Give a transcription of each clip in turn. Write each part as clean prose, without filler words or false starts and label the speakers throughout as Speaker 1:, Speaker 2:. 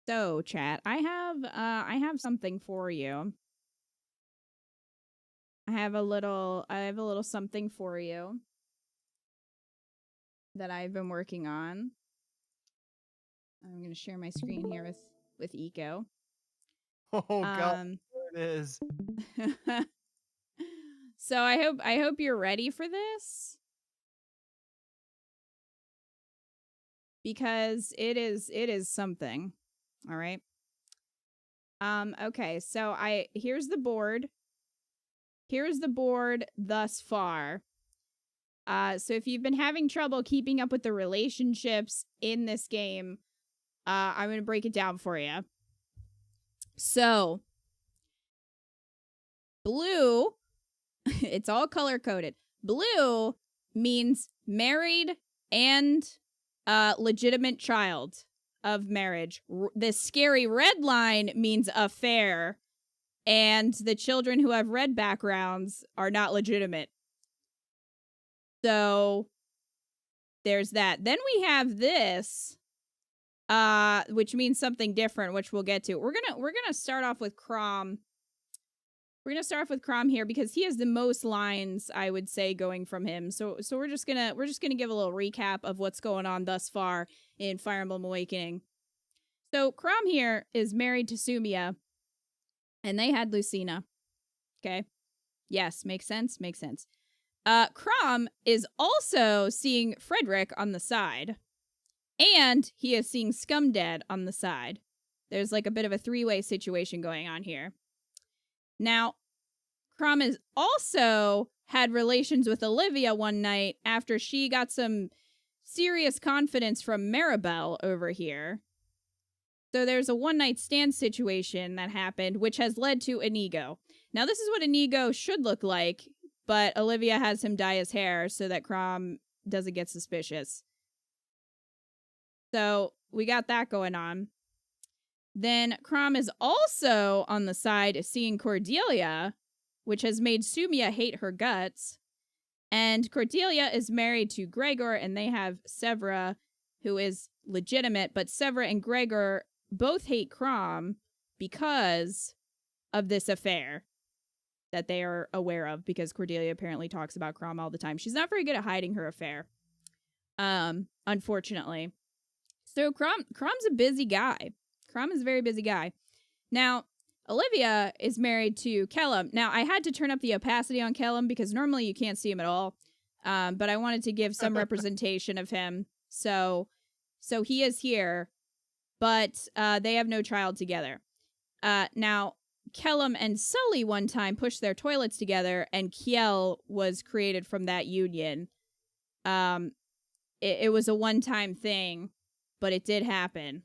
Speaker 1: So, chat, I have something for you. I have a little something for you that I've been working on. I'm going to share my screen here with Eco.
Speaker 2: Oh god, there it is.
Speaker 1: So I hope you're ready for this, because it is something. All right. Okay, so here's the board. Here's the board thus far. So if you've been having trouble keeping up with the relationships in this game, I'm going to break it down for you. So, blue, it's all color coded. Blue means married and legitimate child of marriage. This scary red line means affair, and the children who have red backgrounds are not legitimate. So, there's that. Then we have this, which means something different, which we'll get to. We're gonna start off with Crom. We're gonna start off with Crom here because he has the most lines, I would say, going from him. So we're just gonna give a little recap of what's going on thus far in Fire Emblem Awakening. So Crom here is married to Sumia, and they had Lucina. Okay, yes, makes sense. Makes sense. Crom is also seeing Frederick on the side, and he is seeing Scumdad on the side. There's like a bit of a three-way situation going on here. Now, Crom has also had relations with Olivia one night after she got some serious confidence from Maribel over here. So there's a one-night stand situation that happened, which has led to Inigo. Now, this is what Inigo should look like, but Olivia has him dye his hair so that Crom doesn't get suspicious. So we got that going on. Then Crom is also on the side seeing Cordelia, which has made Sumia hate her guts. And Cordelia is married to Gregor, and they have Severa, who is legitimate, but Severa and Gregor both hate Crom because of this affair that they are aware of, because Cordelia apparently talks about Crom all the time. She's not very good at hiding her affair, unfortunately. So Crom's a busy guy. Crom is a very busy guy. Now, Olivia is married to Kellum. Now, I had to turn up the opacity on Kellum because normally you can't see him at all. But I wanted to give some representation of him. So he is here, but they have no child together. Now, Kellum and Sully one time pushed their toilets together, and Kiel was created from that union. It was a one-time thing, but it did happen.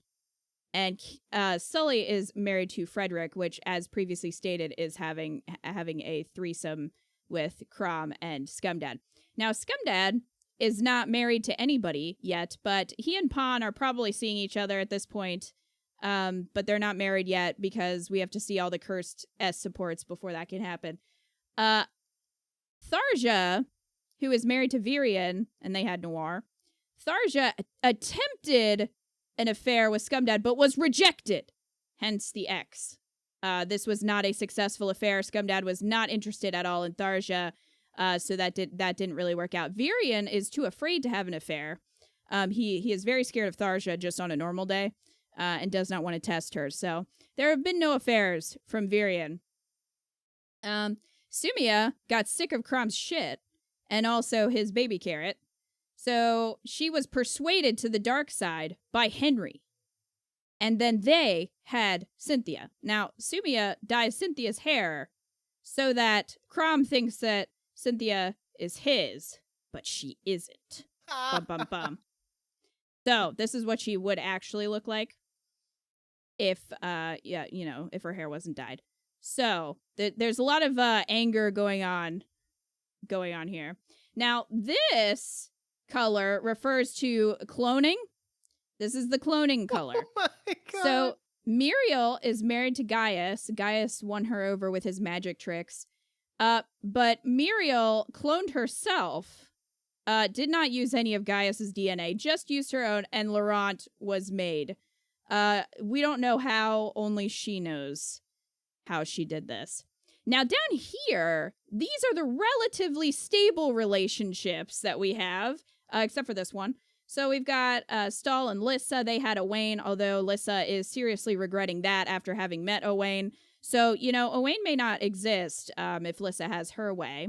Speaker 1: And Sully is married to Frederick, which, as previously stated, is having a threesome with Crom and Scumdad. Now, Scumdad is not married to anybody yet, but he and Pon are probably seeing each other at this point. But they're not married yet because we have to see all the cursed S supports before that can happen. Tharja, who is married to Virion, and they had Noir. Tharja attempted an affair with Scumdad, but was rejected. Hence the X. This was not a successful affair. Scumdad was not interested at all in Tharja, so that didn't really work out. Virion is too afraid to have an affair. He is very scared of Tharja just on a normal day, and does not want to test her. So there have been no affairs from Virion. Sumia got sick of Crom's shit, and also his baby carrot. So she was persuaded to the dark side by Henry. And then they had Cynthia. Now, Sumia dyes Cynthia's hair so that Crom thinks that Cynthia is his, but she isn't. Bum, bum, bum. So this is what she would actually look like if, if her hair wasn't dyed. So there's a lot of anger going on here. Now, this color refers to cloning. This is the cloning color.
Speaker 2: Oh my god.
Speaker 1: So Muriel is married to Gaius. Gaius won her over with his magic tricks. But Muriel cloned herself. Did not use any of Gaius's DNA, just used her own, and Laurent was made. We don't know how, only she knows how she did this. Now, down here, these are the relatively stable relationships that we have, except for this one. So we've got Stahl and Lissa. They had Owain, although Lissa is seriously regretting that after having met Owain. So, you know, Owain may not exist if Lissa has her way.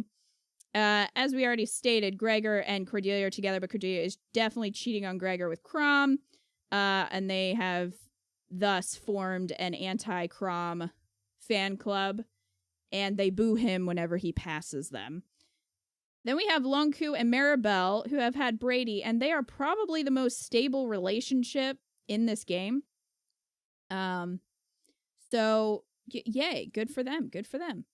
Speaker 1: As we already stated, Gregor and Cordelia are together, but Cordelia is definitely cheating on Gregor with Crom. And they have thus formed an anti-Crom fan club, and they boo him whenever he passes them. Then we have Lonku and Maribel, who have had Brady, and they are probably the most stable relationship in this game. So yay, good for them, good for them.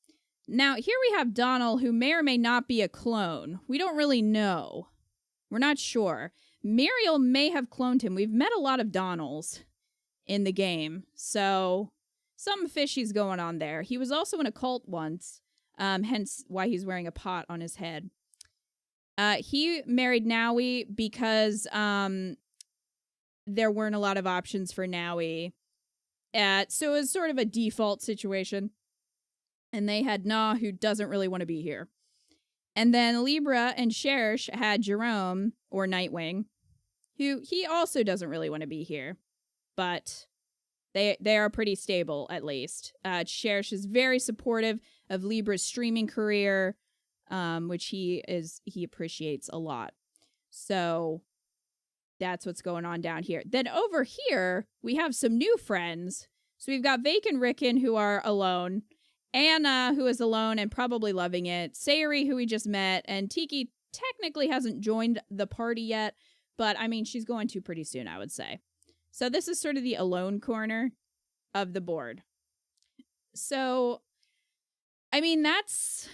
Speaker 1: Now, here we have Donald, who may or may not be a clone. We don't really know. We're not sure. Muriel may have cloned him. We've met a lot of Donalds in the game, so something fishy's going on there. He was also in a cult once, hence why he's wearing a pot on his head. He married Naui because there weren't a lot of options for Naui. So it was sort of a default situation. And they had Na, who doesn't really want to be here. And then Libra and Cherche had Jerome, or Nightwing, who he also doesn't really want to be here. But they are pretty stable, at least. Cherche is very supportive of Libra's streaming career, which he appreciates a lot. So that's what's going on down here. Then over here, we have some new friends. So we've got Vake and Rickon, who are alone. Anna, who is alone and probably loving it. Sayuri, who we just met. And Tiki technically hasn't joined the party yet. But, I mean, she's going to pretty soon, I would say. So this is sort of the alone corner of the board. So, I mean, that's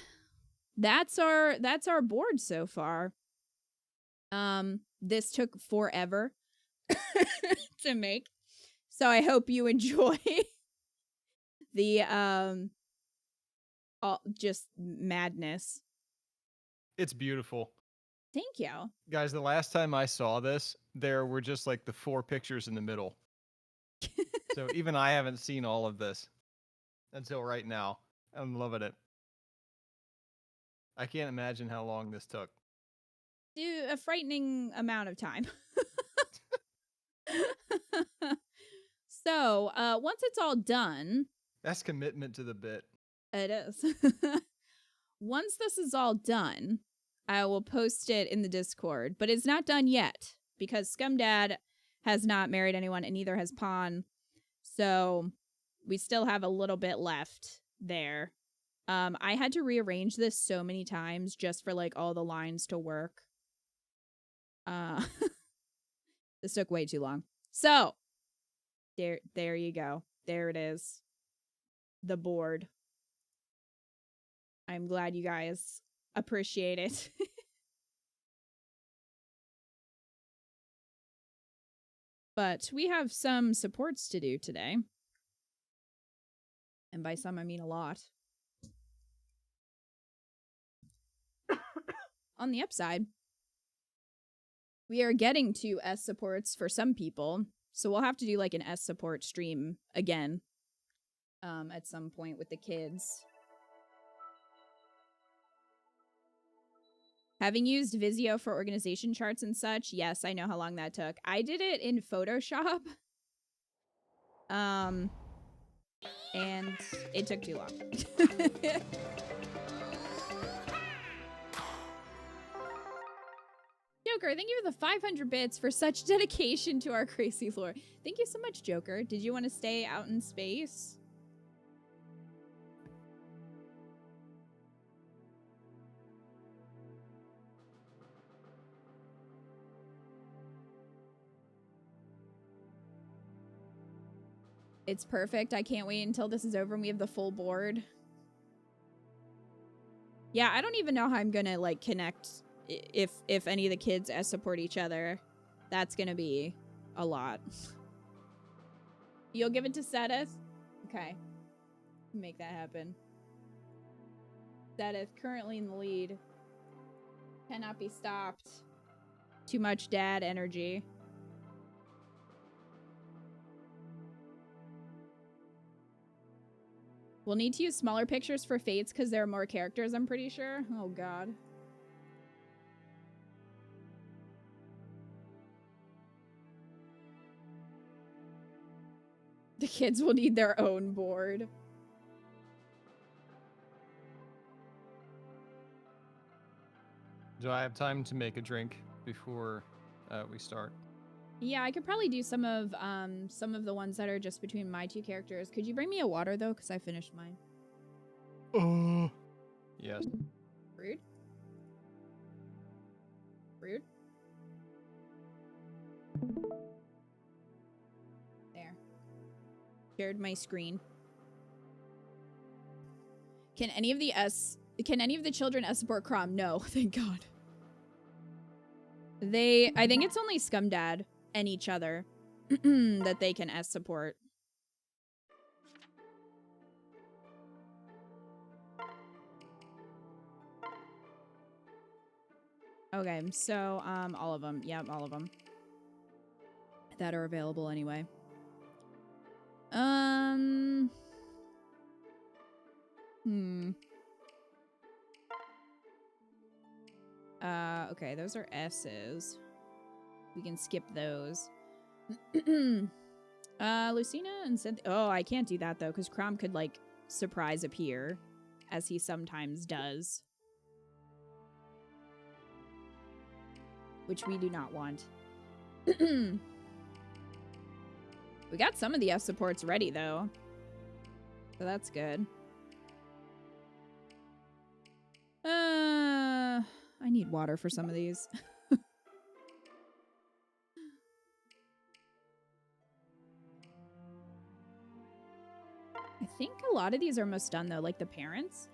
Speaker 1: our board so far. This took forever to make. So I hope you enjoy the just madness.
Speaker 2: It's beautiful.
Speaker 1: Thank you.
Speaker 2: Guys, the last time I saw this, there were just like the 4 pictures in the middle. So even I haven't seen all of this until right now. I'm loving it. I can't imagine how long this took.
Speaker 1: A frightening amount of time. So, once it's all done...
Speaker 2: That's commitment to the bit.
Speaker 1: It is. Once this is all done, I will post it in the Discord, but it's not done yet because Scumdad has not married anyone and neither has Pawn. So we still have a little bit left there. I had to rearrange this so many times just for like all the lines to work. This took way too long. So there you go. There it is. The board. I'm glad you guys appreciate it. But we have some supports to do today. And by some, I mean a lot. On the upside, we are getting to S supports for some people. So we'll have to do like an S support stream again at some point with the kids. Having used Visio for organization charts and such, yes, I know how long that took. I did it in Photoshop. And it took too long. Joker, thank you for the 500 bits for such dedication to our crazy lore. Thank you so much, Joker. Did you want to stay out in space? It's perfect. I can't wait until this is over and we have the full board. Yeah, I don't even know how I'm gonna like connect if any of the kids support each other. That's gonna be a lot. You'll give it to Sedith? Okay. Make that happen. Sedith currently in the lead. Cannot be stopped. Too much dad energy. We'll need to use smaller pictures for Fates because there are more characters, I'm pretty sure. Oh, God. The kids will need their own board.
Speaker 2: Do I have time to make a drink before we start?
Speaker 1: Yeah, I could probably do some of the ones that are just between my two characters. Could you bring me a water though? Because I finished mine.
Speaker 2: Oh. Yes.
Speaker 1: Rude. Rude. There. Shared my screen. Can any of the children support Crom? No, thank God. I think it's only Scumdad and each other that they can S support. Okay, so all of them. Yep, all of them that are available anyway. Okay, those are S's. We can skip those. Lucina and Cynthia. Oh, I can't do that though, because Crom could like surprise appear, as he sometimes does. Which we do not want. We got some of the F supports ready though. So that's good. I need water for some of these. I think a lot of these are almost done though, like the parents.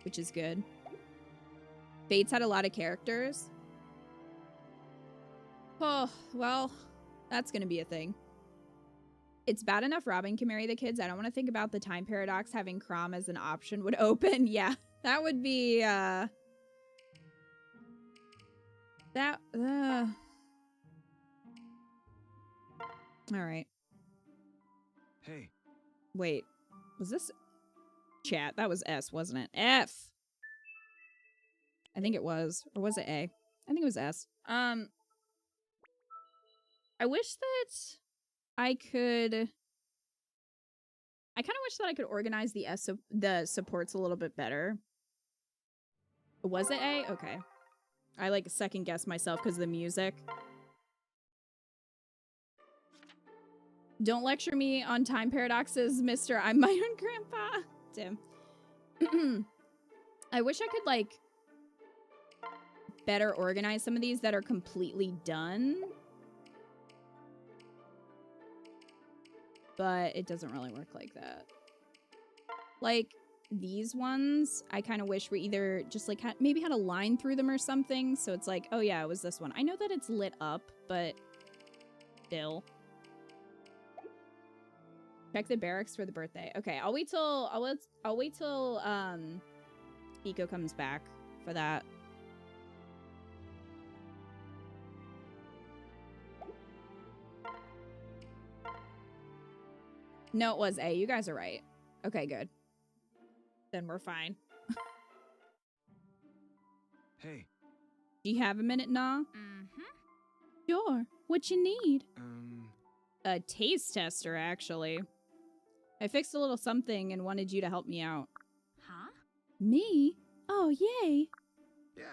Speaker 1: Which is good. Fates had a lot of characters. Oh, well, that's gonna be a thing. It's bad enough Robin can marry the kids. I don't want to think about the time paradox. Having Crom as an option would open. Yeah, that would be, All right.
Speaker 3: Hey.
Speaker 1: Wait, was this chat? That was S, wasn't it? F. I think it was. Or was it A? I think it was S. I wish that I kind of wish that I could organize the supports a little bit better. Was it A? Okay. I like second guess myself because of the music. Don't lecture me on time paradoxes, Mr. I'm my own grandpa. Damn. I wish I could like better organize some of these that are completely done. But it doesn't really work like that. Like, these ones, I kind of wish were either just, like, maybe had a line through them or something. So it's like, oh yeah, it was this one. I know that it's lit up, but still. Check the barracks for the birthday. Okay, I'll wait till Eco comes back for that. No, it was A. You guys are right. Okay, good. Then we're fine.
Speaker 3: Hey.
Speaker 1: Do you have a minute, Nah?
Speaker 4: Mm-hmm.
Speaker 1: Sure. What you need?
Speaker 3: A
Speaker 1: A taste tester, actually. I fixed a little something and wanted you to help me out.
Speaker 4: Huh?
Speaker 1: Me? Oh, yay.
Speaker 3: Yeah.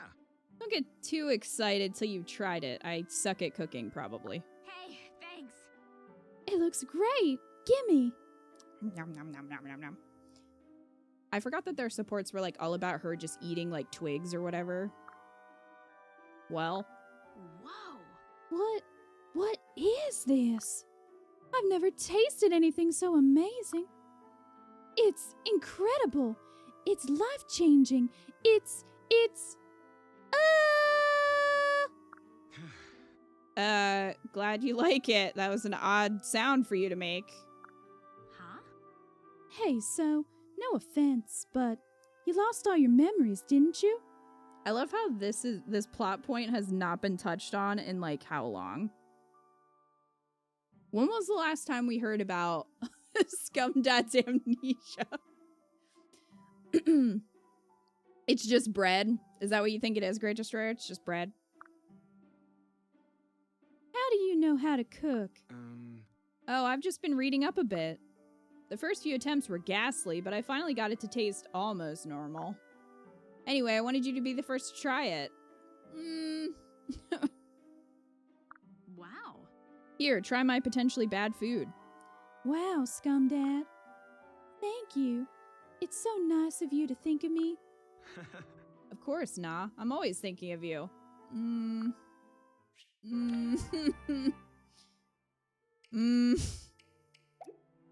Speaker 1: Don't get too excited till you've tried it. I suck at cooking, probably.
Speaker 4: Hey, thanks.
Speaker 1: It looks great. Gimme. Nom, nom, nom, nom, nom, nom. I forgot that their supports were like all about her just eating like twigs or whatever. Well.
Speaker 4: Whoa.
Speaker 1: What is this? I've never tasted anything so amazing. It's incredible. It's life-changing. It's glad you like it. That was an odd sound for you to make.
Speaker 4: Huh?
Speaker 1: Hey, so, no offense, but you lost all your memories, didn't you? I love how this plot point has not been touched on in like how long? When was the last time we heard about Scumdad's amnesia? It's just bread. Is that what you think it is, Great Destroyer? It's just bread. How do you know how to cook? Oh, I've just been reading up a bit. The first few attempts were ghastly, but I finally got it to taste almost normal. Anyway, I wanted you to be the first to try it.
Speaker 4: Wow.
Speaker 1: Here, try my potentially bad food. Wow, Scumdad. Thank you. It's so nice of you to think of me. Of course, nah. I'm always thinking of you.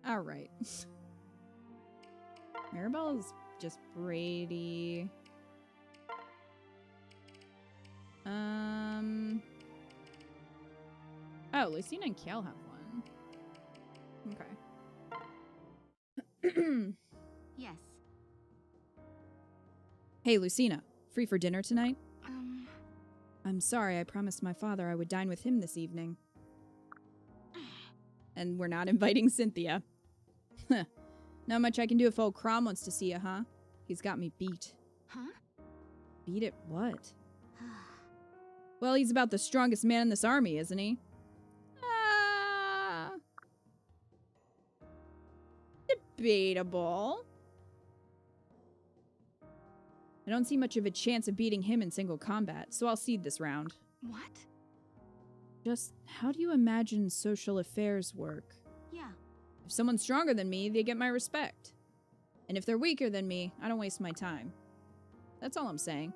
Speaker 1: Alright. Mirabelle's just Brady. Oh, Lucina and Kiel have one. Okay.
Speaker 4: Yes.
Speaker 1: Hey, Lucina. Free for dinner tonight? I'm sorry, I promised my father I would dine with him this evening. And we're not inviting Cynthia. Not much I can do if old Crom wants to see you, huh? He's got me beat.
Speaker 4: Huh?
Speaker 1: Beat at what? Well, he's about the strongest man in this army, isn't he? Debatable. I don't see much of a chance of beating him in single combat, so I'll cede this round.
Speaker 4: What?
Speaker 1: Just how do you imagine social affairs work?
Speaker 4: Yeah.
Speaker 1: If someone's stronger than me, they get my respect. And if they're weaker than me, I don't waste my time. That's all I'm saying.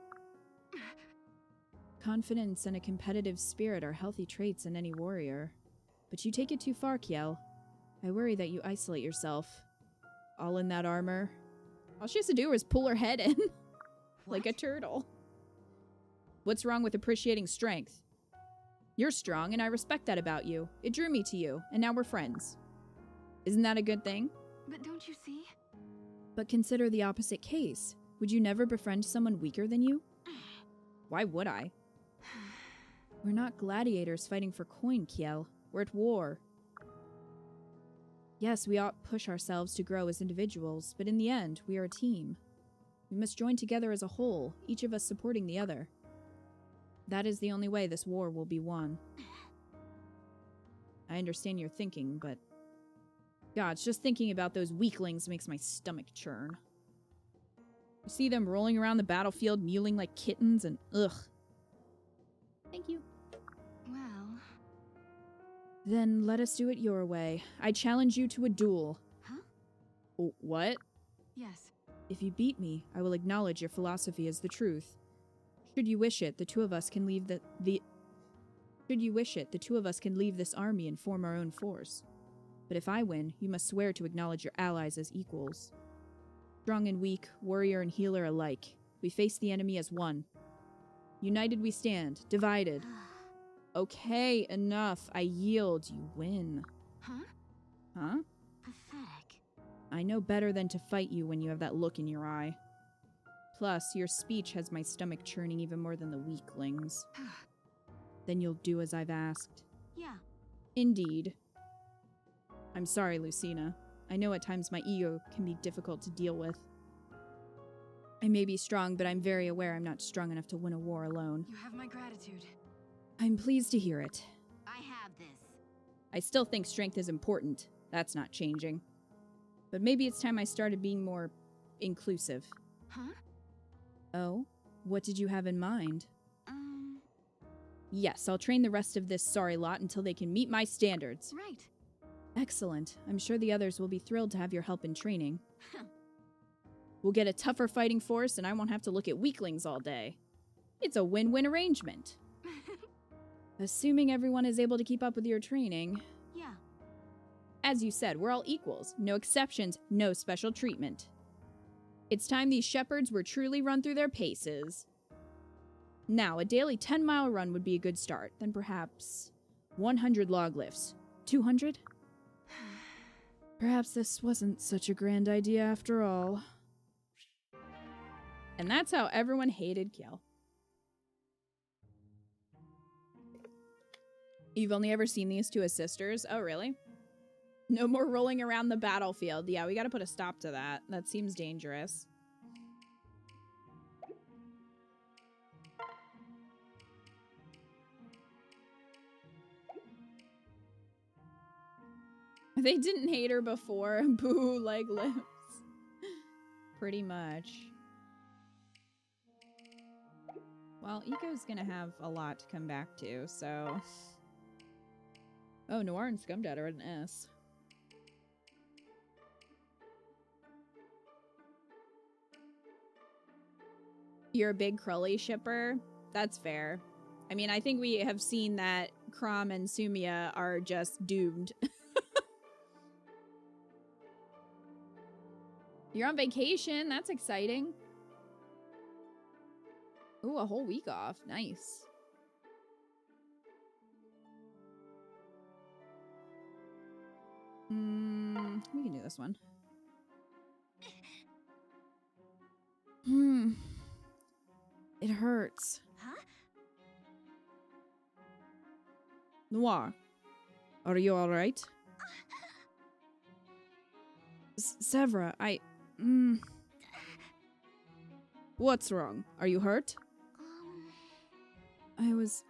Speaker 1: Confidence and a competitive spirit are healthy traits in any warrior. But you take it too far, Kiel. I worry that you isolate yourself. All in that armor. All she has to do is pull her head in. Like a turtle. What's wrong with appreciating strength? You're strong, and I respect that about you. It drew me to you, and now we're friends. Isn't that a good thing?
Speaker 4: But don't you see?
Speaker 1: But consider the opposite case. Would you never befriend someone weaker than you? Why would I? We're not gladiators fighting for coin, Kiel. We're at war. Yes, we ought push ourselves to grow as individuals, but in the end, we are a team. We must join together as a whole, each of us supporting the other. That is the only way this war will be won. I understand your thinking, but... Gods, just thinking about those weaklings makes my stomach churn. You see them rolling around the battlefield, mewling like kittens, and ugh. Thank you.
Speaker 4: Well...
Speaker 1: Then let us do it your way. I challenge you to a duel.
Speaker 4: Huh?
Speaker 1: Oh, what?
Speaker 4: Yes.
Speaker 1: If you beat me, I will acknowledge your philosophy as the truth. Should you wish it, the two of us can leave Should you wish it, the two of us can leave this army and form our own force. But if I win, you must swear to acknowledge your allies as equals. Strong and weak, warrior and healer alike, we face the enemy as one. United we stand, divided. Okay, enough. I yield. You win.
Speaker 4: Huh?
Speaker 1: Huh?
Speaker 4: Pathetic.
Speaker 1: I know better than to fight you when you have that look in your eye. Plus, your speech has my stomach churning even more than the weaklings. Then you'll do as I've asked.
Speaker 4: Yeah.
Speaker 1: Indeed. I'm sorry, Lucina. I know at times my ego can be difficult to deal with. I may be strong, but I'm very aware I'm not strong enough to win a war alone.
Speaker 4: You have my gratitude.
Speaker 1: I'm pleased to hear it.
Speaker 4: I have this.
Speaker 1: I still think strength is important. That's not changing. But maybe it's time I started being more inclusive.
Speaker 4: Huh?
Speaker 1: Oh? What did you have in mind? Yes, I'll train the rest of this sorry lot until they can meet my standards.
Speaker 4: Right.
Speaker 1: Excellent. I'm sure the others will be thrilled to have your help in training. We'll get a tougher fighting force, and I won't have to look at weaklings all day. It's a win-win arrangement. Assuming everyone is able to keep up with your training.
Speaker 4: Yeah.
Speaker 1: As you said, we're all equals. No exceptions, no special treatment. It's time these shepherds were truly run through their paces. Now, a daily 10-mile run would be a good start. Then perhaps 100 log lifts. 200? Perhaps this wasn't such a grand idea after all. And that's how everyone hated Kiel. You've only ever seen these two as sisters? Oh, really? No more rolling around the battlefield. Yeah, we gotta put a stop to that. That seems dangerous. They didn't hate her before. Boo, like lips. Pretty much. Well, Eco's gonna have a lot to come back to, so... Oh, Noir and Scumdad are an S. You're a big Crowley shipper? That's fair. I mean, I think we have seen that Crom and Sumia are just doomed. You're on vacation. That's exciting. Ooh, a whole week off. Nice. We can do this one. It hurts.
Speaker 4: Huh?
Speaker 1: Noir, are you alright? Sevra, What's wrong? Are you hurt? I was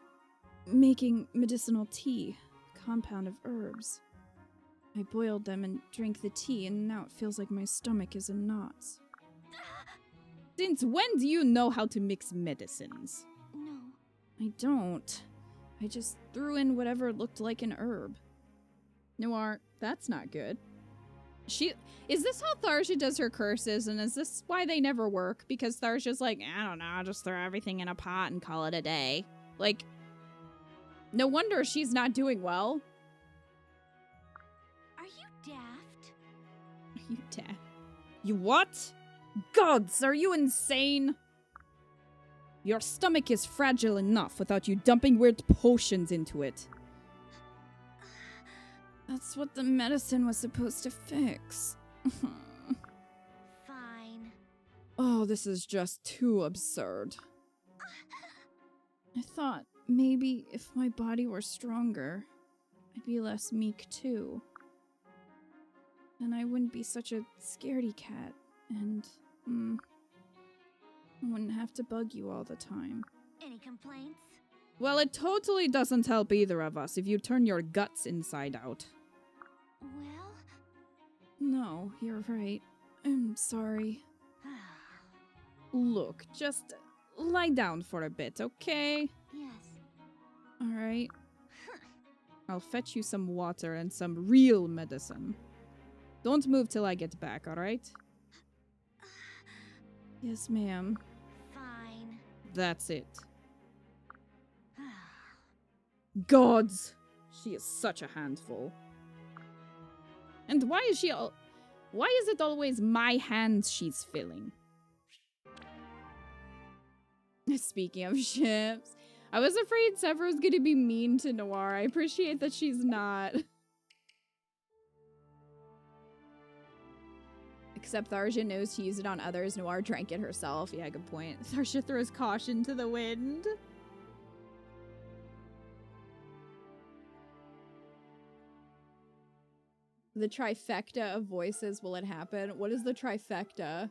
Speaker 1: making medicinal tea, a compound of herbs. I boiled them and drank the tea, and now it feels like my stomach is in knots. Since when do you know how to mix medicines?
Speaker 4: No.
Speaker 1: I don't. I just threw in whatever looked like an herb. Noir, that's not good. Is this how Tharsha does her curses, and is this why they never work? Because Tharsha's like, I don't know, I'll just throw everything in a pot and call it a day. Like, no wonder she's not doing well.
Speaker 4: Are you daft?
Speaker 1: Are you dead? You what? Gods, are you insane? Your stomach is fragile enough without you dumping weird potions into it. That's what the medicine was supposed to fix.
Speaker 4: Fine.
Speaker 1: Oh, this is just too absurd. I thought maybe if my body were stronger, I'd be less meek too. Then I wouldn't be such a scaredy cat, and I wouldn't have to bug you all the time.
Speaker 4: Any complaints?
Speaker 1: Well, it totally doesn't help either of us if you turn your guts inside out.
Speaker 4: Well?
Speaker 1: No, you're right. I'm sorry. Look, just lie down for a bit, okay?
Speaker 4: Yes.
Speaker 1: Alright. I'll fetch you some water and some real medicine. Don't move till I get back, alright? Yes, ma'am.
Speaker 4: Fine.
Speaker 1: That's it. Gods! She is such a handful. And why is it always my hands she's filling? Speaking of ships, I was afraid Sevra was gonna be mean to Noir. I appreciate that she's not. Except Tharsha knows to use it on others. Noir drank it herself. Yeah, good point. Tharsha throws caution to the wind. The trifecta of voices, will it happen? What is the trifecta?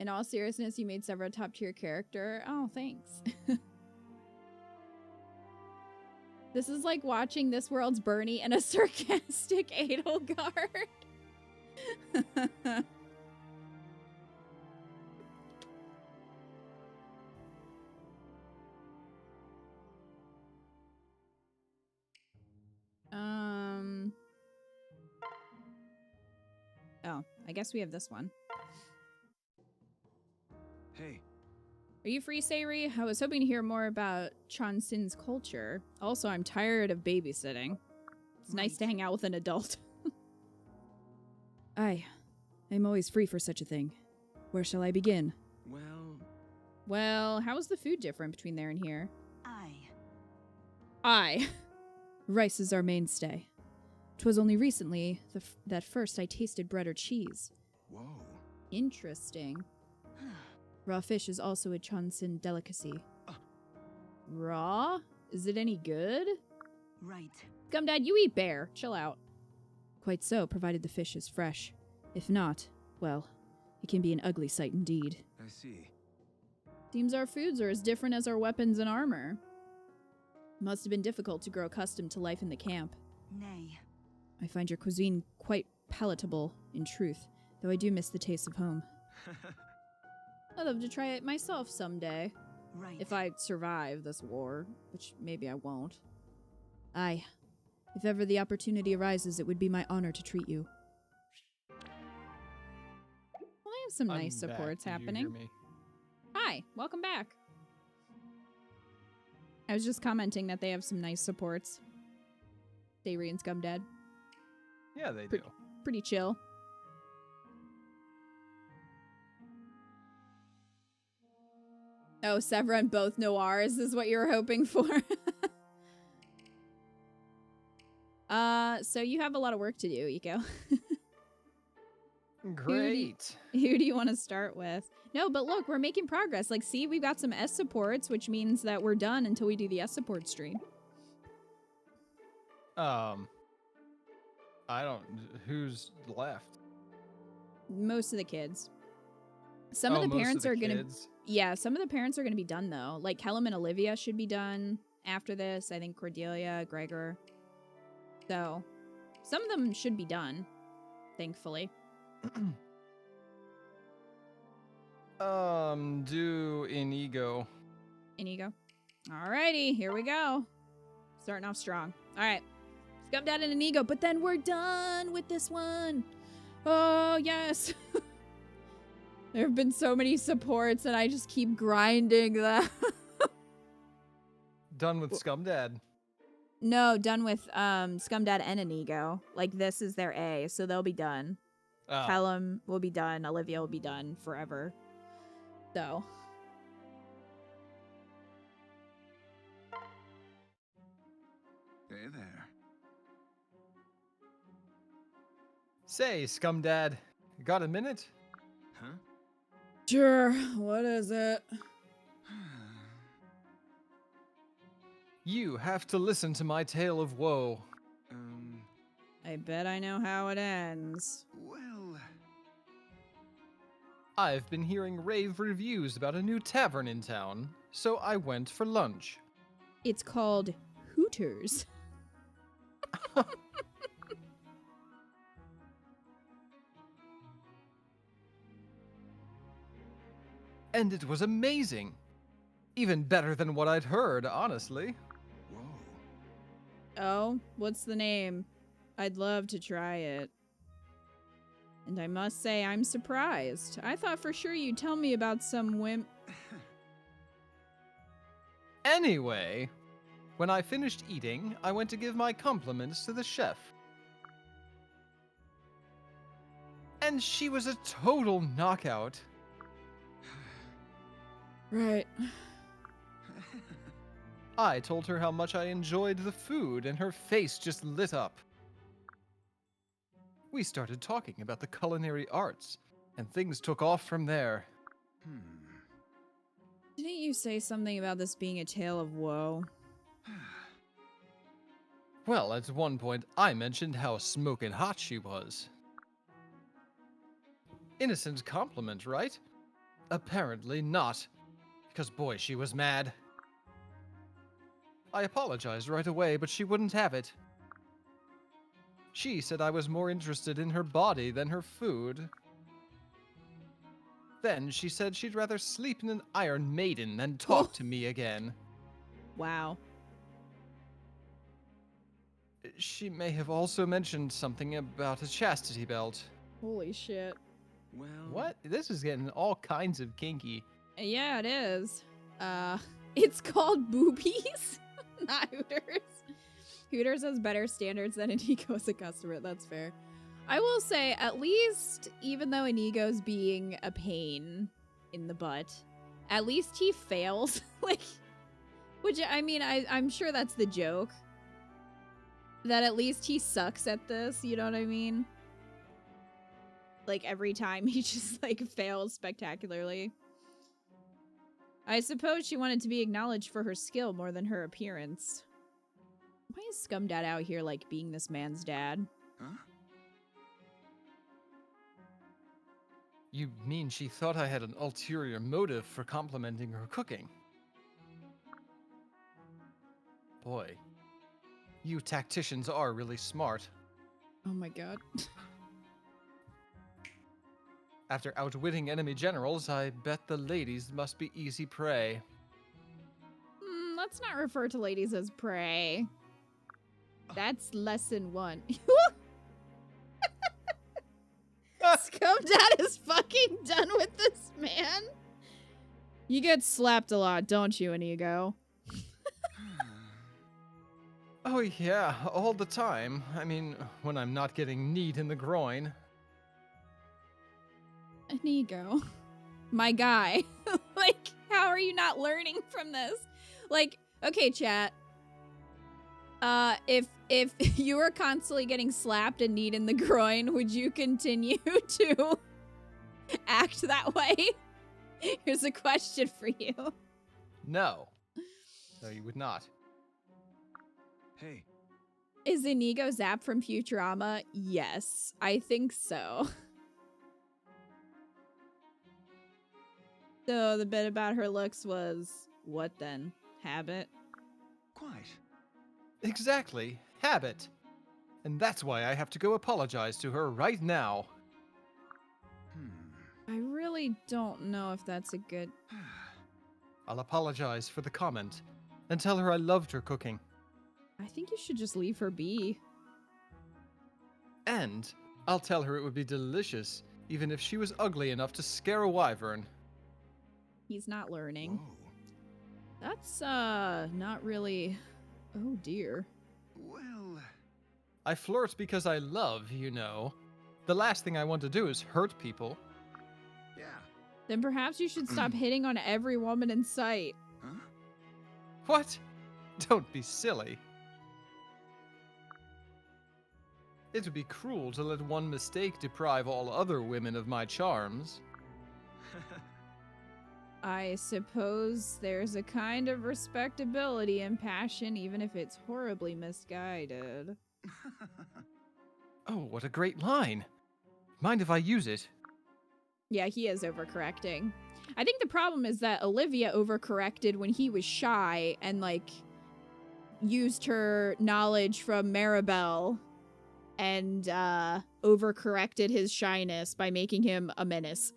Speaker 1: In all seriousness, you made Sevra a top-tier character. Oh, thanks. This is like watching This World's Bernie and a sarcastic Edelgard. Oh, I guess we have this one.
Speaker 3: Hey,
Speaker 1: Are you free, Sayri? I was hoping to hear more about Chonsin's culture. Also, I'm tired of babysitting. It's nice to hang out with an adult. Aye. I'm always free for such a thing. Where shall I begin? Well, how is the food different between there and here? Aye. Rice is our mainstay. 'Twas only recently that first I tasted bread or cheese.
Speaker 3: Whoa.
Speaker 1: Interesting. Raw fish is also a Chonsin delicacy. Raw? Is it any good?
Speaker 5: Right.
Speaker 1: Gumdad, you eat bear. Chill out. Quite so, provided the fish is fresh. If not, well, it can be an ugly sight indeed.
Speaker 3: I see.
Speaker 1: Seems our foods are as different as our weapons and armor. Must have been difficult to grow accustomed to life in the camp.
Speaker 5: Nay.
Speaker 1: I find your cuisine quite palatable, in truth, though I do miss the taste of home. I'd love to try it myself someday,
Speaker 5: Right.
Speaker 1: if I survive this war, which maybe I won't. Aye. If ever the opportunity arises, it would be my honor to treat you. Well, I have some
Speaker 2: I'm
Speaker 1: nice
Speaker 2: back.
Speaker 1: supports
Speaker 2: Did you hear
Speaker 1: happening.
Speaker 2: me?
Speaker 1: Hi, welcome back. I was just commenting that they have some nice supports. Dayri and Scumdad.
Speaker 2: Yeah, they do.
Speaker 1: Pretty chill. Oh, Severa and both Noirs is what you were hoping for. So you have a lot of work to do, Eco.
Speaker 2: Great.
Speaker 1: Who do you want to start with? No, but look, we're making progress. Like, see, we've got some S supports, which means that we're done until we do the S support stream.
Speaker 2: I don't. Who's left?
Speaker 1: Most of the kids. Some of the
Speaker 2: most
Speaker 1: parents are gonna.
Speaker 2: kids?
Speaker 1: Yeah, some of the parents are gonna be done though. Like Kellum and Olivia should be done after this. I think Cordelia, Gregor. So, some of them should be done. Thankfully.
Speaker 2: Do Inigo.
Speaker 1: Inigo. Alrighty, here we go. Starting off strong. Alright. Scumdad and Inigo, but then we're done with this one. Oh, yes. There have been so many supports and I just keep grinding them.
Speaker 2: Done with Scumdad.
Speaker 1: No, done with Scumdad and Inigo. Like, this is their A, so they'll be done.
Speaker 2: Oh.
Speaker 1: Callum will be done. Olivia will be done forever. So.
Speaker 3: Hey there.
Speaker 2: Say, Scumdad, got a minute?
Speaker 3: Huh?
Speaker 1: Sure, what is it?
Speaker 2: You have to listen to my tale of woe.
Speaker 1: I bet I know how it ends.
Speaker 3: Well,
Speaker 2: I've been hearing rave reviews about a new tavern in town, so I went for lunch.
Speaker 1: It's called Hooters.
Speaker 2: And it was amazing. Even better than what I'd heard, honestly.
Speaker 3: whoa.
Speaker 1: Oh, what's the name? I'd love to try it. And I must say, I'm surprised. I thought for sure you'd tell me about some
Speaker 2: Anyway, when I finished eating, I went to give my compliments to the chef. And she was a total knockout.
Speaker 1: Right.
Speaker 2: I told her how much I enjoyed the food, and her face just lit up. We started talking about the culinary arts, and things took off from there.
Speaker 1: Didn't you say something about this being a tale of woe?
Speaker 2: Well, at one point, I mentioned how smoking hot she was. Innocent compliment, right? Apparently not, because boy, she was mad. I apologized right away, but she wouldn't have it. She said I was more interested in her body than her food. Then she said she'd rather sleep in an Iron Maiden than talk to me again.
Speaker 1: Wow.
Speaker 2: She may have also mentioned something about a chastity belt.
Speaker 1: Holy shit.
Speaker 3: Well.
Speaker 2: What? This is getting all kinds of kinky.
Speaker 1: Yeah, it is. It's called Boobies, not Hooters. Hooters has better standards than Inigo as a customer, that's fair. I will say, at least, even though Inigo's being a pain in the butt, at least he fails. Like, which, I mean, I'm sure that's the joke. That at least he sucks at this, you know what I mean? Like, every time he just, like, fails spectacularly. I suppose she wanted to be acknowledged for her skill more than her appearance. Why is Scumdad out here, like, being this man's dad?
Speaker 3: Huh?
Speaker 2: You mean she thought I had an ulterior motive for complimenting her cooking? Boy, you tacticians are really smart.
Speaker 1: Oh my god.
Speaker 2: After outwitting enemy generals, I bet the ladies must be easy prey.
Speaker 1: Let's not refer to ladies as prey. That's lesson 1. Scumdad is fucking done with this man. You get slapped a lot, don't you, Inigo?
Speaker 2: Oh yeah, all the time. I mean, when I'm not getting kneed in the groin.
Speaker 1: Inigo. My guy. Like, how are you not learning from this? Like, okay, chat. If you were constantly getting slapped and kneed in the groin, would you continue to act that way? Here's a question for you.
Speaker 2: No. No, you would not.
Speaker 3: Hey,
Speaker 1: Is Inigo Zap from Futurama? Yes, I think so. So the bit about her looks was what then? Habit?
Speaker 3: quite.
Speaker 2: Exactly. Habit. And that's why I have to go apologize to her right now.
Speaker 1: I really don't know if that's a good...
Speaker 2: I'll apologize for the comment and tell her I loved her cooking.
Speaker 1: I think you should just leave her be.
Speaker 2: And I'll tell her it would be delicious even if she was ugly enough to scare a wyvern.
Speaker 1: He's not learning.
Speaker 3: Whoa.
Speaker 1: That's, not really... Oh, dear.
Speaker 3: Well,
Speaker 2: I flirt because I love, you know. The last thing I want to do is hurt people.
Speaker 3: yeah.
Speaker 1: Then perhaps you should stop hitting on every woman in sight.
Speaker 3: Huh?
Speaker 2: What? Don't be silly. It would be cruel to let one mistake deprive all other women of my charms.
Speaker 1: I suppose there's a kind of respectability in passion, even if it's horribly misguided.
Speaker 2: Oh, what a great line. Mind if I use it?
Speaker 1: Yeah, he is overcorrecting. I think the problem is that Olivia overcorrected when he was shy and, like, used her knowledge from Maribel and, overcorrected his shyness by making him a menace.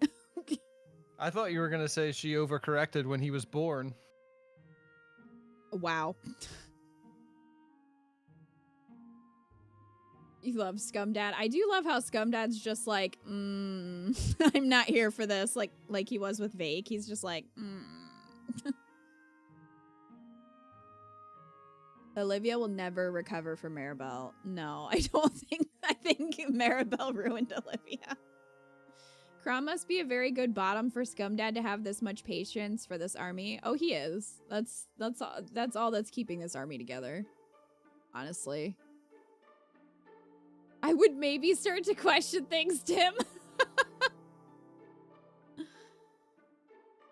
Speaker 2: I thought you were going to say she overcorrected when he was born.
Speaker 1: Wow. You love Scumdad. I do love how Scumdad's just like, I'm not here for this, like he was with Vake. He's just like, Olivia will never recover from Maribel. No, I don't think. I think Maribel ruined Olivia. Crom must be a very good bottom for Scumdad to have this much patience for this army. Oh, he is. That's all that's keeping this army together. Honestly. I would maybe start to question things, Tim.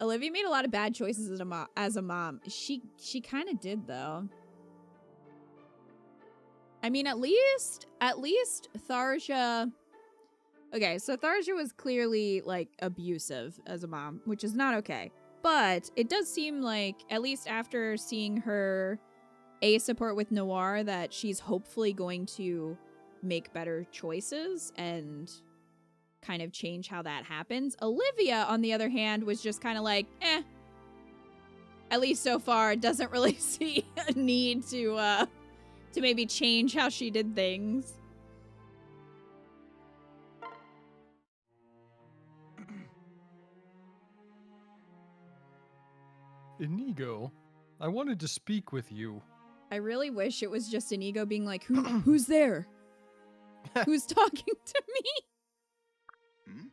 Speaker 1: Olivia made a lot of bad choices as a mom. She kind of did, though. I mean, at least Tharja... Okay, so Tharja was clearly, like, abusive as a mom, which is not okay. But it does seem like, at least after seeing her support with Noir, that she's hopefully going to make better choices and kind of change how that happens. Olivia, on the other hand, was just kind of like, at least so far, doesn't really see a need to maybe change how she did things.
Speaker 2: Inigo, I wanted to speak with you.
Speaker 1: I really wish it was just Inigo being like, who's there? Who's talking to me?
Speaker 3: Hmm?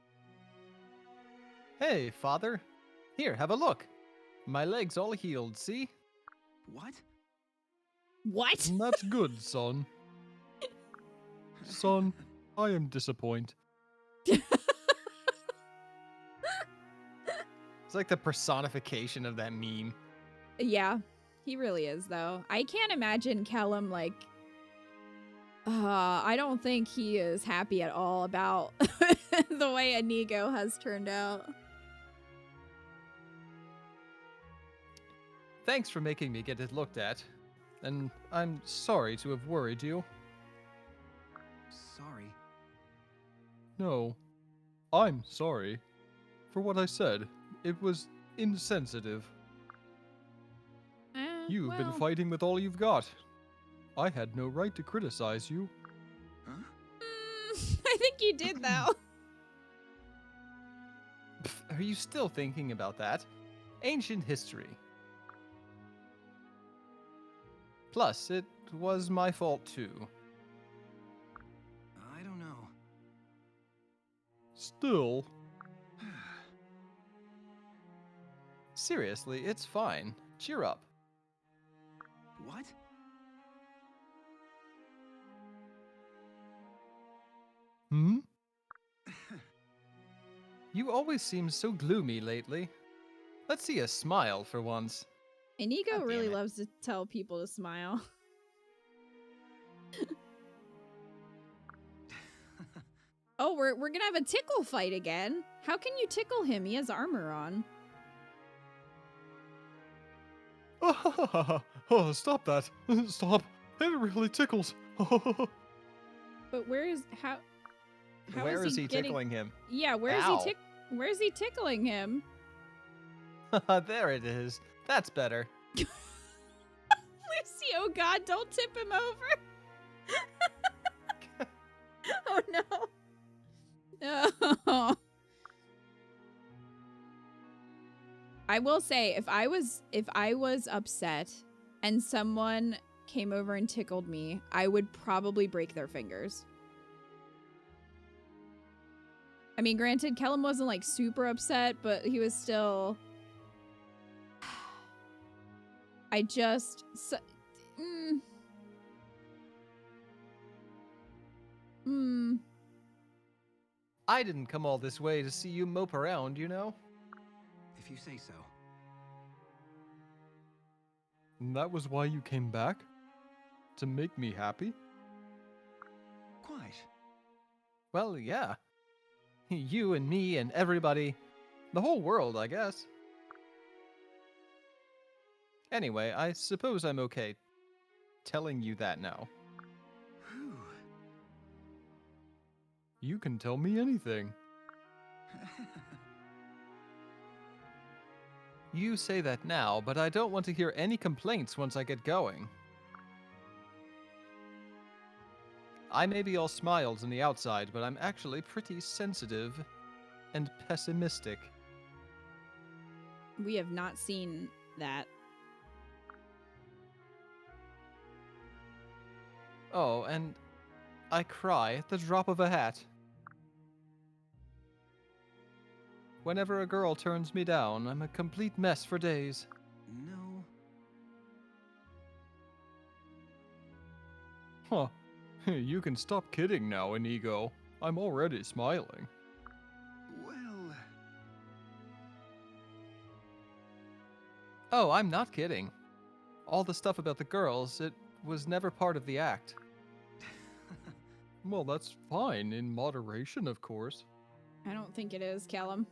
Speaker 2: Hey, father. Here, have a look. My leg's all healed, see?
Speaker 3: What?
Speaker 1: What?
Speaker 2: That's good, son. Son, I am disappointed. It's like the personification of that meme.
Speaker 1: Yeah, He really is, though. I can't imagine Callum, like... I don't think he is happy at all about the way Inigo has turned out.
Speaker 2: Thanks for making me get it looked at. And I'm sorry to have worried you.
Speaker 3: Sorry.
Speaker 2: No, I'm sorry. For what I said, it was insensitive. You've been
Speaker 1: Well,
Speaker 2: fighting with all you've got. I had no right to criticize you.
Speaker 3: Huh?
Speaker 1: I think you did, though.
Speaker 2: Pff, are you still thinking about that? Ancient history. Plus, it was my fault too.
Speaker 3: I don't know.
Speaker 2: Still. Seriously, it's fine. Cheer up.
Speaker 3: What?
Speaker 2: Hmm? You always seem so gloomy lately. Let's see a smile for once.
Speaker 1: Inigo
Speaker 2: God damn
Speaker 1: really
Speaker 2: it.
Speaker 1: loves to tell people to smile. Oh, we're gonna have a tickle fight again. How can you tickle him? He has armor on.
Speaker 2: Oh, stop that. Stop. It really tickles.
Speaker 1: But where is
Speaker 2: Where is he
Speaker 1: getting...
Speaker 2: tickling him?
Speaker 1: Yeah,
Speaker 2: Ow.
Speaker 1: where is he tickling him?
Speaker 2: There it is. That's better.
Speaker 1: Lucy, oh god, don't tip him over. Oh no. Oh. I will say, if I was upset and someone came over and tickled me, I would probably break their fingers. I mean, granted, Kellum wasn't like super upset, but he was still... I just...
Speaker 2: I didn't come all this way to see you mope around, you know?
Speaker 3: If you say so.
Speaker 2: And that was why you came back? To make me happy?
Speaker 3: Quite.
Speaker 2: Well, yeah. You and me and everybody. The whole world, I guess. Anyway, I suppose I'm okay telling you that now.
Speaker 3: Whew.
Speaker 2: You can tell me anything. You say that now, but I don't want to hear any complaints once I get going. I may be all smiles on the outside, but I'm actually pretty sensitive and pessimistic.
Speaker 1: We have not seen that.
Speaker 2: Oh, and I cry at the drop of a hat. Whenever a girl turns me down, I'm a complete mess for days.
Speaker 3: No.
Speaker 2: Huh. You can stop kidding now, Inigo. I'm already smiling.
Speaker 3: Well,
Speaker 2: Oh, I'm not kidding. All the stuff about the girls, it was never part of the act. Well, that's fine, in moderation, of course.
Speaker 1: I don't think it is, Callum.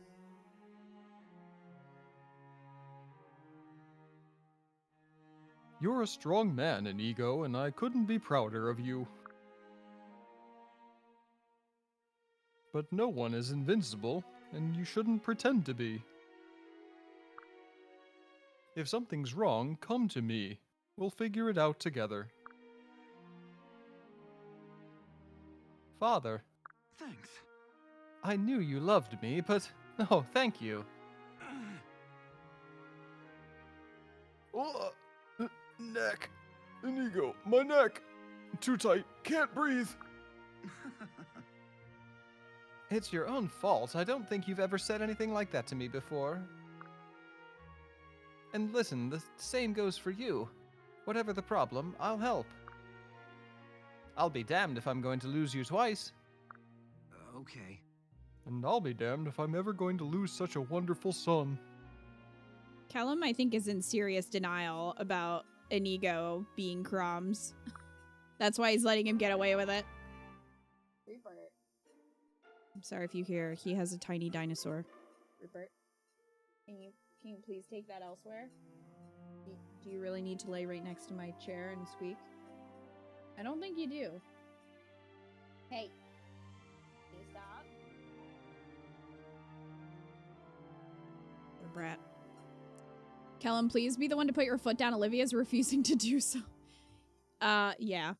Speaker 2: You're a strong man, Inigo, and I couldn't be prouder of you. But no one is invincible, and you shouldn't pretend to be. If something's wrong, come to me. We'll figure it out together. Father,
Speaker 3: thanks.
Speaker 2: I knew you loved me, but... Oh, thank you. Oh, neck. Inigo, my neck. Too tight. Can't breathe. It's your own fault. I don't think you've ever said anything like that to me before. And listen, the same goes for you. Whatever the problem, I'll help. I'll be damned if I'm going to lose you twice.
Speaker 3: Okay.
Speaker 2: And I'll be damned if I'm ever going to lose such a wonderful son.
Speaker 1: Callum, I think, is in serious denial about Inigo being Crom's. That's why he's letting him get away with it.
Speaker 5: Rupert.
Speaker 1: I'm sorry if you hear. He has a tiny dinosaur.
Speaker 5: Rupert. Can you please take that elsewhere?
Speaker 1: Do you really need to lay right next to my chair and squeak? I don't think you do.
Speaker 5: Hey. Can you stop?
Speaker 1: What a brat. Callum, please be the one to put your foot down. Olivia's refusing to do so. Yeah.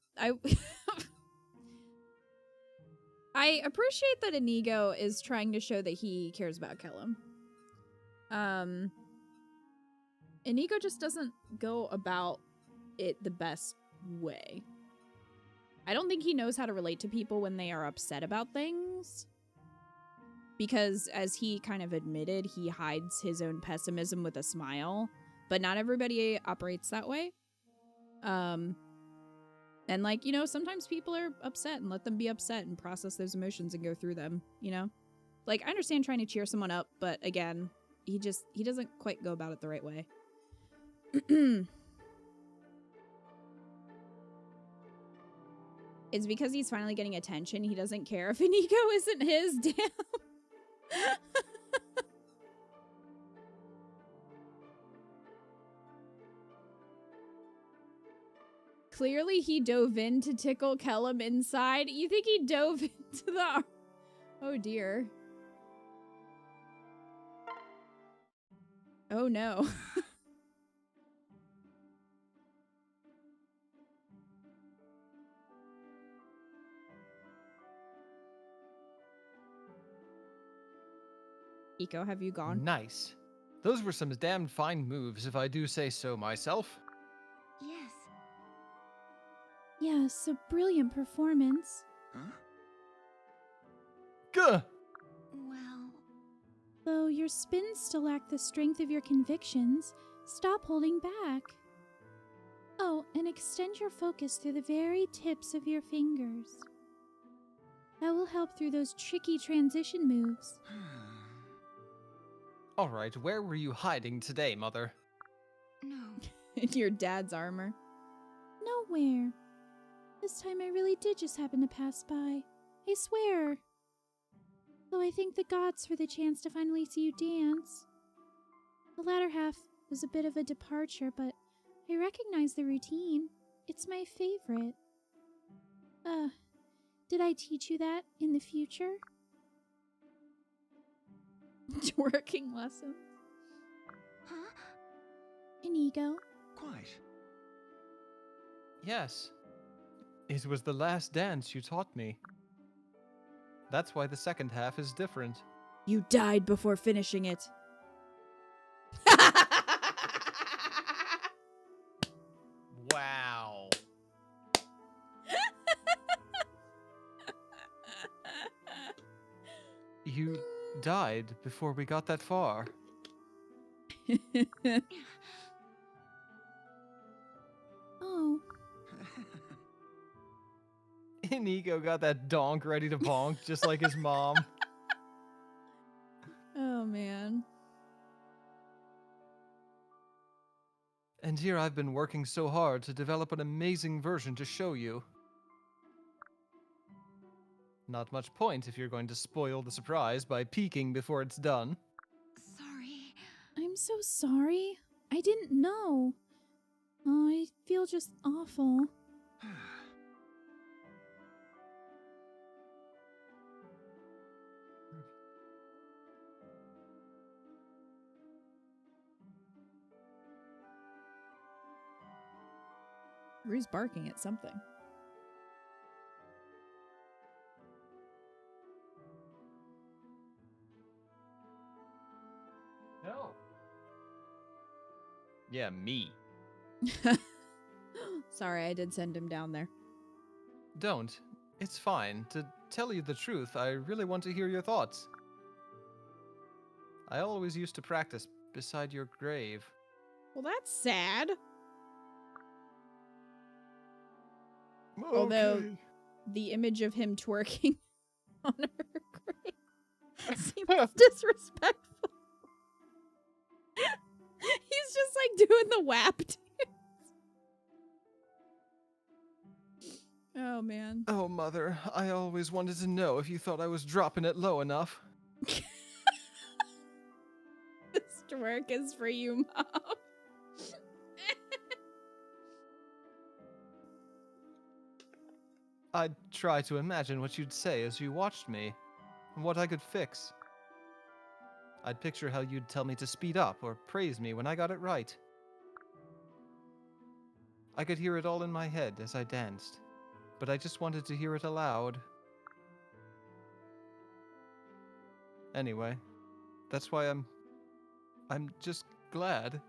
Speaker 1: I appreciate that Inigo is trying to show that he cares about Callum. Inigo just doesn't go about it the best way. I don't think he knows how to relate to people when they are upset about things. Because, as he kind of admitted, he hides his own pessimism with a smile. But not everybody operates that way. And, like, you know, sometimes people are upset and let them be upset and process those emotions and go through them, you know? Like, I understand trying to cheer someone up, but again, he doesn't quite go about it the right way. It's because he's finally getting attention. He doesn't care if Inigo isn't his. Damn. Clearly he dove in to tickle Callum inside. You think he dove into the... Oh dear. Oh no. Eco, have you gone?
Speaker 2: Nice. Those were some damn fine moves, if I do say so myself.
Speaker 4: Yes.
Speaker 1: Yes, a brilliant performance.
Speaker 3: Huh?
Speaker 2: Gah!
Speaker 4: Well,
Speaker 1: Though your spins still lack the strength of your convictions, stop holding back. Oh, and extend your focus through the very tips of your fingers. That will help through those tricky transition moves.
Speaker 2: Alright, where were you hiding today, Mother?
Speaker 4: no.
Speaker 1: In your dad's armor. Nowhere. This time I really did just happen to pass by. I swear. Though I thank the gods for the chance to finally see you dance. The latter half was a bit of a departure, but I recognize the routine. It's my favorite. Did I teach you that in the future? Twerking lessons.
Speaker 4: Huh?
Speaker 1: Inigo.
Speaker 3: Quite.
Speaker 2: Yes. It was the last dance you taught me. That's why the second half is different.
Speaker 1: You died before finishing it.
Speaker 2: Wow. You died before we got that far.
Speaker 1: Oh.
Speaker 2: Inigo got that donk ready to bonk, just like his mom.
Speaker 1: Oh, man.
Speaker 2: And here I've been working so hard to develop an amazing version to show you. Not much point if you're going to spoil the surprise by peeking before it's done.
Speaker 4: Sorry.
Speaker 1: I'm so sorry. I didn't know. I feel just awful. Rue's barking at something.
Speaker 2: No. Yeah, me.
Speaker 1: Sorry, I did send him down there.
Speaker 2: Don't. It's fine. To tell you the truth, I really want to hear your thoughts. I always used to practice beside your grave.
Speaker 1: Well, that's sad. Although the image of him twerking on her grave seems disrespectful. He's just like doing the WAP dance. Oh, man.
Speaker 2: Oh, Mother, I always wanted to know if you thought I was dropping it low enough.
Speaker 1: This twerk is for you, Mom.
Speaker 2: I'd try to imagine what you'd say as you watched me, and what I could fix. I'd picture how you'd tell me to speed up or praise me when I got it right. I could hear it all in my head as I danced, but I just wanted to hear it aloud. Anyway, that's why I'm just glad.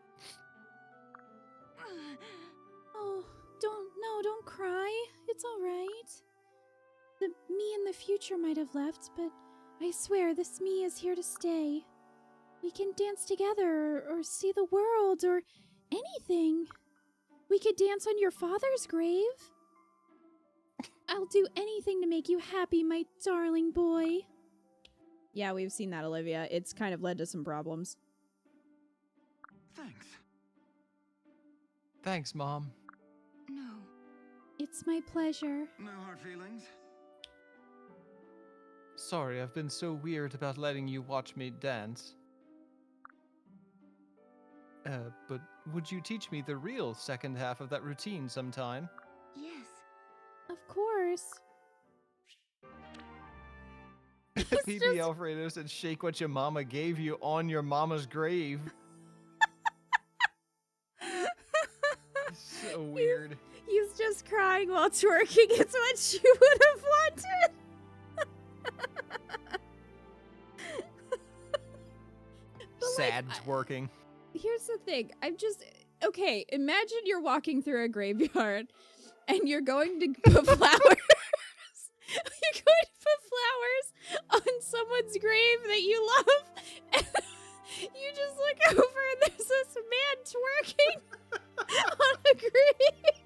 Speaker 1: Oh, don't cry. It's all right. The me in the future might have left, but I swear this me is here to stay. We can dance together, or see the world, or anything. We could dance on your father's grave. I'll do anything to make you happy, my darling boy. Yeah, we've seen that, Olivia. It's kind of led to some problems.
Speaker 3: Thanks.
Speaker 2: Thanks, Mom.
Speaker 4: No.
Speaker 1: It's my pleasure.
Speaker 3: No hard feelings?
Speaker 2: Sorry, I've been so weird about letting you watch me dance. But would you teach me the real second half of that routine sometime?
Speaker 4: Yes.
Speaker 1: Of course.
Speaker 2: PB Alfredo said, shake what your mama gave you on your mama's grave. So weird.
Speaker 1: He's just crying while twerking. It's what she would have wanted. But,
Speaker 2: Sad
Speaker 1: like,
Speaker 2: twerking.
Speaker 1: here's the thing. Okay, imagine you're walking through a graveyard and you're going to put flowers. You're going to put flowers on someone's grave that you love. And you just look over and there's this man twerking on a grave.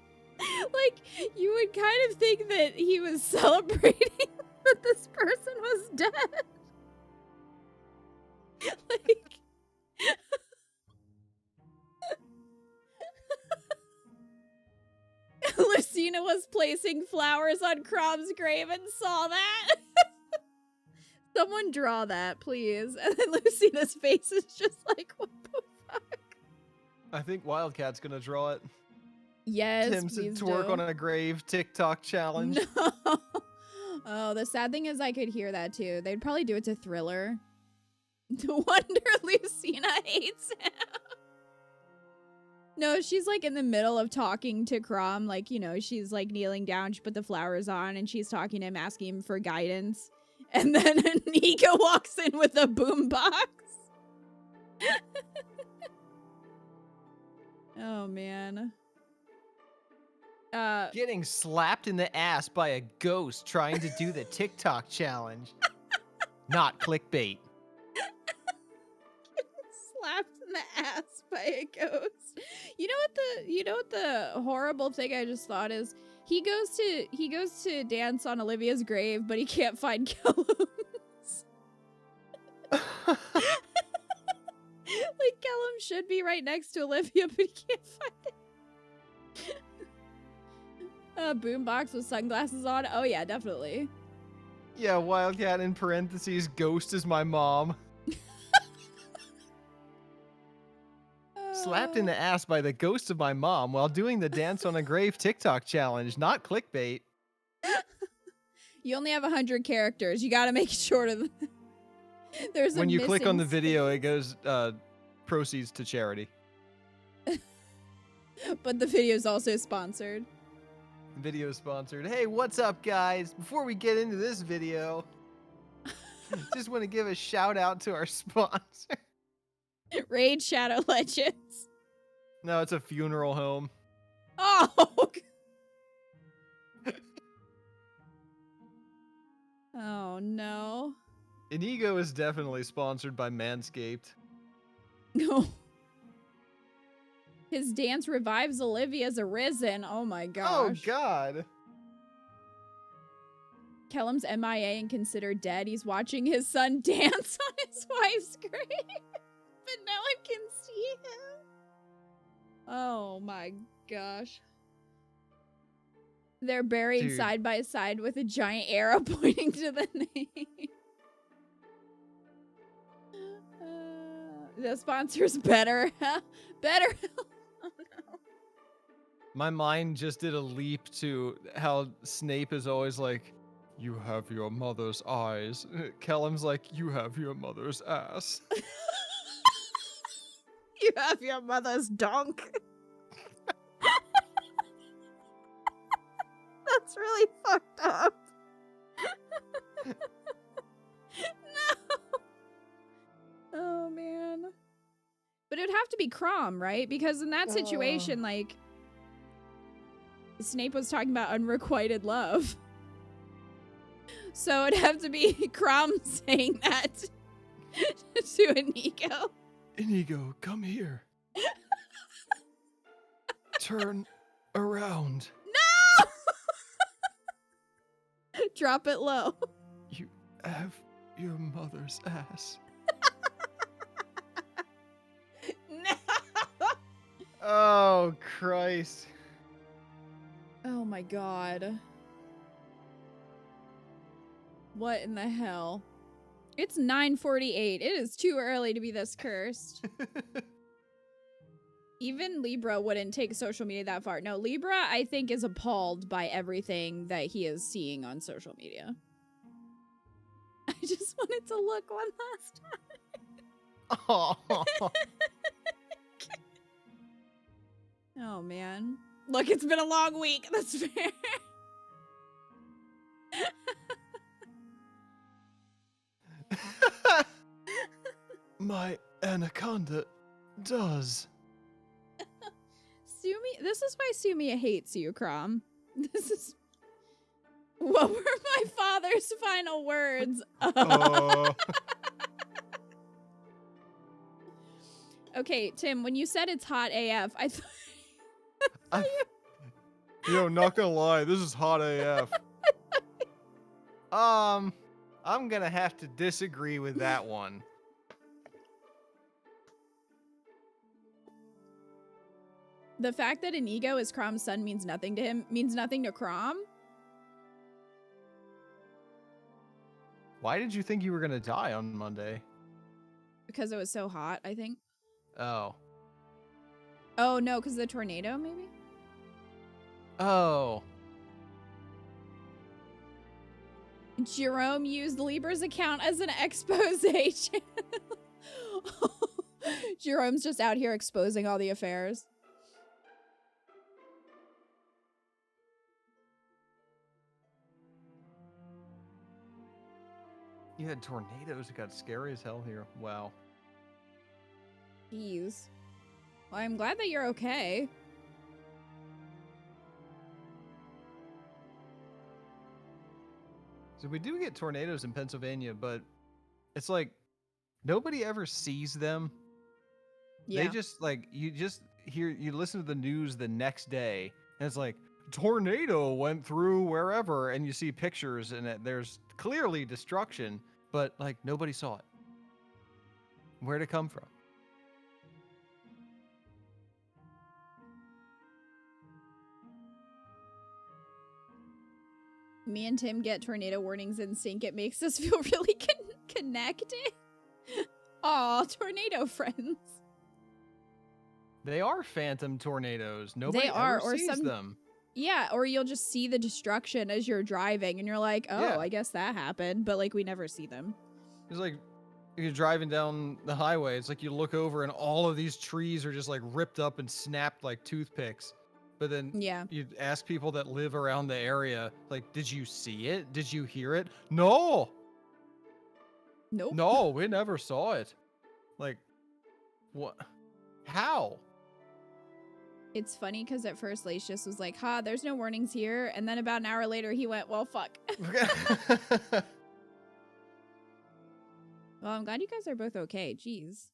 Speaker 1: Like, you would kind of think that he was celebrating that this person was dead. Like... Lucina was placing flowers on Crom's grave and saw that. Someone draw that, please. And then Lucina's face is just like, what the fuck?
Speaker 2: I think Wildcat's gonna draw it.
Speaker 1: Yes,
Speaker 2: Tim said
Speaker 1: please
Speaker 2: twerk
Speaker 1: do.
Speaker 2: on a grave TikTok challenge.
Speaker 1: No. Oh, the sad thing is I could hear that too. They'd probably do it to Thriller. No wonder Lucina hates him. No, she's like in the middle of talking to Crom. Like, you know, she's like kneeling down. She put the flowers on and she's talking to him, asking him for guidance. And then Nika walks in with a boombox. Oh, man.
Speaker 2: Getting slapped in the ass by a ghost trying to do the TikTok challenge. Not clickbait.
Speaker 1: Slapped in the ass by a ghost. You know what the horrible thing I just thought is? He goes to dance on Olivia's grave, but he can't find Callum's. Like, Callum should be right next to Olivia, but he can't find it. A boombox with sunglasses on? Oh yeah, definitely.
Speaker 2: Yeah, Wildcat in parentheses, ghost is my mom. Slapped in the ass by the ghost of my mom while doing the dance on a grave TikTok challenge, not clickbait.
Speaker 1: You only have 100 characters. You gotta make it shorter than... There's
Speaker 2: When
Speaker 1: a
Speaker 2: you click on the
Speaker 1: missing
Speaker 2: video, it goes proceeds to charity.
Speaker 1: But the video is also sponsored.
Speaker 2: Video sponsored. Hey, what's up, guys? Before we get into this video, just want to give a shout out to our sponsor.
Speaker 1: Raid Shadow Legends.
Speaker 2: No, it's a funeral home.
Speaker 1: Oh! Oh, no.
Speaker 2: Inigo is definitely sponsored by Manscaped.
Speaker 1: No. His dance revives Olivia's arisen. Oh my gosh.
Speaker 2: Oh, God.
Speaker 1: Kellum's MIA and considered dead. He's watching his son dance on his wife's grave. But now I can see him. Oh my gosh. They're buried
Speaker 2: Dude.
Speaker 1: side by side with a giant arrow pointing to the name. The sponsor's better. Better. Oh, no.
Speaker 2: My mind just did a leap to how Snape is always like, you have your mother's eyes. Kellum's like, you have your mother's ass.
Speaker 1: You have your mother's donk. That's really fucked up. No. Oh, man. But it would have to be Crom, right? Because in that situation, like, Snape was talking about unrequited love. So it'd have to be Crom saying that to Inigo.
Speaker 2: Inigo, come here. Turn around.
Speaker 1: No! Drop it low.
Speaker 2: You have your mother's ass.
Speaker 1: No!
Speaker 2: Oh, Christ.
Speaker 1: Oh my god. What in the hell? It's 9:48. It is too early to be this cursed. Even Libra wouldn't take social media that far. No, Libra, I think, is appalled by everything that he is seeing on social media. I just wanted to look one last time.
Speaker 2: Oh.
Speaker 1: Oh, man. Look, it's been a long week. That's fair.
Speaker 2: My anaconda does.
Speaker 1: Sumi, this is why Sumia hates you, Crom. This is... What were my father's final words? Okay, Tim, when you said it's hot AF, I thought...
Speaker 2: Yo, not gonna lie, this is hot AF. I'm gonna have to disagree with that one.
Speaker 1: The fact that Inigo is Crom's son means nothing to him, means nothing to Crom?
Speaker 2: Why did you think you were gonna die on Monday?
Speaker 1: Because it was so hot, I think.
Speaker 2: Oh.
Speaker 1: Oh, no, because of the tornado, maybe?
Speaker 2: Oh.
Speaker 1: Jerome used Libra's account as an expose channel. Jerome's just out here exposing all the affairs.
Speaker 2: You had tornadoes. It got scary as hell here. Wow.
Speaker 1: Jeez. Well, I'm glad that you're okay.
Speaker 2: So we do get tornadoes in Pennsylvania, but it's like nobody ever sees them.
Speaker 1: Yeah.
Speaker 2: They just like you listen to the news the next day and it's like tornado went through wherever and you see pictures and there's clearly destruction, but like nobody saw it. Where'd it come from?
Speaker 1: Me and Tim get tornado warnings in sync. It makes us feel really connected. Aw, tornado friends.
Speaker 2: They are phantom tornadoes. Nobody
Speaker 1: are,
Speaker 2: ever
Speaker 1: or
Speaker 2: sees
Speaker 1: some-
Speaker 2: them.
Speaker 1: Yeah, or you'll just see the destruction as you're driving and you're like, oh,
Speaker 2: Yeah.
Speaker 1: I guess that happened. But like, we never see them.
Speaker 2: It's like you're driving down the highway. It's like you look over and all of these trees are just like ripped up and snapped like toothpicks. But then
Speaker 1: Yeah.
Speaker 2: you ask people that live around the area, like, did you see it? Did you hear it? No.
Speaker 1: Nope.
Speaker 2: No, we never saw it. Like, what? How?
Speaker 1: It's funny because at first Lacius was like, ha, there's no warnings here. And then about an hour later, he went, well, fuck. Well, I'm glad you guys are both okay. Jeez.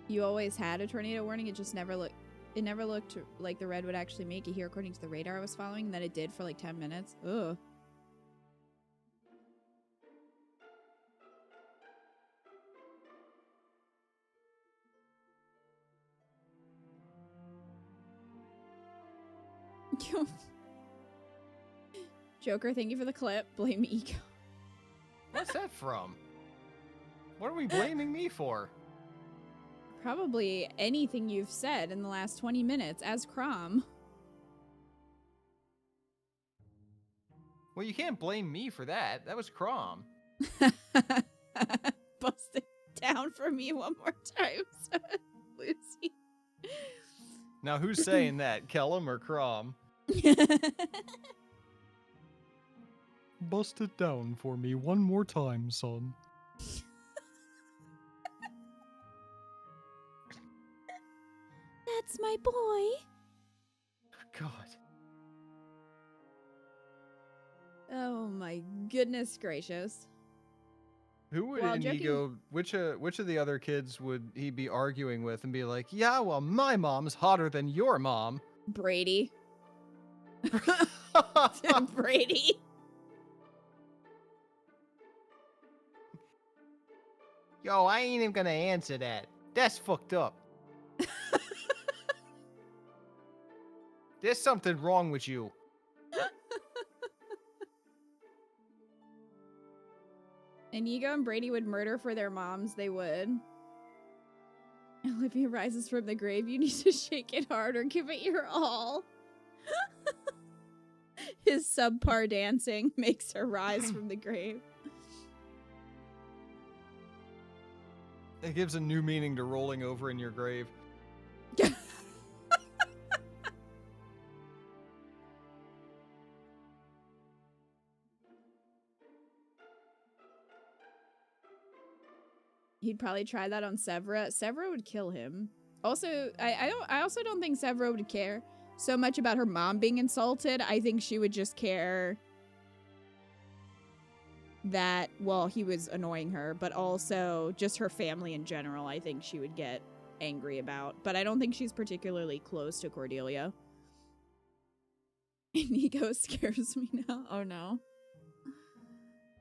Speaker 1: You always had a tornado warning. It just never looked. It never looked like the red would actually make it here, according to the radar I was following. And then it did for like 10 minutes. Ugh. Joker, thank you for the clip. Blame ego.
Speaker 2: What's that from? What are we blaming me for?
Speaker 1: Probably anything you've said in the last 20 minutes as Crom.
Speaker 2: Well, you can't blame me for that. That was Crom.
Speaker 1: Bust it down for me one more time, Lucy.
Speaker 2: Now, who's saying that? Kellum or Crom? Bust it down for me one more time, son.
Speaker 1: That's my boy.
Speaker 2: God.
Speaker 1: Oh my goodness gracious.
Speaker 2: Who would
Speaker 1: Well, joking-
Speaker 2: Inigo, which of the other kids would he be arguing with and be like, yeah, well, my mom's hotter than your mom?
Speaker 1: Brady. Brady.
Speaker 2: Yo, I ain't even gonna answer that. That's fucked up. There's something wrong with you.
Speaker 1: Inigo and Brady would murder for their moms, they would. Olivia rises from the grave. You need to shake it hard or give it your all. His subpar dancing makes her rise from the grave.
Speaker 2: It gives a new meaning to rolling over in your grave.
Speaker 1: He'd probably try that on Severa. Severa would kill him. Also, I also don't think Severa would care so much about her mom being insulted. I think she would just care that, well, he was annoying her, but also just her family in general, I think she would get angry about. But I don't think she's particularly close to Cordelia. Inigo scares me now. Oh no.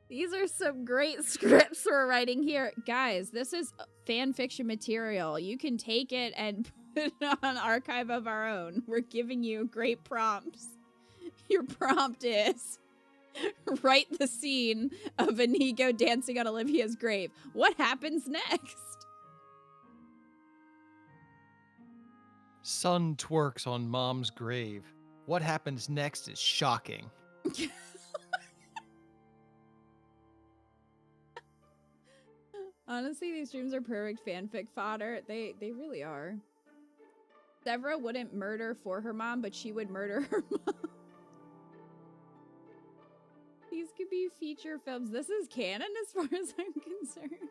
Speaker 1: These are some great scripts we're writing here. Guys, this is fan fiction material. You can take it and put it on Archive of Our Own. We're giving you great prompts. Your prompt is write the scene of Inigo dancing on Olivia's grave. What happens next?
Speaker 2: Son twerks on mom's grave. What happens next is shocking.
Speaker 1: Honestly, these streams are perfect fanfic fodder. They really are. Severa wouldn't murder for her mom, but she would murder her mom. These could be feature films. This is canon as far as I'm concerned.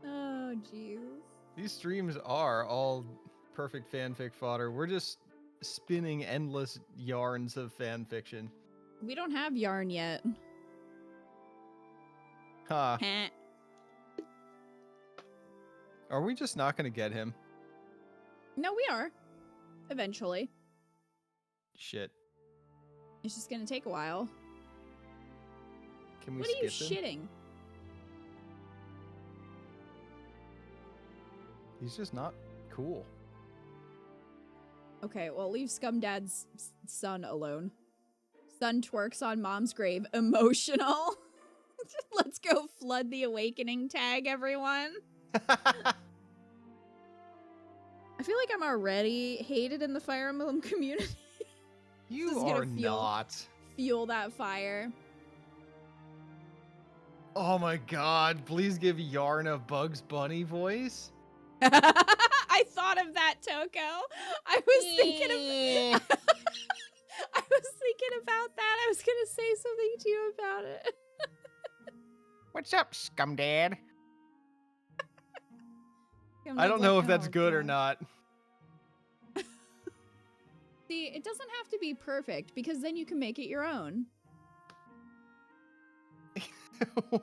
Speaker 1: Oh, jeez.
Speaker 2: These streams are all perfect fanfic fodder. We're just spinning endless yarns of fan fiction.
Speaker 1: We don't have yarn yet.
Speaker 2: Ha.
Speaker 1: Heh.
Speaker 2: Are we just not gonna get him?
Speaker 1: No, we are. Eventually.
Speaker 2: Shit.
Speaker 1: It's just gonna take a while.
Speaker 2: Can we
Speaker 1: What are you
Speaker 2: skip him?
Speaker 1: shitting?
Speaker 2: He's just not cool.
Speaker 1: Okay, well, leave Scumdad's son alone. Son twerks on mom's grave. Emotional. Let's go flood the awakening tag, everyone. I feel like I'm already hated in the Fire Emblem community. This
Speaker 2: You
Speaker 1: is gonna
Speaker 2: are
Speaker 1: fuel-
Speaker 2: not.
Speaker 1: Fuel that fire.
Speaker 2: Oh my god, please give Yarn a Bugs Bunny voice.
Speaker 1: I thought of that, Toko. I was thinking of I was thinking about that. I was gonna say something to you about it.
Speaker 2: What's up, Scumdad?
Speaker 1: I'm
Speaker 2: I don't know
Speaker 1: like,
Speaker 2: if that's
Speaker 1: oh,
Speaker 2: good or
Speaker 1: God.
Speaker 2: not.
Speaker 1: See, it doesn't have to be perfect because then you can make it your own.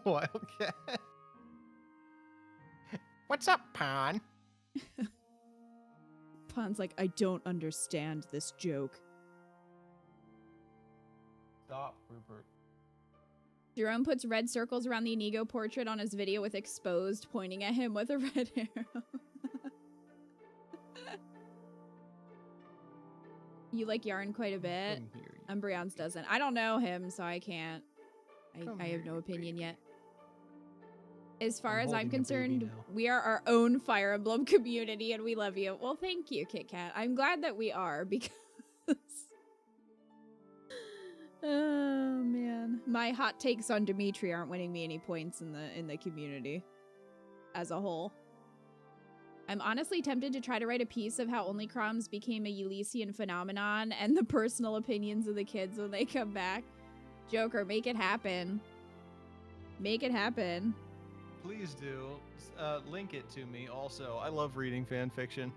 Speaker 2: Wildcat. What's up, Pon?
Speaker 1: Pon's like, I don't understand this joke.
Speaker 2: Stop, Rupert.
Speaker 1: Jerome puts red circles around the Inigo portrait on his video with exposed, pointing at him with a red arrow. You like Yarn quite a bit.
Speaker 2: Come here.
Speaker 1: Umbreon's doesn't. I don't know him, so I can't.
Speaker 2: Come
Speaker 1: I
Speaker 2: here,
Speaker 1: have no
Speaker 2: you
Speaker 1: opinion
Speaker 2: baby.
Speaker 1: yet. As far
Speaker 2: I'm
Speaker 1: as I'm
Speaker 2: holding a baby
Speaker 1: concerned,
Speaker 2: now.
Speaker 1: we are our own Fire Emblem community and we love you. Well, thank you, Kit Kat. I'm glad that we are because oh man. My hot takes on Dimitri aren't winning me any points in the community as a whole. I'm honestly tempted to try to write a piece of how only Croms became a Elysian phenomenon and the personal opinions of the kids when they come back. Joker, make it happen. Make it happen.
Speaker 2: Please do. Link it to me also. I love reading fan fiction.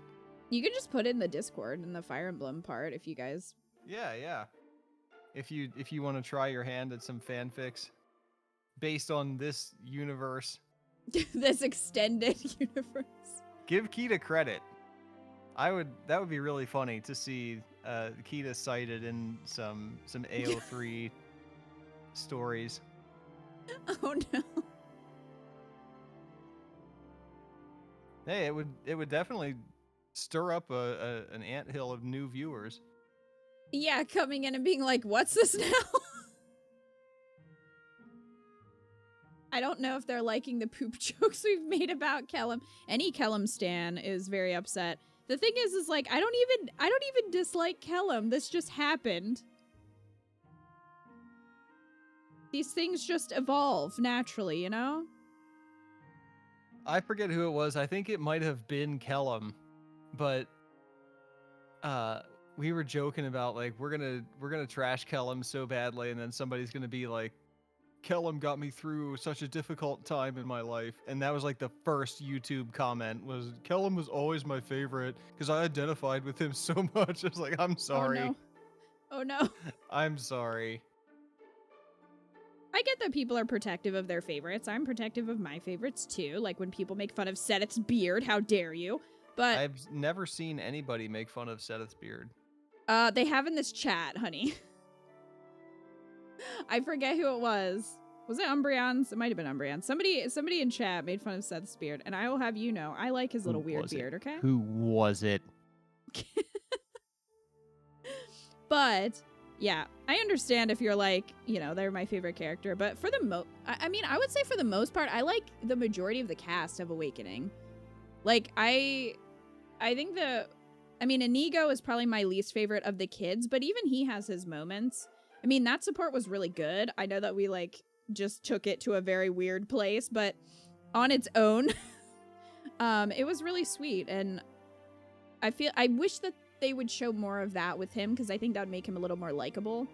Speaker 1: You can just put it in the Discord in the Fire Emblem part if you guys.
Speaker 2: Yeah. If you want to try your hand at some fanfics based on this universe,
Speaker 1: This extended universe.
Speaker 2: give Kita credit. That would be really funny to see Kita cited in some AO3 stories.
Speaker 1: Oh no.
Speaker 2: Hey, it would definitely stir up an anthill of new viewers.
Speaker 1: Yeah, coming in and being like, what's this now? I don't know if they're liking the poop jokes we've made about Kellum. Any Kellum stan is very upset. The thing is like, I don't even dislike Kellum. This just happened. These things just evolve naturally, you know?
Speaker 2: I forget who it was. I think it might have been Kellum, but we were joking about like we're gonna trash Kellum so badly, and then somebody's gonna be like, Kellum got me through such a difficult time in my life, and that was like the first YouTube comment was Kellum was always my favorite because I identified with him so much. I was like, I'm sorry.
Speaker 1: Oh no.
Speaker 2: I'm sorry.
Speaker 1: I get that people are protective of their favorites. I'm protective of my favorites too. Like when people make fun of Sedith's beard, how dare you? But
Speaker 2: I've never seen anybody make fun of Sedith's beard.
Speaker 1: they have in this chat, honey. I forget who it was. Was it Umbreon's? It might have been Umbreon. Somebody in chat made fun of Seth's beard, and I will have you know, I like his little weird beard, okay?
Speaker 2: Who was it?
Speaker 1: But yeah, I understand if you're like, you know, they're my favorite character, but for the I mean, I would say for the most part, I like the majority of the cast of Awakening. Like, I think Inigo is probably my least favorite of the kids, but even he has his moments. I mean, that support was really good. I know that we, like, just took it to a very weird place, but on its own, it was really sweet, and I wish that they would show more of that with him, because I think that would make him a little more likable.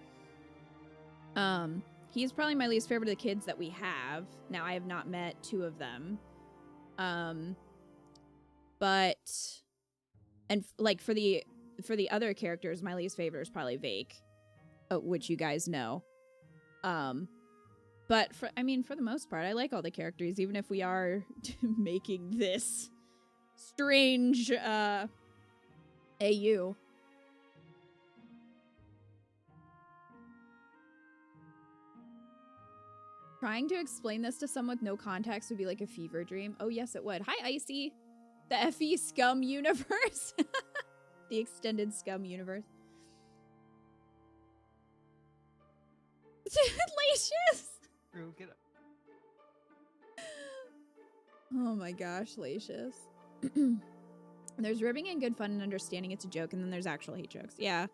Speaker 1: He's probably my least favorite of the kids that we have. Now, I have not met two of them. But, and like for the other characters, my least favorite is probably Vake, which you guys know. But for the most part, I like all the characters, even if we are making this strange, AU. Trying to explain this to someone with no context would be like a fever dream. Oh, yes, it would. Hi, Icy. The FE Scum universe. The extended Scum universe. Lacious.
Speaker 2: Drew, get up.
Speaker 1: Oh my gosh, Lacious. There's ribbing and good fun and understanding it's a joke, and then there's actual hate jokes. Yeah.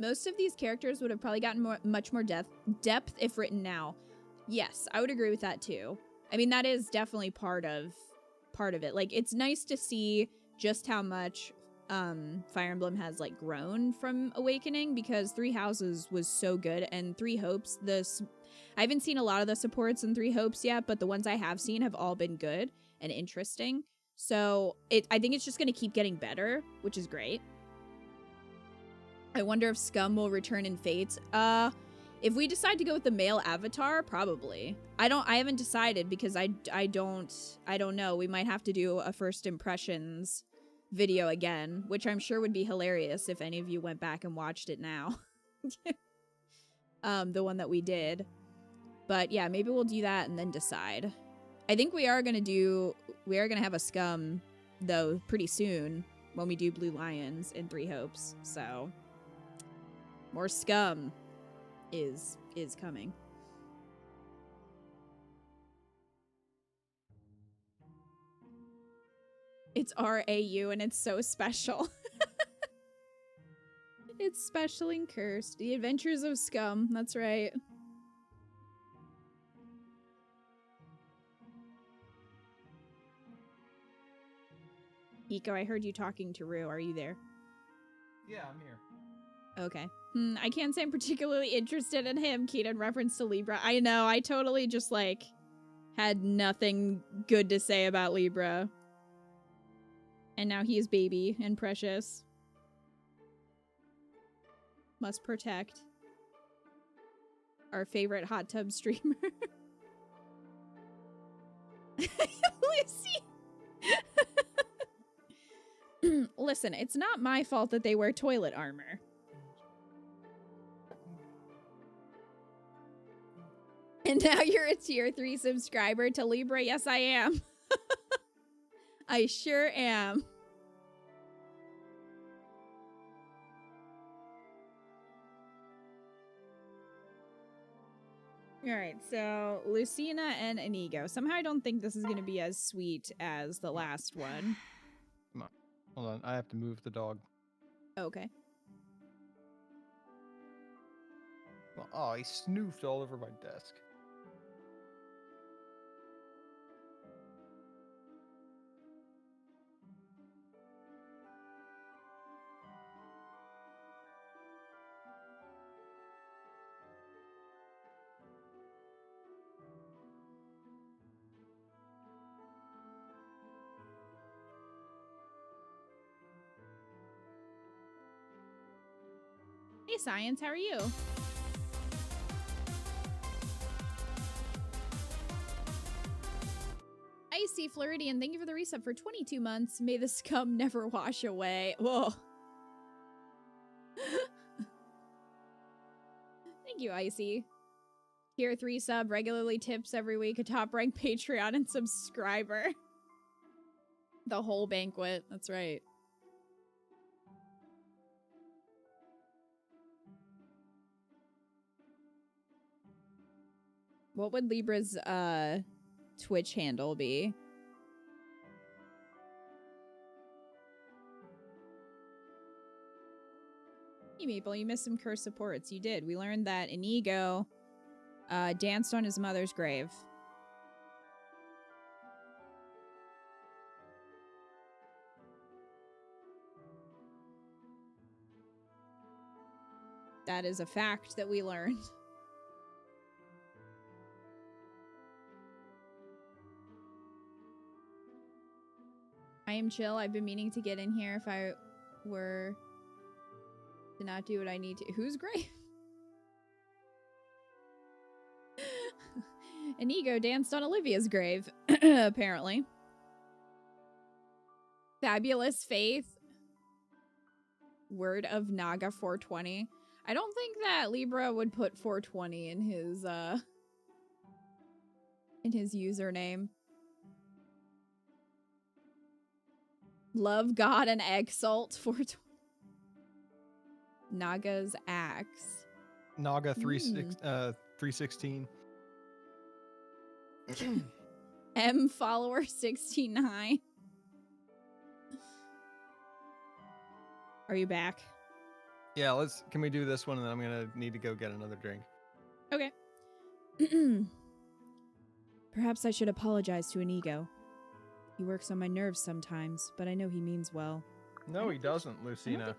Speaker 1: Most of these characters would have probably gotten much more depth if written now. Yes, I would agree with that too. I mean, that is definitely part of it. Like, it's nice to see just how much Fire Emblem has like grown from Awakening, because Three Houses was so good, and Three Hopes, I haven't seen a lot of the supports in Three Hopes yet, but the ones I have seen have all been good and interesting. So I think it's just going to keep getting better, which is great. I wonder if Scum will return in Fates. If we decide to go with the male avatar, probably. I haven't decided, because I don't know. We might have to do a first impressions video again, which I'm sure would be hilarious if any of you went back and watched it now. The one that we did. But yeah, maybe we'll do that and then decide. I think we are gonna have a Scum though pretty soon. when we do Blue Lions in Three Hopes. So more scum is coming. It's RAU and it's so special. It's special and cursed. The Adventures of Scum. That's right. Eco, I heard you talking to Rue. Are you there?
Speaker 2: Yeah, I'm here.
Speaker 1: Okay. I can't say I'm particularly interested in him, Keat, in reference to Libra. I know, I totally just, like, had nothing good to say about Libra. And now he is baby and precious. Must protect. Our favorite hot tub streamer. Lucy! Listen, it's not my fault that they wear toilet armor. And now you're a tier 3 subscriber to Libra? Yes, I am. I sure am. Alright, so Lucina and Inigo. Somehow I don't think this is going to be as sweet as the last one.
Speaker 2: Come on. Hold on. I have to move the dog.
Speaker 1: Okay.
Speaker 2: Well, oh, he snoofed all over my desk.
Speaker 1: Hey, Science, how are you? Icy Floridian, thank you for the resub for 22 months. May the scum never wash away. Whoa. Thank you, Icy. Tier 3 sub, regularly tips every week, a top rank Patreon and subscriber. The whole banquet, that's right. What would Libra's Twitch handle be? Hey, Maple, you missed some curse supports. You did. We learned that Inigo danced on his mother's grave. That is a fact that we learned. I am chill. I've been meaning to get in here if I were to not do what I need to. Whose grave? Inigo danced on Olivia's grave, apparently. Fabulous Faith. Word of Naga 420. I don't think that Libra would put 420 in his username. Love, God, and Exalt 420. Naga's axe.
Speaker 2: Naga 316.
Speaker 1: M follower 69. Are you back?
Speaker 2: Yeah, can we do this one and then I'm gonna need to go get another drink.
Speaker 1: Okay. Perhaps I should apologize to Inigo. He works on my nerves sometimes, but I know he means well.
Speaker 2: No, he doesn't, Lucina.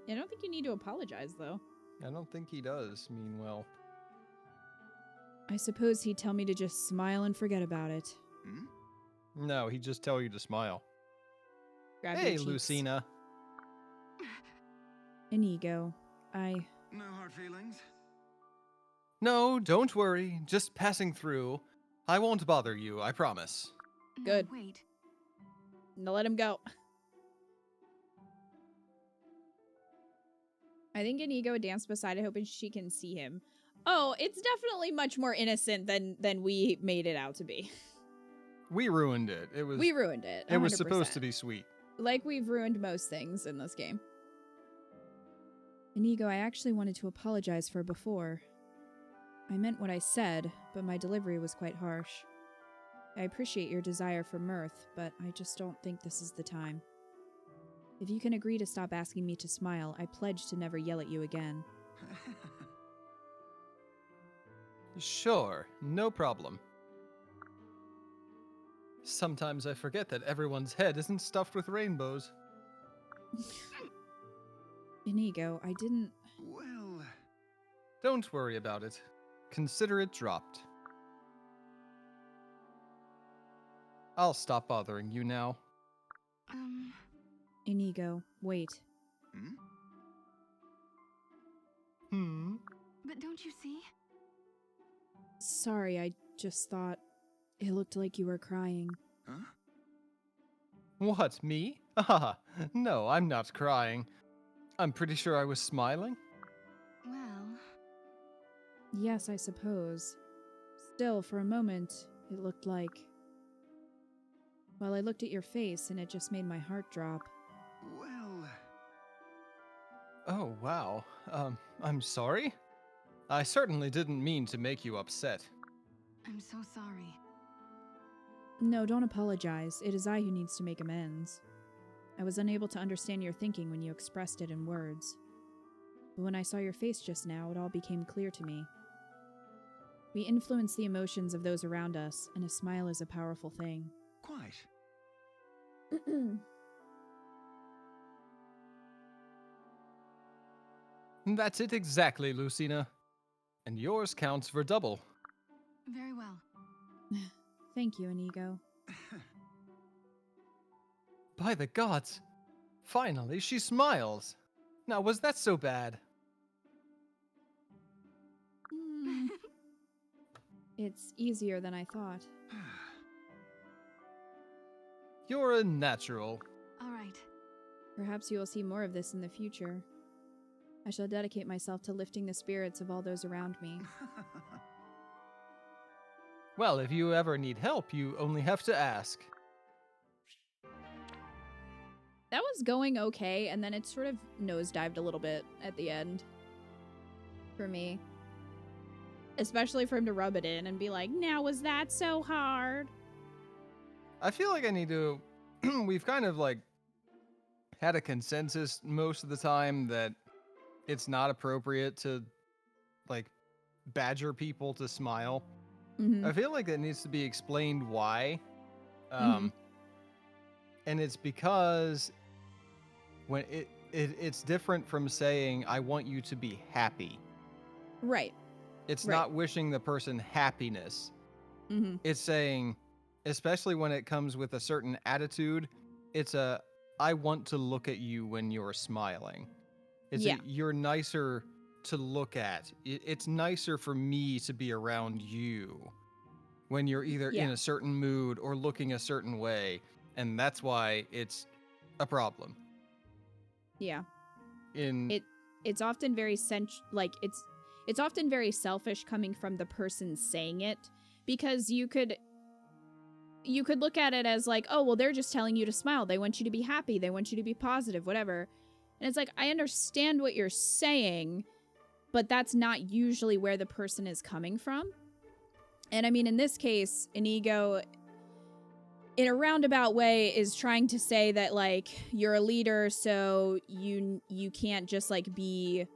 Speaker 1: I don't think you need to apologize, though.
Speaker 2: I don't think he does mean well.
Speaker 1: I suppose he'd tell me to just smile and forget about it.
Speaker 2: No, he'd just tell you to smile.
Speaker 1: Grab
Speaker 2: Hey,
Speaker 1: your cheeks.
Speaker 2: Lucina.
Speaker 1: Inigo,
Speaker 3: No hard feelings?
Speaker 2: No, don't worry. Just passing through. I won't bother you, I promise.
Speaker 1: Good.
Speaker 4: No, wait.
Speaker 1: Now let him go. I think Inigo would dance beside it, hoping she can see him. Oh, it's definitely much more innocent than we made it out to be.
Speaker 2: We ruined it.
Speaker 1: We ruined it.
Speaker 2: It was
Speaker 1: 100%.
Speaker 2: supposed to be sweet.
Speaker 1: Like we've ruined most things in this game. Inigo, I actually wanted to apologize for before. I meant what I said, but my delivery was quite harsh. I appreciate your desire for mirth, but I just don't think this is the time. If you can agree to stop asking me to smile, I pledge to never yell at you again.
Speaker 2: Sure, no problem. Sometimes I forget that everyone's head isn't stuffed with rainbows.
Speaker 1: Inigo, I didn't...
Speaker 3: Well,
Speaker 2: Don't worry about it. Consider it dropped. I'll stop bothering you now.
Speaker 1: Inigo, wait.
Speaker 4: But don't you see?
Speaker 1: Sorry, I just thought it looked like you were crying.
Speaker 3: huh?
Speaker 2: What, me? Ah, no, I'm not crying. I'm pretty sure I was smiling.
Speaker 4: Well,
Speaker 1: Yes, I suppose. Still, for a moment, it looked like... Well, I looked at your face and it just made my heart drop.
Speaker 3: Well,
Speaker 2: Oh, wow. I'm sorry? I certainly didn't mean to make you upset.
Speaker 4: I'm so sorry.
Speaker 1: No, don't apologize. It is I who needs to make amends. I was unable to understand your thinking when you expressed it in words. But when I saw your face just now, it all became clear to me. We influence the emotions of those around us, and a smile is a powerful thing.
Speaker 3: quite.
Speaker 2: That's it exactly, Lucina. And yours counts for double.
Speaker 4: Very well.
Speaker 1: Thank you, Inigo.
Speaker 2: By the gods! Finally, she smiles! Now, was that so bad?
Speaker 1: Hmm. It's easier than I thought.
Speaker 2: You're a natural.
Speaker 4: All right.
Speaker 1: Perhaps you will see more of this in the future. I shall dedicate myself to lifting the spirits of all those around me.
Speaker 2: Well, if you ever need help, you only have to ask.
Speaker 1: That was going okay, and then it sort of nosedived a little bit at the end. For me. Especially for him to rub it in and be like, now was that so hard?
Speaker 2: I feel like I need to... We've kind of, like, had a consensus most of the time that it's not appropriate to, like, badger people to smile.
Speaker 1: Mm-hmm.
Speaker 2: I feel like it needs to be explained why. And it's because when it's different from saying, I want you to be happy.
Speaker 1: Right.
Speaker 2: It's
Speaker 1: Right.
Speaker 2: not wishing the person happiness.
Speaker 1: Mm-hmm.
Speaker 2: It's saying, especially when it comes with a certain attitude, it's a, I want to look at you when you're smiling. It's
Speaker 1: Yeah.
Speaker 2: you're nicer to look at. It's nicer for me to be around you when you're either
Speaker 1: Yeah.
Speaker 2: in a certain mood or looking a certain way. And that's why it's a problem.
Speaker 1: Yeah.
Speaker 2: In
Speaker 1: It's often very it's often very selfish coming from the person saying it, because you could look at it as like, oh, well, they're just telling you to smile. They want you to be happy. They want you to be positive, whatever. And it's like, I understand what you're saying, but that's not usually where the person is coming from. And I mean, in this case, Inigo, in a roundabout way, is trying to say that, like, you're a leader, so you can't just, like, be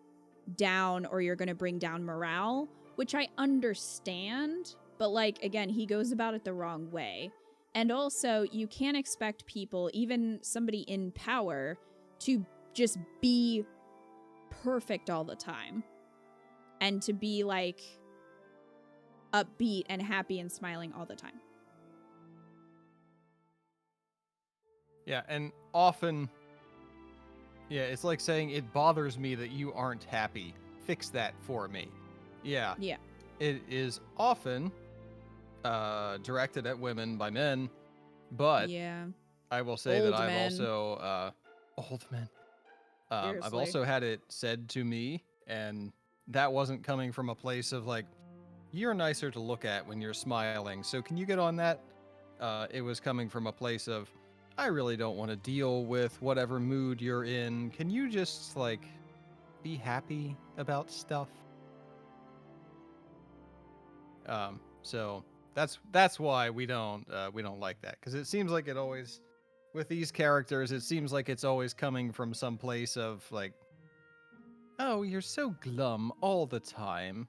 Speaker 1: down or you're going to bring down morale, which I understand. But, like, again, he goes about it the wrong way. And also, you can't expect people, even somebody in power, to just be perfect all the time. And to be, like, upbeat and happy and smiling all the time.
Speaker 2: Yeah, and often, yeah, it's like saying, it bothers me that you aren't happy. Fix that for me. Yeah.
Speaker 1: Yeah.
Speaker 2: It is often directed at women by men, but
Speaker 1: Yeah.
Speaker 2: I will say
Speaker 1: Old
Speaker 2: that I've
Speaker 1: men.
Speaker 2: also, old men. I've
Speaker 1: Seriously.
Speaker 2: also had it said to me, and that wasn't coming from a place of like, you're nicer to look at when you're smiling, so can you get on that? It was coming from a place of, I really don't want to deal with whatever mood you're in. Can you just, like, be happy about stuff? So that's why we don't like that, because it seems like it always, with these characters, it seems like it's always coming from some place of like, oh, you're so glum all the time.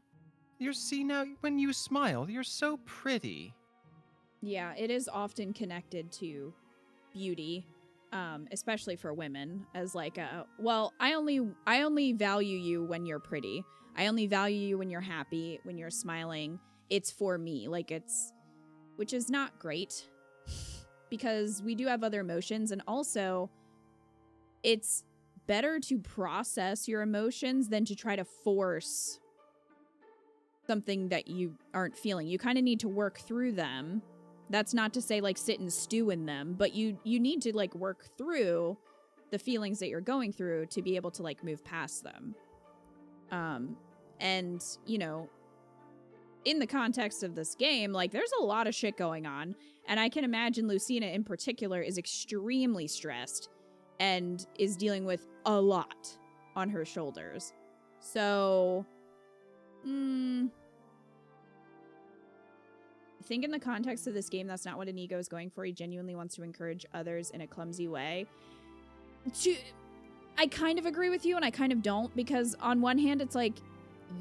Speaker 2: Now when you smile, you're so pretty.
Speaker 1: Yeah, it is often connected to beauty, especially for women, as like well, I only value you when you're pretty. I only value you when you're happy, when you're smiling. It's for me. Like which is not great because we do have other emotions, and also it's better to process your emotions than to try to force something that you aren't feeling. You kind of need to work through them. That's not to say like sit and stew in them, but you need to like work through the feelings that you're going through to be able to like move past them. And you know, in the context of this game, like there's a lot of shit going on, and I can imagine Lucina in particular is extremely stressed and is dealing with a lot on her shoulders. So, I think in the context of this game, that's not what Inigo is going for. He genuinely wants to encourage others in a clumsy way. I kind of agree with you, and I kind of don't, because on one hand, it's like,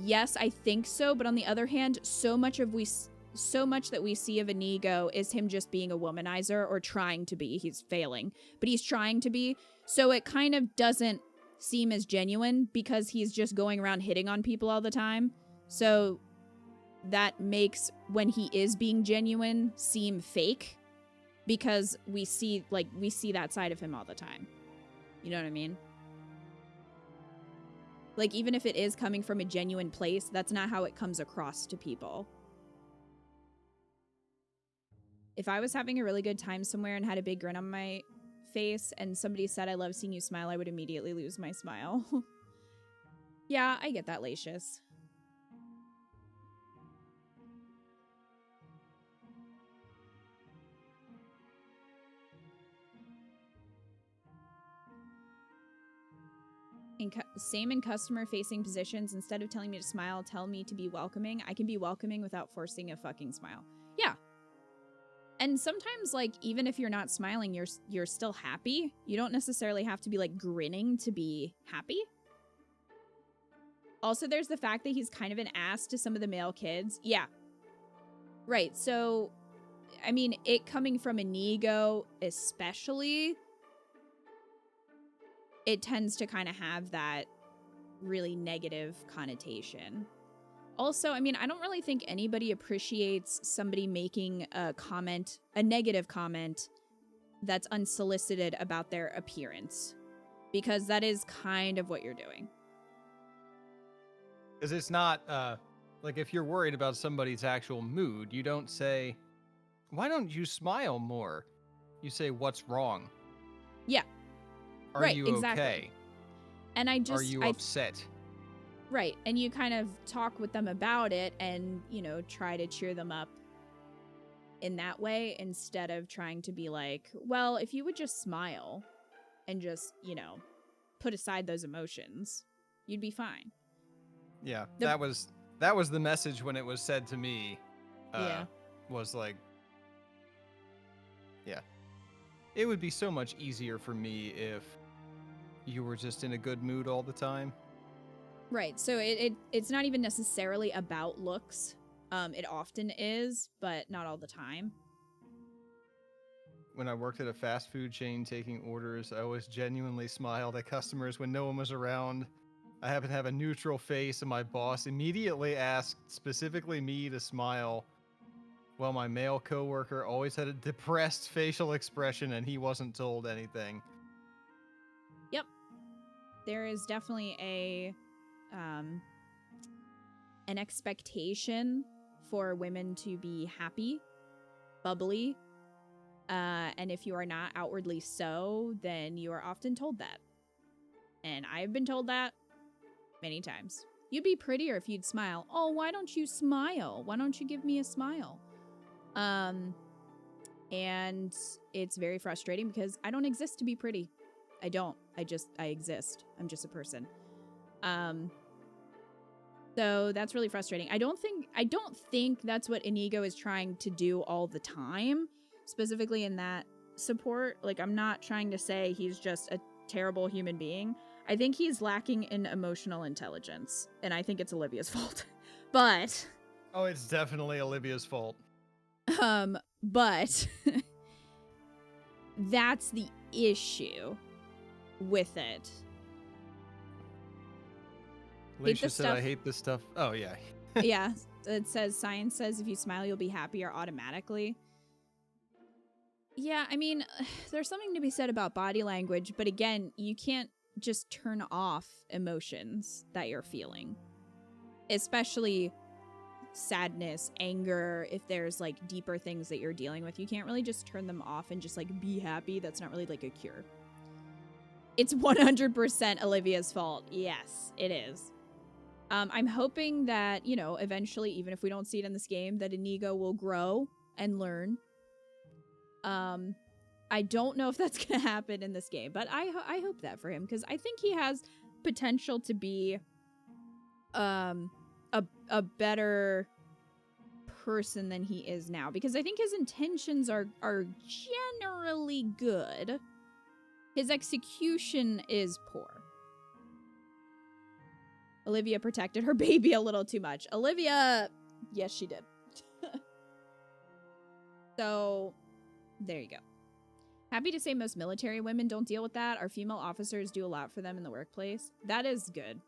Speaker 1: yes, I think so, but on the other hand, so much that we see of Inigo is him just being a womanizer or trying to be. He's failing, but he's trying to be. So it kind of doesn't seem as genuine because he's just going around hitting on people all the time. So that makes when he is being genuine seem fake, because we see that side of him all the time. You know what I mean? Like, even if it is coming from a genuine place, that's not how it comes across to people. If I was having a really good time somewhere and had a big grin on my face and somebody said, "I love seeing you smile," I would immediately lose my smile. Yeah, I get that, Lacius. Same in customer-facing positions. Instead of telling me to smile, tell me to be welcoming. I can be welcoming without forcing a fucking smile. Yeah. And sometimes, like, even if you're not smiling, you're still happy. You don't necessarily have to be, like, grinning to be happy. Also, there's the fact that he's kind of an ass to some of the male kids. Yeah. Right, so, I mean, it coming from Inigo especially, it tends to kind of have that really negative connotation. Also, I mean, I don't really think anybody appreciates somebody making a negative comment that's unsolicited about their appearance, because that is kind of what you're doing.
Speaker 2: Because it's not, like, if you're worried about somebody's actual mood, you don't say, "Why don't you smile more?" You say, "What's wrong?"
Speaker 1: Yeah.
Speaker 2: Are
Speaker 1: right,
Speaker 2: you
Speaker 1: exactly.
Speaker 2: okay?
Speaker 1: And
Speaker 2: Are you upset?
Speaker 1: Right, and you kind of talk with them about it and, you know, try to cheer them up in that way, instead of trying to be like, well, if you would just smile and just, you know, put aside those emotions, you'd be fine.
Speaker 2: Yeah, that was the message when it was said to me.
Speaker 1: Yeah.
Speaker 2: Was like, yeah, it would be so much easier for me if you were just in a good mood all the time.
Speaker 1: Right, so it's not even necessarily about looks. It often is, but not all the time.
Speaker 2: When I worked at a fast food chain taking orders, I always genuinely smiled at customers when no one was around. I happened to have a neutral face, and my boss immediately asked specifically me to smile, while my male coworker always had a depressed facial expression and he wasn't told anything.
Speaker 1: Yep. There is definitely an expectation for women to be happy, bubbly, and if you are not outwardly so, then you are often told that. And I've been told that many times. You'd be prettier if you'd smile. Oh, why don't you smile? Why don't you give me a smile? And it's very frustrating because I don't exist to be pretty. I don't. I exist. I'm just a person. So that's really frustrating. I don't think that's what Inigo is trying to do all the time, specifically in that support. Like, I'm not trying to say he's just a terrible human being. I think he's lacking in emotional intelligence, and I think it's Olivia's fault. But
Speaker 2: Oh, it's definitely Olivia's fault.
Speaker 1: but that's the issue with it.
Speaker 2: Alicia said, I hate this stuff. Oh, yeah.
Speaker 1: Yeah, it says, science says if you smile, you'll be happier automatically. Yeah, I mean, there's something to be said about body language, but again, you can't just turn off emotions that you're feeling. Especially sadness, anger, if there's like deeper things that you're dealing with, you can't really just turn them off and just like be happy. That's not really like a cure. It's 100% Olivia's fault. Yes, it is. I'm hoping that, you know, eventually, even if we don't see it in this game, that Inigo will grow and learn. I don't know if that's going to happen in this game, but I hope that for him, because I think he has potential to be a better person than he is now, because I think his intentions are generally good. His execution is poor. Olivia protected her baby a little too much. Olivia, yes, she did. So, there you go. Happy to say most military women don't deal with that. Our female officers do a lot for them in the workplace. That is good.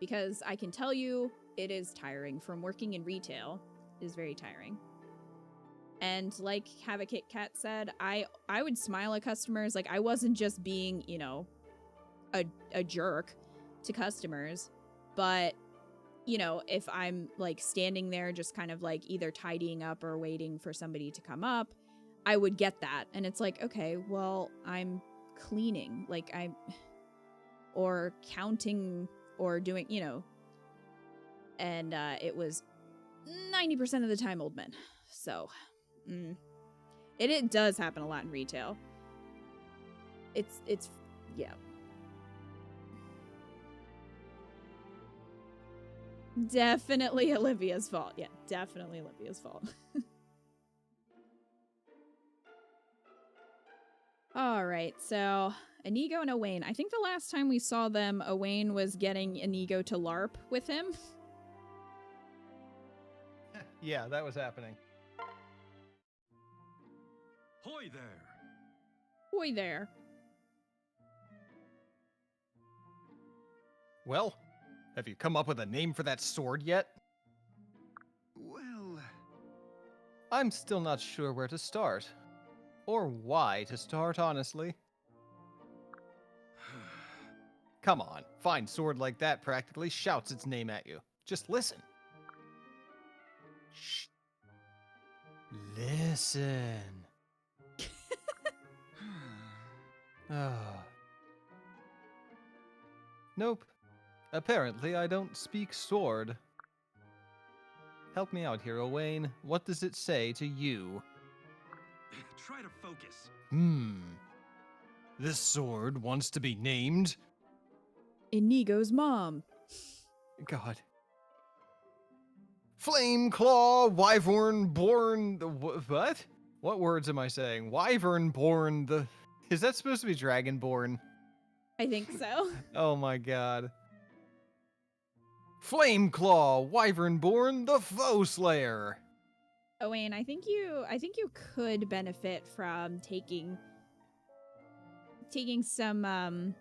Speaker 1: Because I can tell you, it is tiring. From working in retail, it is very tiring. And like Havoc Kit Kat said, I would smile at customers. Like, I wasn't just being, you know, a jerk to customers. But, you know, if I'm, like, standing there just kind of, like, either tidying up or waiting for somebody to come up, I would get that. And it's like, okay, well, I'm cleaning. Like, or counting or doing, you know. And it was 90% of the time old men. So, it does happen a lot in retail. It's, yeah. Definitely Olivia's fault. Yeah, definitely Olivia's fault. All right, so Inigo and Owain. I think the last time we saw them, Owain was getting Inigo to LARP with him.
Speaker 2: Yeah, that was happening.
Speaker 3: Hoy there!
Speaker 1: Boy there.
Speaker 2: Well, have you come up with a name for that sword yet?
Speaker 3: Well,
Speaker 2: I'm still not sure where to start. Or why to start, honestly. Come on, fine sword like that practically shouts its name at you. Just listen. Shh. Listen. Nope. Apparently I don't speak sword. Help me out here, Owain. What does it say to you?
Speaker 3: try to focus.
Speaker 2: This sword wants to be named?
Speaker 1: Inigo's mom.
Speaker 2: God. Flame Claw Wyvern Born the what? What words am I saying? Wyvern Born the Is that supposed to be Dragonborn?
Speaker 1: I think so.
Speaker 2: Oh my god. Flame Claw Wyvern Born the Foe Slayer.
Speaker 1: Owain, I think you could benefit from taking some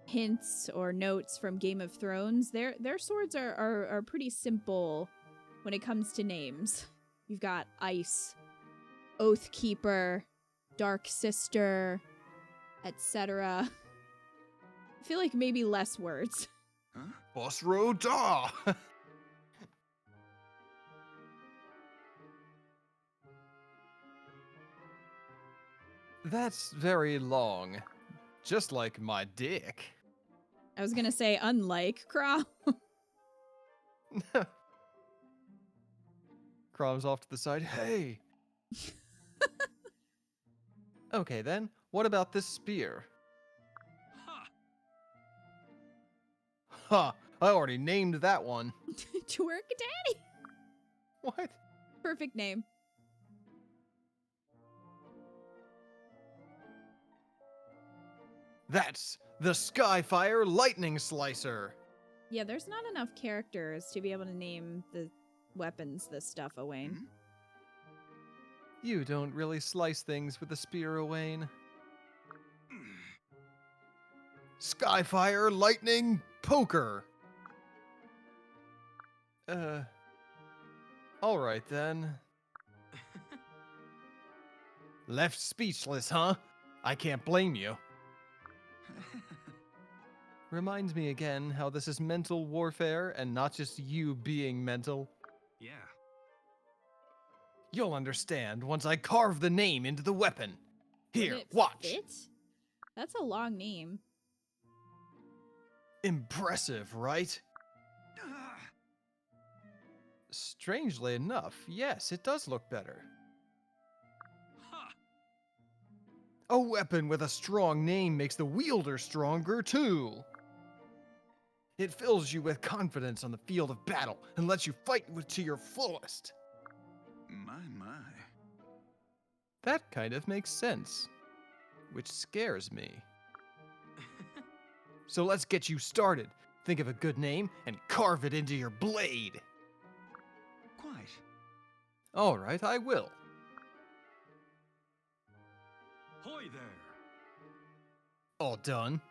Speaker 1: hints or notes from Game of Thrones. Their swords are pretty simple when it comes to names. You've got Ice, Oathkeeper, Dark Sister, etc. I feel like maybe less words.
Speaker 3: Huh?
Speaker 2: Bosro Da. That's very long. Just like my dick.
Speaker 1: I was gonna say unlike Craw.
Speaker 2: Crom's off to the side. Hey! Okay then, what about this spear?
Speaker 3: Ha!
Speaker 2: Ha! I already named that one.
Speaker 1: Twerk Daddy.
Speaker 2: What?
Speaker 1: Perfect name.
Speaker 2: That's the Skyfire Lightning Slicer.
Speaker 1: Yeah, there's not enough characters to be able to name the weapons this stuff, Owain.
Speaker 3: Hmm?
Speaker 2: You don't really slice things with a spear, Owain. Skyfire Lightning Poker. Alright then. Left speechless, huh? I can't blame you. Reminds me again how this is mental warfare and not just you being mental.
Speaker 3: Yeah.
Speaker 2: You'll understand once I carve the name into the weapon. Here,
Speaker 1: Would it
Speaker 2: watch.
Speaker 1: fit? That's a long name.
Speaker 2: Impressive, right?
Speaker 3: Ah!
Speaker 2: Strangely enough, yes, it does look better.
Speaker 3: Ha!
Speaker 2: A weapon with a strong name makes the wielder stronger too. It fills you with confidence on the field of battle and lets you fight to your fullest.
Speaker 3: My.
Speaker 2: That kind of makes sense, which scares me. So let's get you started. Think of a good name and carve it into your blade.
Speaker 3: Quite.
Speaker 2: All right, I will.
Speaker 3: Hoy there!
Speaker 2: All done.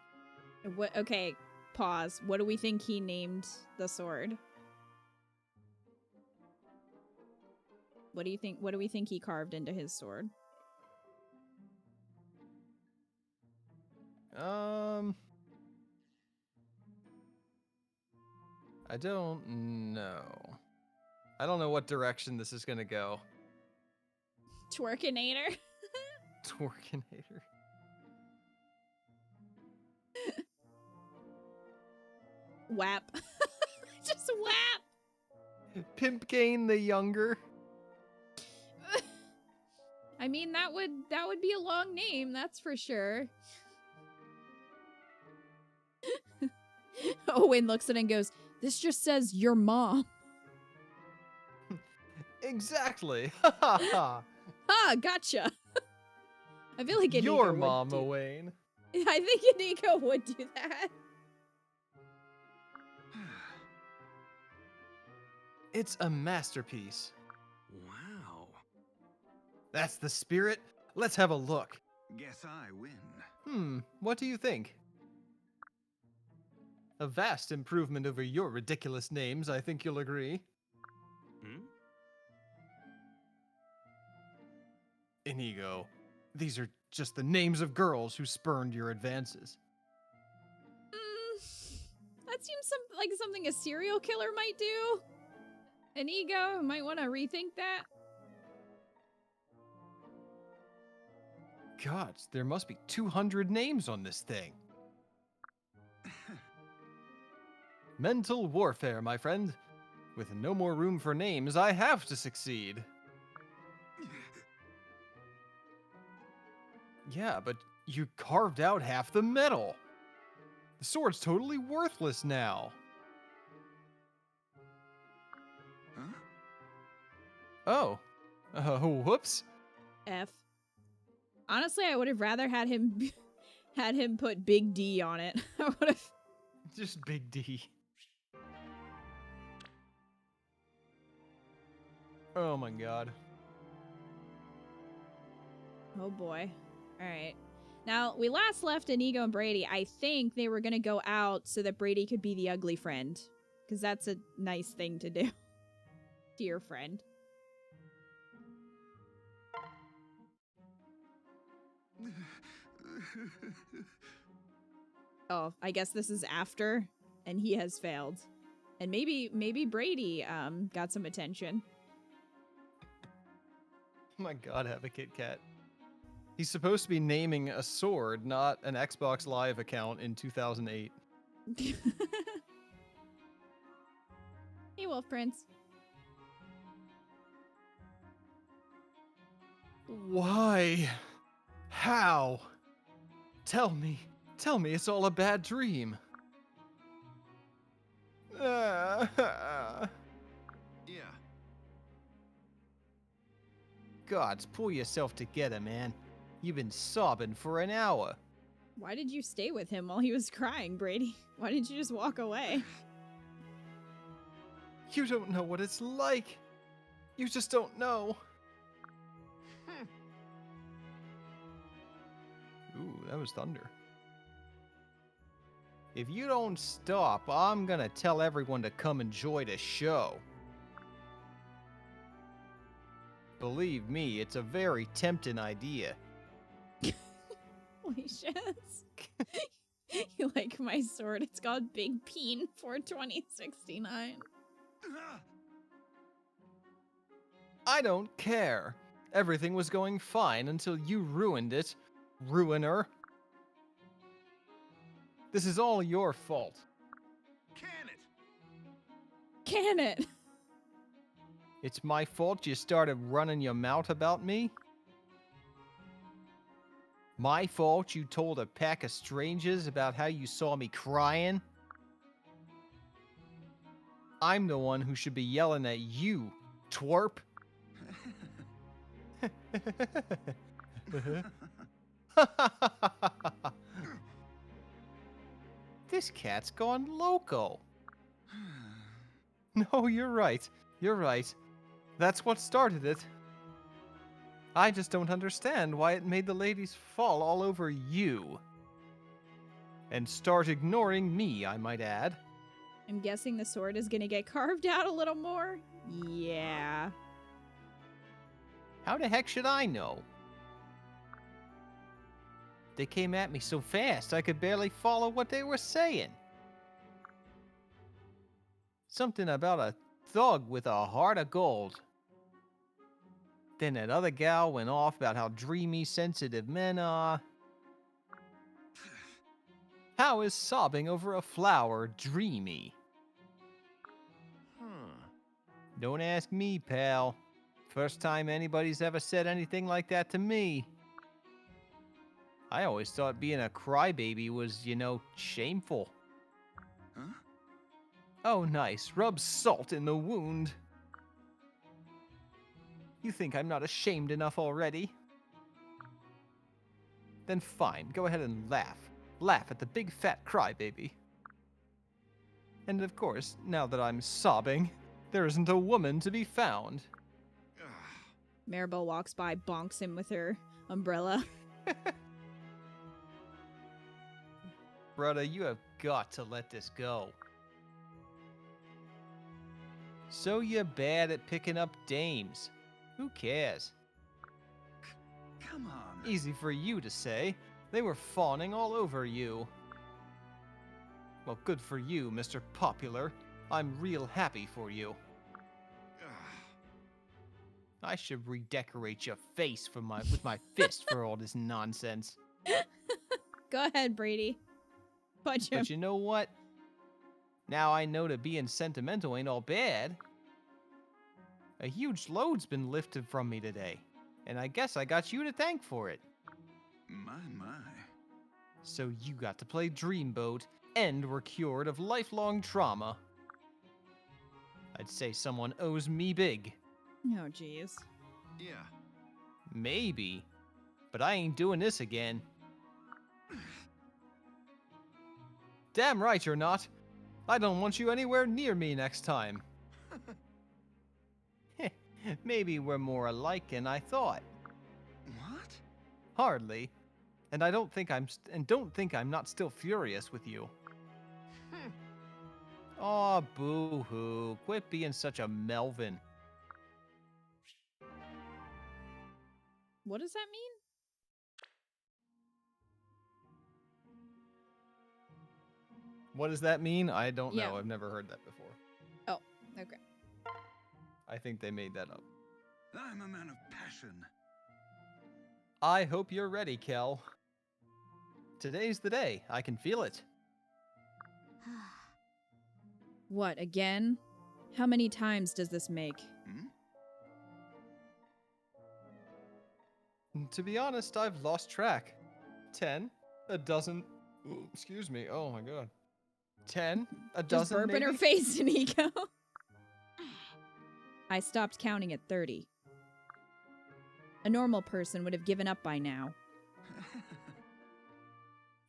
Speaker 1: What? Okay, pause. What do we think he named the sword? What do you think? What do we think he carved into his sword?
Speaker 2: I don't know. I don't know what direction this is gonna go.
Speaker 1: Twerkinator.
Speaker 2: Twerkinator.
Speaker 1: Whap. Just whap.
Speaker 2: Pimpkane the Younger.
Speaker 1: I mean, that would be a long name, that's for sure. Owen looks at it and goes, "This just says your mom."
Speaker 2: Exactly. Ha ha ha.
Speaker 1: Ah, gotcha. I feel like Inigo
Speaker 2: Your
Speaker 1: would
Speaker 2: mom,
Speaker 1: do.
Speaker 2: Owain.
Speaker 1: I think Inigo would do that.
Speaker 2: It's a masterpiece.
Speaker 3: Wow.
Speaker 2: That's the spirit. Let's have a look.
Speaker 3: Guess I win.
Speaker 2: What do you think? A vast improvement over your ridiculous names, I think you'll agree.
Speaker 3: Hmm?
Speaker 2: Inigo, these are just the names of girls who spurned your advances.
Speaker 1: That seems like something a serial killer might do. Inigo might want to rethink that.
Speaker 2: God, there must be 200 names on this thing. Mental warfare, my friend. With no more room for names, I have to succeed. Yeah, but you carved out half the metal. The sword's totally worthless now.
Speaker 3: Huh?
Speaker 2: Oh. Whoops.
Speaker 1: F. Honestly, I would have rather had him put Big D on it. I would have.
Speaker 2: Just Big D. Oh my god.
Speaker 1: Oh boy. All right. Now, we last left Inigo and Brady. I think they were going to go out so that Brady could be the ugly friend. Because that's a nice thing to do. To your friend. Oh, I guess this is after. And he has failed. And maybe Brady got some attention.
Speaker 2: Oh my god, have a Kit Kat. He's supposed to be naming a sword, not an Xbox Live account in 2008.
Speaker 1: Hey, Wolf Prince.
Speaker 2: Why? How? Tell me it's all a bad dream.
Speaker 3: Yeah.
Speaker 2: Gods, pull yourself together, man. You've been sobbing for an hour.
Speaker 1: Why did you stay with him while he was crying, Brady? Why didn't you just walk away?
Speaker 2: You don't know what it's like. You just don't know. Ooh, that was thunder. If you don't stop, I'm gonna tell everyone to come enjoy the show. Believe me, it's a very tempting idea.
Speaker 1: Congratulations. You like my sword? It's called Big Peen for 2069.
Speaker 2: I don't care. Everything was going fine until you ruined it. Ruiner. This is all your fault.
Speaker 3: Can it?
Speaker 1: Can it?
Speaker 2: It's my fault you started running your mouth about me? My fault you told a pack of strangers about how you saw me crying? I'm the one who should be yelling at you, twerp. This cat's gone loco. No, you're right. You're right. That's what started it. I just don't understand why it made the ladies fall all over you. And start ignoring me, I might add.
Speaker 1: I'm guessing the sword is gonna get carved out a little more? Yeah.
Speaker 2: How the heck should I know? They came at me so fast I could barely follow what they were saying. Something about a thug with a heart of gold. Then that other gal went off about how dreamy, sensitive men are. How is sobbing over a flower dreamy? Don't ask me, pal. First time anybody's ever said anything like that to me. I always thought being a crybaby was, shameful.
Speaker 3: Huh?
Speaker 2: Oh, nice. Rub salt in the wound. You think I'm not ashamed enough already? Then fine, go ahead and laugh. Laugh at the big fat crybaby. And of course, now that I'm sobbing, there isn't a woman to be found.
Speaker 1: Maribel walks by, bonks him with her umbrella.
Speaker 2: Brother, you have got to let this go. So you're bad at picking up dames. Who cares?
Speaker 3: Come on.
Speaker 2: Easy for you to say. They were fawning all over you. Well, good for you, Mr. Popular. I'm real happy for you. I should redecorate your face with my fist for all this nonsense.
Speaker 1: Go ahead, Brady. Punch him.
Speaker 2: But you know what? Now I know that being sentimental ain't all bad. A huge load's been lifted from me today, and I guess I got you to thank for it.
Speaker 3: My.
Speaker 2: So you got to play Dreamboat, and were cured of lifelong trauma. I'd say someone owes me big.
Speaker 1: Oh, jeez.
Speaker 3: Yeah.
Speaker 2: Maybe. But I ain't doing this again. Damn right you're not. I don't want you anywhere near me next time. Maybe we're more alike than I thought.
Speaker 3: What?
Speaker 2: Hardly. And I don't think I'm not still furious with you. Aw, boo-hoo. Quit being such a Melvin.
Speaker 1: What does that mean?
Speaker 2: What does that mean? I don't
Speaker 1: Yeah.
Speaker 2: know. I've never heard that before.
Speaker 1: Oh, okay.
Speaker 2: I think they made that up.
Speaker 3: I'm a man of passion.
Speaker 2: I hope you're ready, Kel. Today's the day. I can feel it.
Speaker 1: What, again? How many times does this make?
Speaker 2: To be honest, I've lost track. 10, a dozen. Excuse me. Oh my god. 10, a
Speaker 1: Just
Speaker 2: dozen
Speaker 1: burp in her
Speaker 2: maybe?
Speaker 1: face, Nico. I stopped counting at 30. A normal person would have given up by now.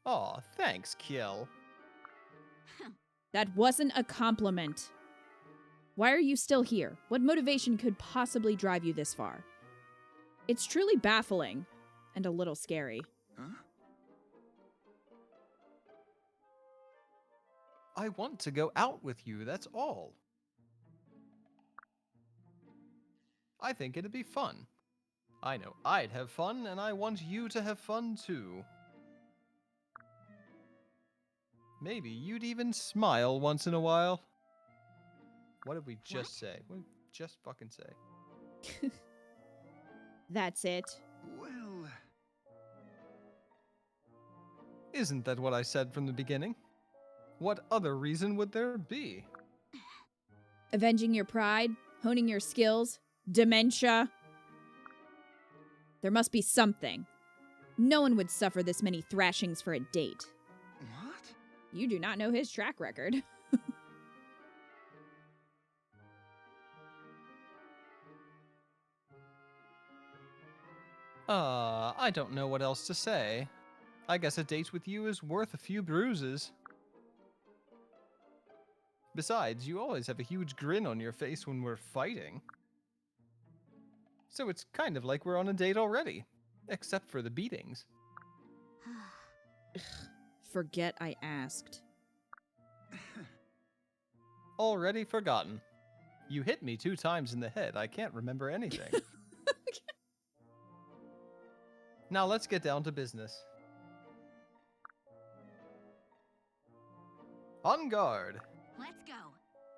Speaker 2: Aw, thanks, Kiel.
Speaker 1: That wasn't a compliment. Why are you still here? What motivation could possibly drive you this far? It's truly baffling and a little scary.
Speaker 3: Huh?
Speaker 2: I want to go out with you, that's all. I think it'd be fun. I know I'd have fun, and I want you to have fun too. Maybe you'd even smile once in a while. What did we just say? What did we just fucking say?
Speaker 1: That's it.
Speaker 3: Well,
Speaker 2: Isn't that what I said from the beginning? What other reason would there be?
Speaker 1: Avenging your pride, honing your skills, dementia. There must be something. No one would suffer this many thrashings for a date.
Speaker 3: what?
Speaker 1: You do not know his track record.
Speaker 2: I don't know what else to say. I guess a date with you is worth a few bruises. Besides, you always have a huge grin on your face when we're fighting. So it's kind of like we're on a date already. Except for the beatings.
Speaker 1: Forget I asked.
Speaker 2: Already forgotten. You hit me 2 times in the head. I can't remember anything. Now let's get down to business. On guard.
Speaker 4: Let's go.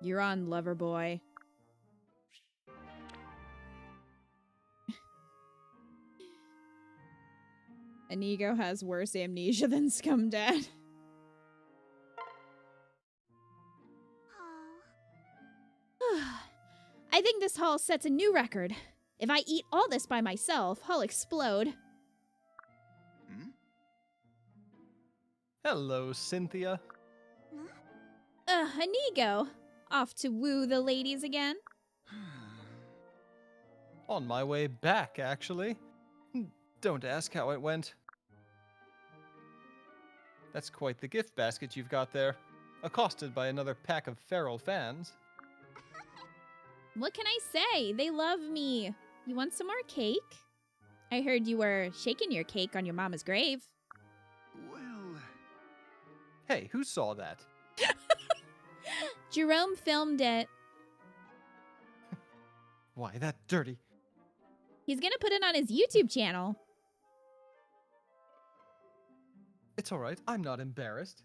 Speaker 1: You're on, lover boy. Inigo has worse amnesia than Scumdad. I think this haul sets a new record. If I eat all this by myself, I'll explode.
Speaker 3: Hmm?
Speaker 2: Hello, Cynthia.
Speaker 1: Inigo. Off to woo the ladies again?
Speaker 2: On my way back, actually. Don't ask how it went. That's quite the gift basket you've got there. Accosted by another pack of feral fans.
Speaker 1: What can I say? They love me. You want some more cake? I heard you were shaking your cake on your mama's grave.
Speaker 3: Well,
Speaker 2: Hey, who saw that?
Speaker 1: Jerome filmed it.
Speaker 2: Why, that dirty...
Speaker 1: He's gonna put it on his YouTube channel.
Speaker 2: It's alright, I'm not embarrassed.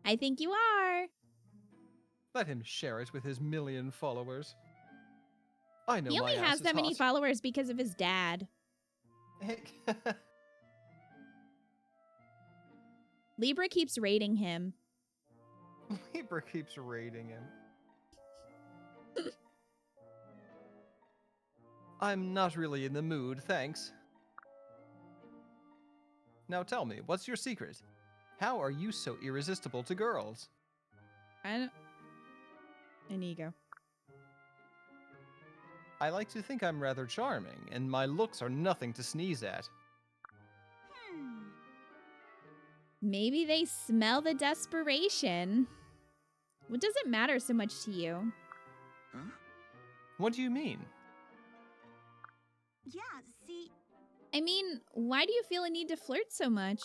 Speaker 1: I think you are.
Speaker 2: Let him share it with his 1 million followers. I know
Speaker 1: He
Speaker 2: my
Speaker 1: only
Speaker 2: ass
Speaker 1: has
Speaker 2: is
Speaker 1: that many
Speaker 2: hot.
Speaker 1: followers because of his dad. Libra keeps rating him.
Speaker 2: Libra keeps rating him. I'm not really in the mood, thanks. Now tell me, what's your secret? How are you so irresistible to girls?
Speaker 1: I don't... Inigo.
Speaker 2: I like to think I'm rather charming, and my looks are nothing to sneeze at.
Speaker 1: Maybe they smell the desperation. What does it matter so much to you?
Speaker 3: huh?
Speaker 2: What do you mean?
Speaker 4: Yeah, see,
Speaker 1: I mean, why do you feel a need to flirt so much?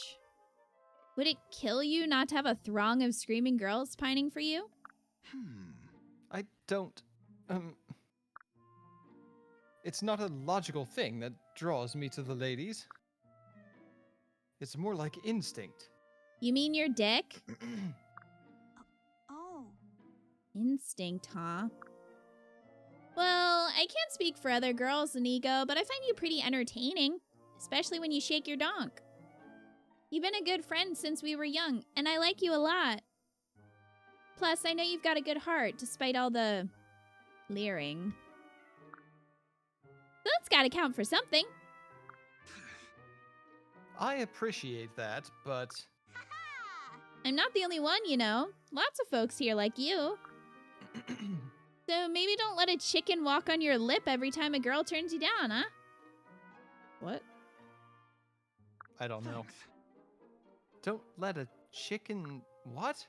Speaker 1: Would it kill you not to have a throng of screaming girls pining for you?
Speaker 2: I don't... It's not a logical thing that draws me to the ladies. It's more like instinct.
Speaker 1: You mean your dick?
Speaker 4: oh,
Speaker 1: Instinct, huh? Well, I can't speak for other girls, Inigo, but I find you pretty entertaining, especially when you shake your donk. You've been a good friend since we were young, and I like you a lot. Plus, I know you've got a good heart, despite all the leering. That's gotta count for something.
Speaker 2: I appreciate that, but
Speaker 1: I'm not the only one, you know. Lots of folks here like you. So maybe don't let a chicken walk on your lip every time a girl turns you down, huh? What?
Speaker 2: I don't know.
Speaker 3: Thanks.
Speaker 2: Don't let a chicken. What?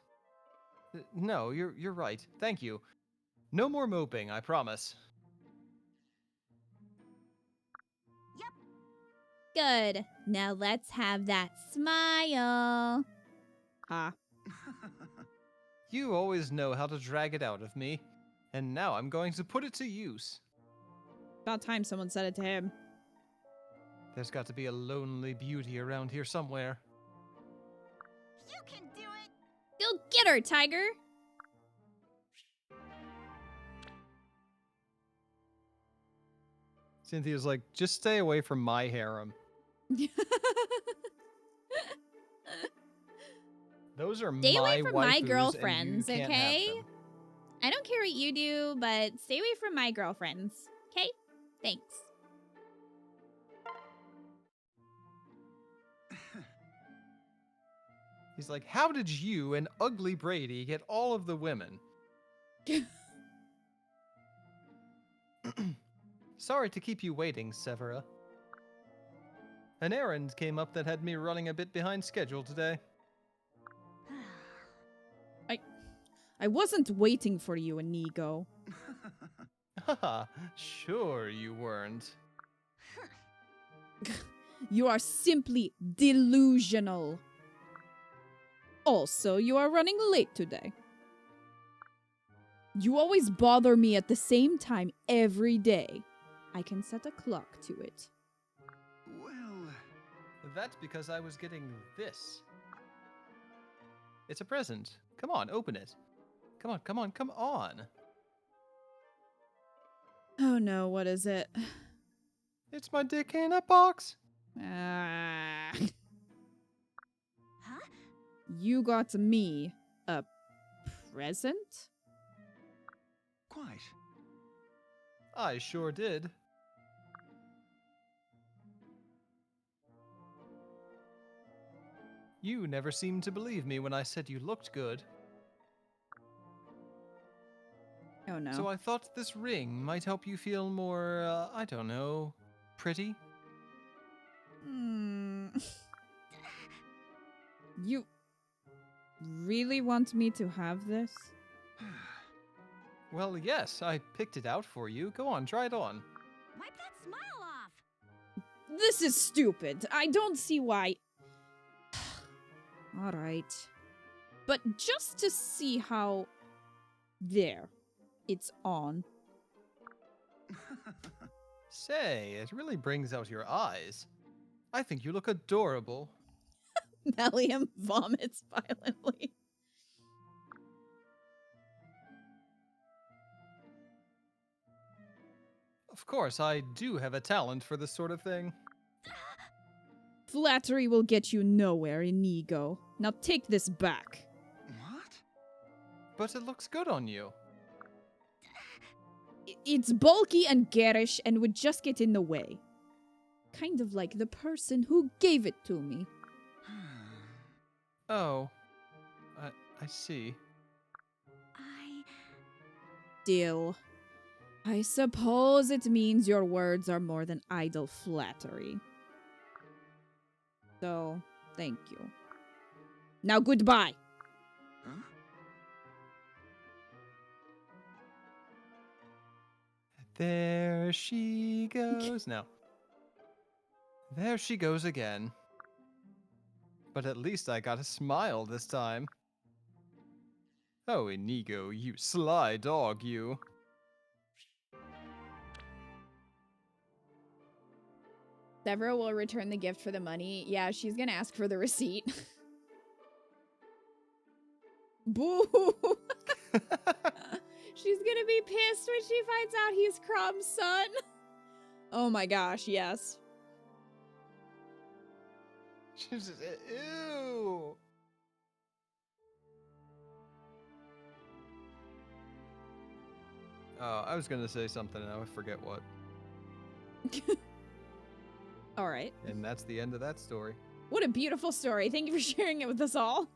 Speaker 2: No, you're right. Thank you. No more moping, I promise.
Speaker 1: Good. Now let's have that smile. Ah.
Speaker 2: You always know how to drag it out of me, and now I'm going to put it to use.
Speaker 1: About time someone said it to him.
Speaker 2: There's got to be a lonely beauty around here somewhere.
Speaker 4: You can do it!
Speaker 1: Go get her, tiger!
Speaker 2: Cynthia's like, just stay away from my harem. Those are
Speaker 1: Stay away
Speaker 2: my
Speaker 1: from my
Speaker 2: waifus,
Speaker 1: girlfriends,
Speaker 2: and you can't
Speaker 1: okay?
Speaker 2: have them.
Speaker 1: I don't care what you do, but stay away from my girlfriends, okay? Thanks.
Speaker 2: He's like, how did you and ugly Brady get all of the women? Sorry to keep you waiting, Severa. An errand came up that had me running a bit behind schedule today.
Speaker 1: I wasn't waiting for you, Inigo.
Speaker 2: Haha, sure you weren't.
Speaker 1: You are simply delusional. Also, you are running late today. You always bother me at the same time every day. I can set a clock to it.
Speaker 3: Well,
Speaker 2: That's because I was getting this. It's a present. Come on, open it. Come on, come on, come on.
Speaker 1: Oh no, what is it?
Speaker 2: It's my dick in a box.
Speaker 1: Ah.
Speaker 4: Huh?
Speaker 1: You got me a present?
Speaker 3: quite.
Speaker 2: I sure did. You never seemed to believe me when I said you looked good.
Speaker 1: Oh no.
Speaker 2: So I thought this ring might help you feel more, I don't know, pretty?
Speaker 1: Hmm. You really want me to have this?
Speaker 2: Well, yes, I picked it out for you. Go on, try it on.
Speaker 4: Wipe that smile off!
Speaker 1: This is stupid. I don't see why. Alright. But just to see how. There. It's on.
Speaker 2: Say, it really brings out your eyes. I think you look adorable.
Speaker 1: Melium vomits violently.
Speaker 2: Of course, I do have a talent for this sort of thing.
Speaker 1: Flattery will get you nowhere, Inigo. Now take this back.
Speaker 3: What?
Speaker 2: But it looks good on you.
Speaker 1: It's bulky and garish and would just get in the way. Kind of like the person who gave it to me.
Speaker 2: Oh, I see.
Speaker 1: Still, I suppose it means your words are more than idle flattery. So, thank you. Now goodbye.
Speaker 3: Huh?
Speaker 2: There she goes. No. There she goes again. But at least I got a smile this time. Oh, Inigo, you sly dog, you.
Speaker 1: Severa will return the gift for the money. Yeah, she's gonna ask for the receipt. Boo! She's gonna be pissed when she finds out he's Crom's son. Oh my gosh, yes.
Speaker 2: She's just, ew. Oh, I was gonna say something and I forget what.
Speaker 1: Alright.
Speaker 2: And that's the end of that story.
Speaker 1: What a beautiful story. Thank you for sharing it with us all.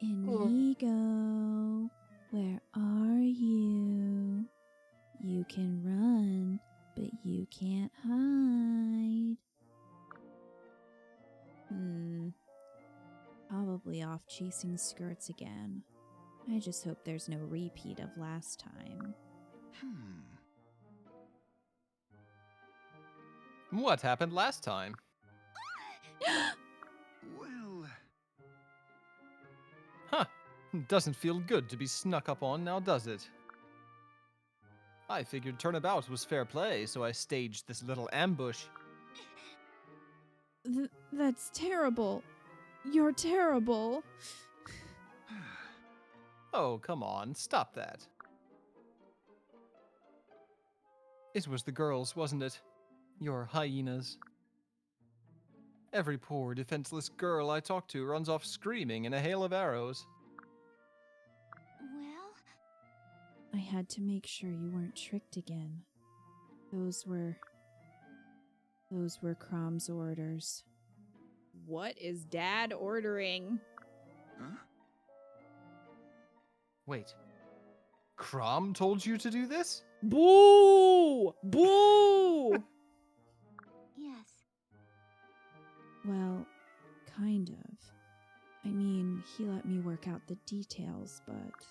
Speaker 1: Inigo, where are you? You can run, but you can't hide. Probably off chasing skirts again. I just hope there's no repeat of last time.
Speaker 2: What happened last time?
Speaker 3: Well,
Speaker 2: Huh. Doesn't feel good to be snuck up on now, does it? I figured turnabout was fair play, so I staged this little ambush.
Speaker 1: That's terrible. You're terrible.
Speaker 2: Oh, come on, stop that. It was the girls, wasn't it? Your hyenas. Every poor, defenseless girl I talk to runs off screaming in a hail of arrows.
Speaker 4: Well,
Speaker 1: I had to make sure you weren't tricked again. Those were Crom's orders. What is Dad ordering?
Speaker 3: huh?
Speaker 2: Wait. Crom told you to do this?
Speaker 1: Boo! Boo!
Speaker 4: yes.
Speaker 1: Well, kind of. I mean, he let me work out the details, but...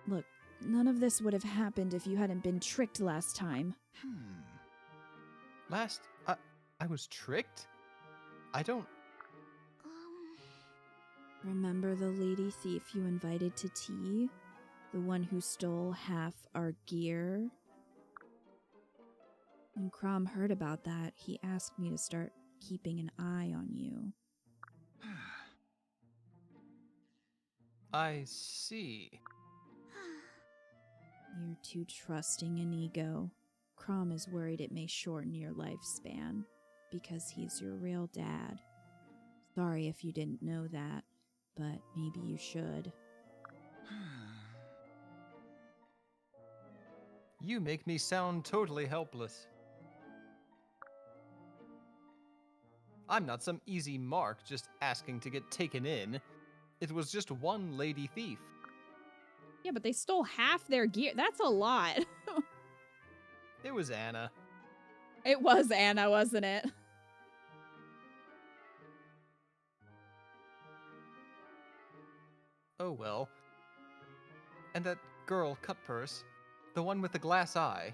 Speaker 1: Look, none of this would have happened if you hadn't been tricked last time.
Speaker 2: Last, I was tricked? I don't...
Speaker 1: Remember the lady thief you invited to tea? The one who stole half our gear? When Crom heard about that, he asked me to start keeping an eye on you.
Speaker 2: I see.
Speaker 1: You're too trusting in ego. Crom is worried it may shorten your lifespan, because he's your real dad. Sorry if you didn't know that, but maybe you should.
Speaker 2: You make me sound totally helpless. I'm not some easy mark just asking to get taken in. It was just one lady thief.
Speaker 1: Yeah, but they stole half their gear. That's a lot.
Speaker 2: It was Anna.
Speaker 1: It was Anna, wasn't it?
Speaker 2: Oh well. And that girl, Cutpurse, the one with the glass eye.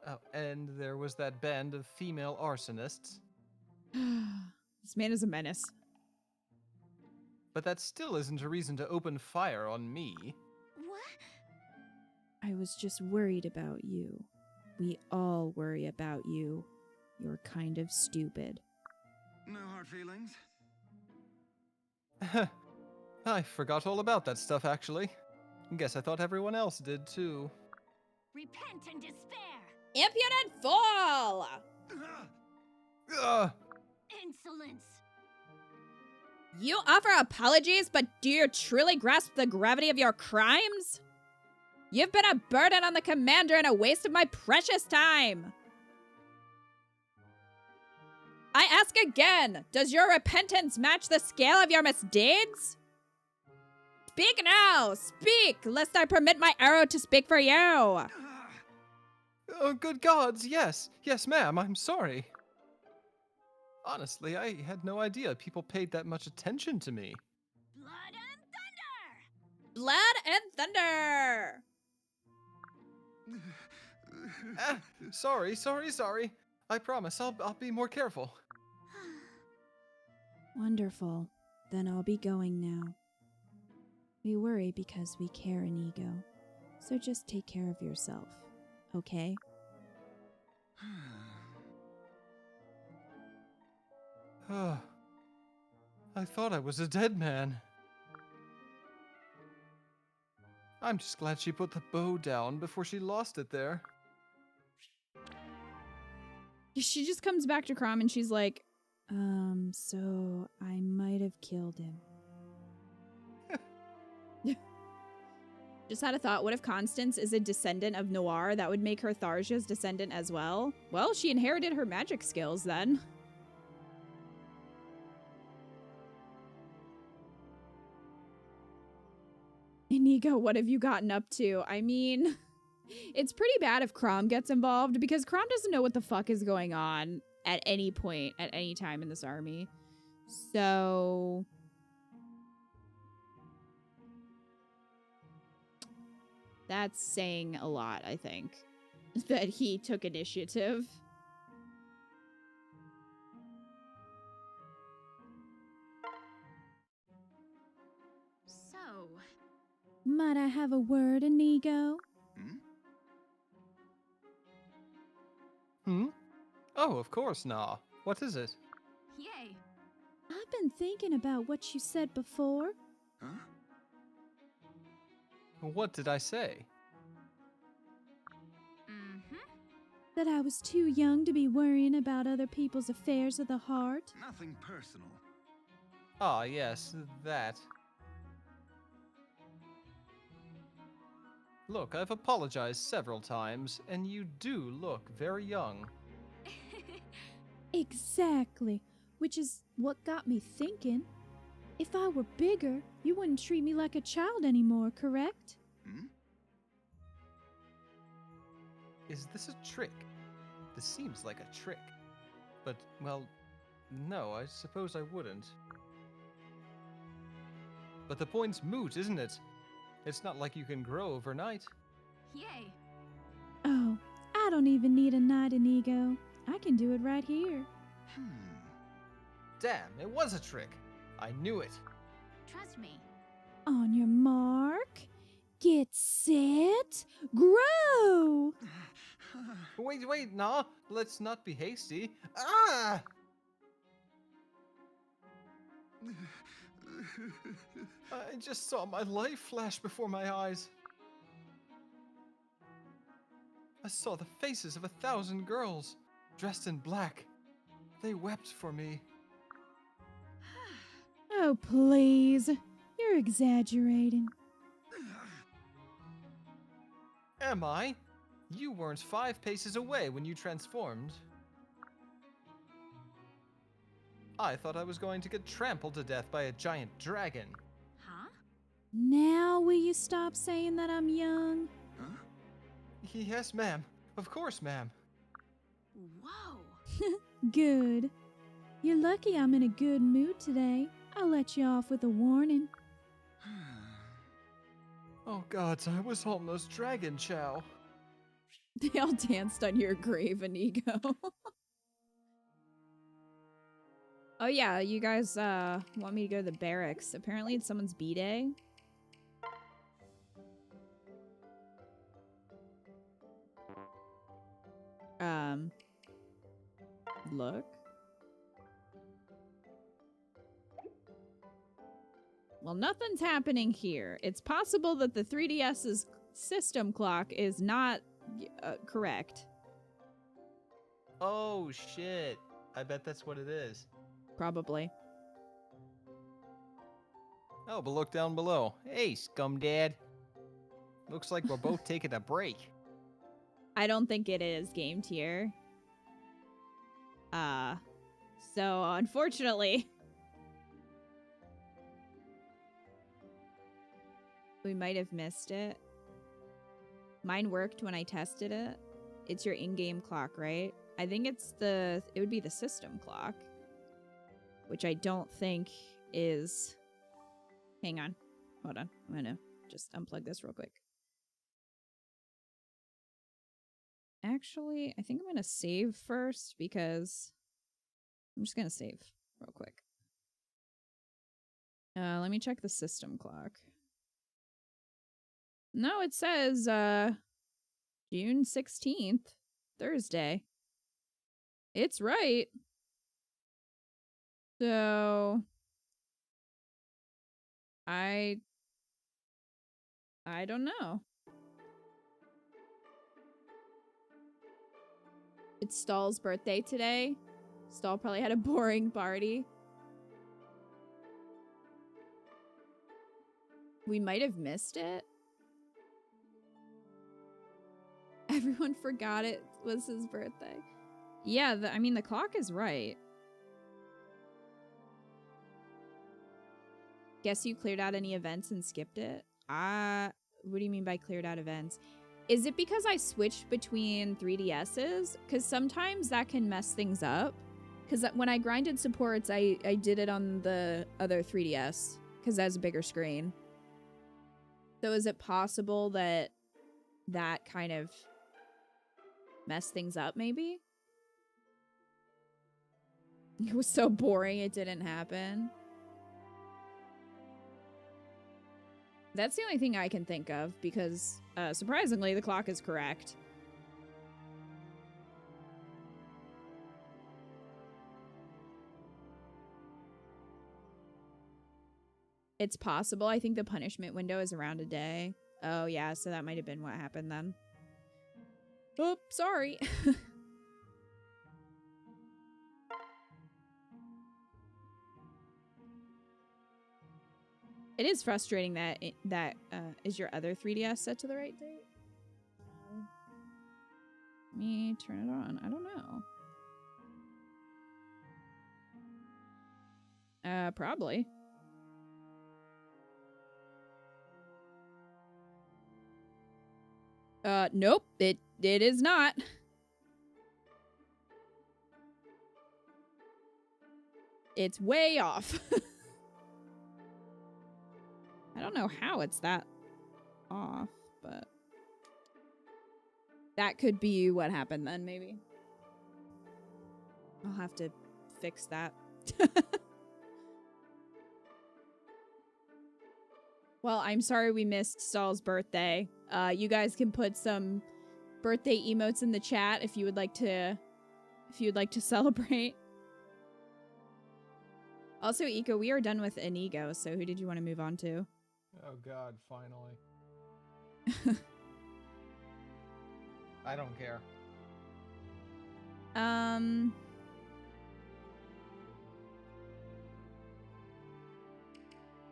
Speaker 2: Oh, and there was that band of female arsonists.
Speaker 1: This man is a menace.
Speaker 2: But that still isn't a reason to open fire on me.
Speaker 4: What?
Speaker 1: I was just worried about you. We all worry about you. You're kind of stupid.
Speaker 3: No hard feelings?
Speaker 2: I forgot all about that stuff, actually. Guess I thought everyone else did, too.
Speaker 4: Repent and despair!
Speaker 1: Impudent fool!
Speaker 2: Ugh!
Speaker 4: Insolence!
Speaker 1: You offer apologies, but do you truly grasp the gravity of your crimes? You've been a burden on the commander and a waste of my precious time. I ask again, does your repentance match the scale of your misdeeds? Speak now! Speak, lest I permit my arrow to speak for you!
Speaker 2: Oh, good gods, yes. Yes, ma'am, I'm sorry. Honestly, I had no idea people paid that much attention to me.
Speaker 4: Blood and thunder!
Speaker 1: Blood and thunder!
Speaker 2: Sorry. I promise I'll be more careful.
Speaker 1: Wonderful. Then I'll be going now. We worry because we care, Inigo. So just take care of yourself, okay?
Speaker 2: I thought I was a dead man. I'm just glad she put the bow down before she lost it there.
Speaker 1: She just comes back to Crom and she's like, so I might have killed him. Just had a thought. What if Constance is a descendant of Noir? That would make her Tharja's descendant as well. Well, she inherited her magic skills then. Inigo, what have you gotten up to? I mean, it's pretty bad if Crom gets involved because Crom doesn't know what the fuck is going on at any point, at any time in this army. So... that's saying a lot, I think. That he took initiative.
Speaker 4: So,
Speaker 1: Might I have a word, Inigo?
Speaker 2: Hmm? Oh, of course, nah. What is it?
Speaker 4: yay.
Speaker 1: I've been thinking about what you said before.
Speaker 3: Huh?
Speaker 2: What did I say?
Speaker 4: Mm-hmm.
Speaker 1: That I was too young to be worrying about other people's affairs of the heart.
Speaker 3: Nothing personal.
Speaker 2: Ah, yes, that. Look, I've apologized several times, and you do look very young.
Speaker 1: Exactly. Which is what got me thinking. If I were bigger, you wouldn't treat me like a child anymore, correct?
Speaker 3: Hmm?
Speaker 2: Is this a trick? This seems like a trick. But, well, no, I suppose I wouldn't. But the point's moot, isn't it? It's not like you can grow overnight.
Speaker 4: Yay.
Speaker 1: Oh, I don't even need a night, Inigo. I can do it right here.
Speaker 2: Damn, it was a trick. I knew it.
Speaker 4: Trust me.
Speaker 1: On your mark, get set, grow!
Speaker 2: Wait, nah. Let's not be hasty. Ah! I just saw my life flash before my eyes. I saw the faces of 1,000 girls, dressed in black. They wept for me.
Speaker 1: Oh, please. You're exaggerating.
Speaker 2: Am I? You weren't 5 paces away when you transformed. I thought I was going to get trampled to death by a giant dragon.
Speaker 4: Huh?
Speaker 1: Now will you stop saying that I'm young?
Speaker 3: Huh?
Speaker 2: Yes, ma'am. Of course, ma'am.
Speaker 4: Whoa.
Speaker 1: Good. You're lucky I'm in a good mood today. I'll let you off with a warning.
Speaker 2: Oh gods, I was almost Dragon Chow.
Speaker 1: They all danced on your grave, Inigo. Oh yeah, you guys want me to go to the barracks. Apparently it's someone's B-day. Look. Well, nothing's happening here. It's possible that the 3DS's system clock is not correct.
Speaker 2: Oh shit. I bet that's what it is.
Speaker 1: Probably.
Speaker 2: Oh, but look down below. Hey, scum dad. Looks like we're both taking a break.
Speaker 1: I don't think it is game tier. So unfortunately, we might have missed it. Mine worked when I tested it. It's your in-game clock, right? I think it would be the system clock, which I don't think is, hang on, hold on. I'm gonna just unplug this real quick. Actually, I think I'm gonna save first because I'm just gonna save real quick. Let me check the system clock. No, it says June 16th, Thursday. It's right. So I don't know. It's Stahl's birthday today. Stahl probably had a boring party. We might have missed it. Everyone forgot it was his birthday. Yeah, I mean, the clock is right. Guess you cleared out any events and skipped it? What do you mean by cleared out events? Is it because I switched between 3DSs? Because sometimes that can mess things up. Because when I grinded supports, I did it on the other 3DS. Because that has a bigger screen. So is it possible that that kind of messed things up, maybe? It was so boring it didn't happen. That's the only thing I can think of, because surprisingly, the clock is correct. It's possible. I think the punishment window is around a day. Oh, yeah, so that might have been what happened then. Oops, sorry. It is frustrating that is your other 3DS set to the right date? Let me turn it on. I don't know. Probably. Nope. It is not. It's way off. I don't know how it's that off, but that could be what happened then, maybe. I'll have to fix that. Well, I'm sorry we missed Saul's birthday. You guys can put some birthday emotes in the chat if you would like to celebrate. Also, Iko, we are done with Inigo, so who did you want to move on to?
Speaker 2: Oh God, finally. I don't care.
Speaker 1: Do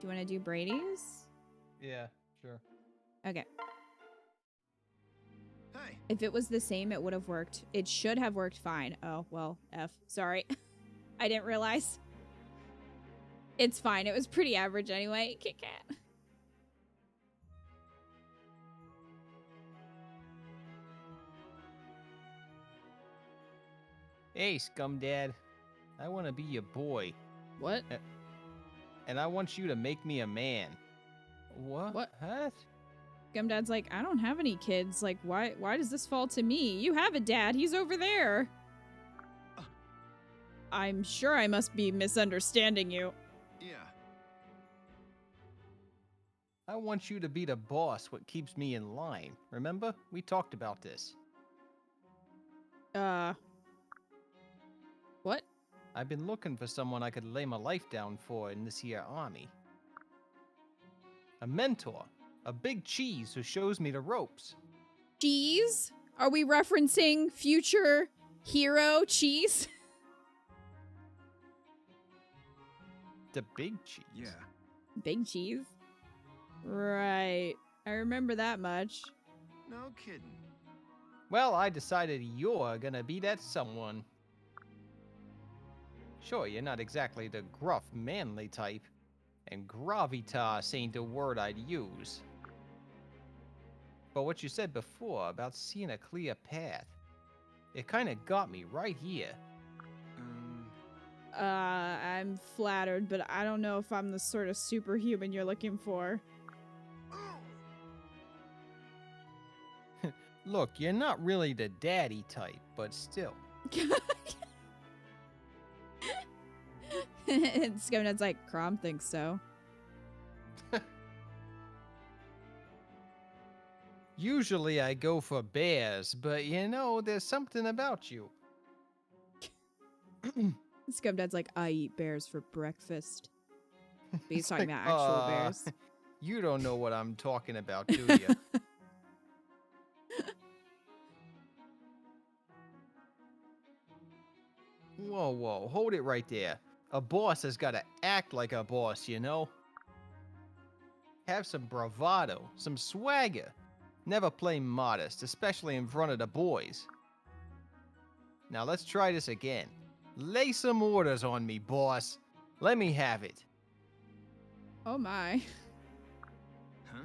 Speaker 1: you want to do Brady's?
Speaker 2: Yeah, sure.
Speaker 1: Okay.
Speaker 3: Hey.
Speaker 1: If it was the same, it would have worked. It should have worked fine. Oh, well, F. Sorry. I didn't realize. It's fine. It was pretty average anyway. Kit Kat.
Speaker 2: Hey, Scum Dad. I want to be your boy.
Speaker 1: What?
Speaker 2: And I want you to make me a man. What?
Speaker 1: What?
Speaker 2: What?
Speaker 1: Gumdad's like, I don't have any kids. Like, why does this fall to me? You have a dad. He's over there. I'm sure I must be misunderstanding you.
Speaker 3: Yeah.
Speaker 2: I want you to be the boss what keeps me in line. Remember? We talked about this.
Speaker 1: What?
Speaker 2: I've been looking for someone I could lay my life down for in this here army. A mentor. A big cheese who shows me the ropes.
Speaker 1: Cheese? Are we referencing future hero Cheese?
Speaker 2: The big cheese.
Speaker 3: Yeah.
Speaker 1: Big Cheese? Right. I remember that much.
Speaker 3: No kidding.
Speaker 2: Well, I decided you're gonna be that someone. Sure, you're not exactly the gruff, manly type, and gravitas ain't the word I'd use. But what you said before about seeing a clear path, it kinda got me right here.
Speaker 1: I'm flattered, but I don't know if I'm the sort of superhuman you're looking for.
Speaker 2: Look, you're not really the daddy type, but still.
Speaker 1: And Sconut's like, Crom thinks so.
Speaker 2: Usually I go for bears, but you know, there's something about you.
Speaker 1: Scumdad's like, I eat bears for breakfast. But he's talking
Speaker 2: Like,
Speaker 1: about actual bears.
Speaker 2: You don't know what I'm talking about, do you? Whoa, whoa, hold it right there. A boss has got to act like a boss, you know? Have some bravado, some swagger. Never play modest, especially in front of the boys. Now let's try this again. Lay some orders on me, boss. Let me have it.
Speaker 1: Oh my.
Speaker 3: Huh?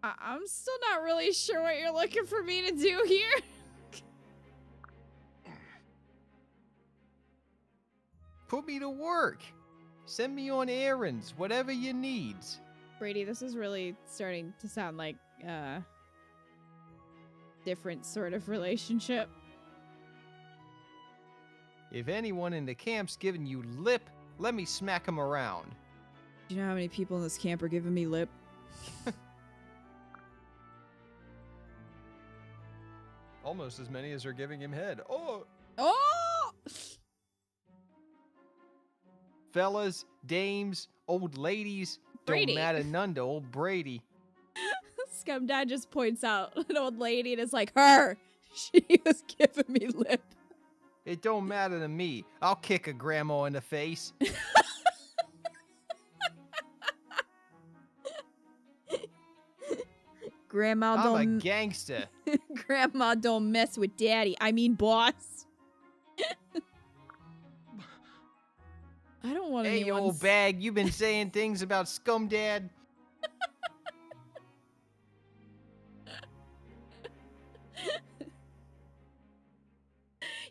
Speaker 1: I'm still not really sure what you're looking for me to do here.
Speaker 2: Put me to work. Send me on errands, whatever you needs.
Speaker 1: Brady, this is really starting to sound like different sort of relationship.
Speaker 2: If anyone in the camp's giving you lip, let me smack him around.
Speaker 1: Do you know how many people in this camp are giving me lip?
Speaker 2: Almost as many as are giving him head. Oh!
Speaker 1: Oh!
Speaker 2: Fellas, dames, old ladies,
Speaker 1: Brady.
Speaker 2: don't matter none to old Brady.
Speaker 1: Scum Dad just points out an old lady and is like, her! She was giving me lip.
Speaker 2: It don't matter to me. I'll kick a grandma in the face.
Speaker 1: Grandma
Speaker 2: I'm a
Speaker 1: don't
Speaker 2: gangster.
Speaker 1: Grandma don't mess with daddy. I mean boss. I don't want
Speaker 2: Hey,
Speaker 1: anyone
Speaker 2: old bag, you been saying things about Scum Dad?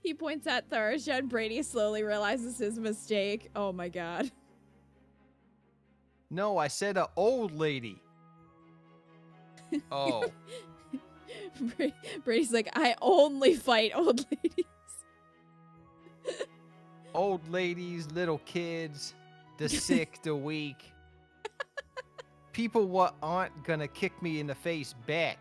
Speaker 1: He points at Tharsha and Brady slowly realizes his mistake. Oh my god.
Speaker 2: No, I said a old lady. Oh.
Speaker 1: Brady's like, I only fight old ladies.
Speaker 2: Old ladies, little kids, the sick, the weak. People what aren't gonna kick me in the face back.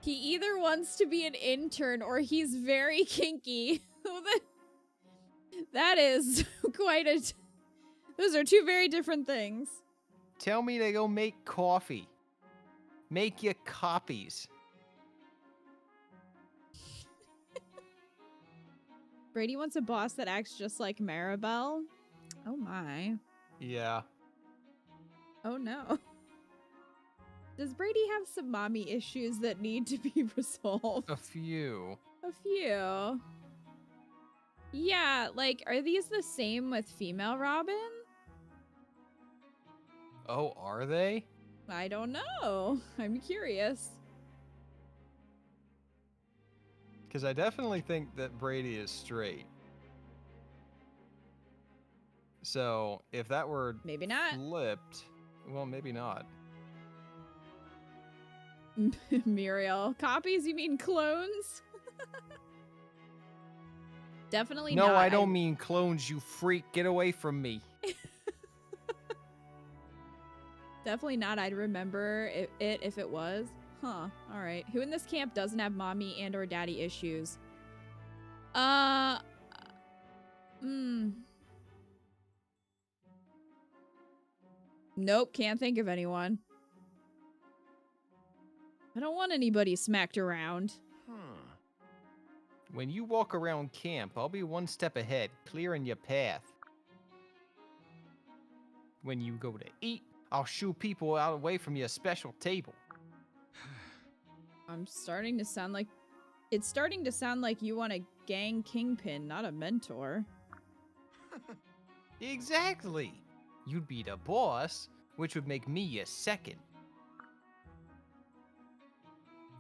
Speaker 1: He either wants to be an intern or he's very kinky. That is quite a... Those are two very different things.
Speaker 2: Tell me to go make coffee. Make your copies.
Speaker 1: Brady wants a boss that acts just like Maribel. Oh my.
Speaker 2: Yeah.
Speaker 1: Oh no. Does Brady have some mommy issues that need to be resolved?
Speaker 2: A few.
Speaker 1: A few. Yeah, like, are these the same with female Robin?
Speaker 2: Oh, are they?
Speaker 1: I don't know. I'm curious.
Speaker 2: Because I definitely think that Brady is straight. So, if that were
Speaker 1: Maybe not.
Speaker 2: flipped, well, maybe not.
Speaker 1: Muriel. Copies? You mean clones? Definitely
Speaker 2: No,
Speaker 1: not.
Speaker 2: I don't mean clones, you freak. Get away from me.
Speaker 1: Definitely not. I'd remember it if it was. Huh. All right. Who in this camp doesn't have mommy and or daddy issues? Nope. Can't think of anyone. I don't want anybody smacked around.
Speaker 2: When you walk around camp, I'll be one step ahead, clearing your path. When you go to eat, I'll shoo people out away from your special table.
Speaker 1: I'm starting to sound like... It's starting to sound like you want a gang kingpin, not a mentor.
Speaker 2: Exactly. You'd be the boss, which would make me your second.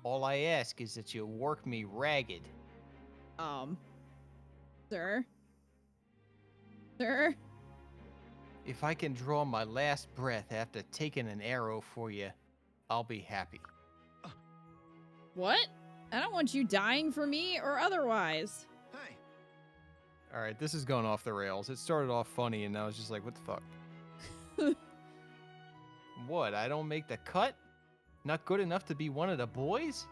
Speaker 2: All I ask is that you work me ragged.
Speaker 1: Sir? Sir?
Speaker 2: If I can draw my last breath after taking an arrow for you, I'll be happy.
Speaker 1: What? I don't want you dying for me or otherwise.
Speaker 3: Hey,
Speaker 2: Alright, this is going off the rails. It started off funny and now it's just like, what the fuck? What, I don't make the cut? Not good enough to be one of the boys?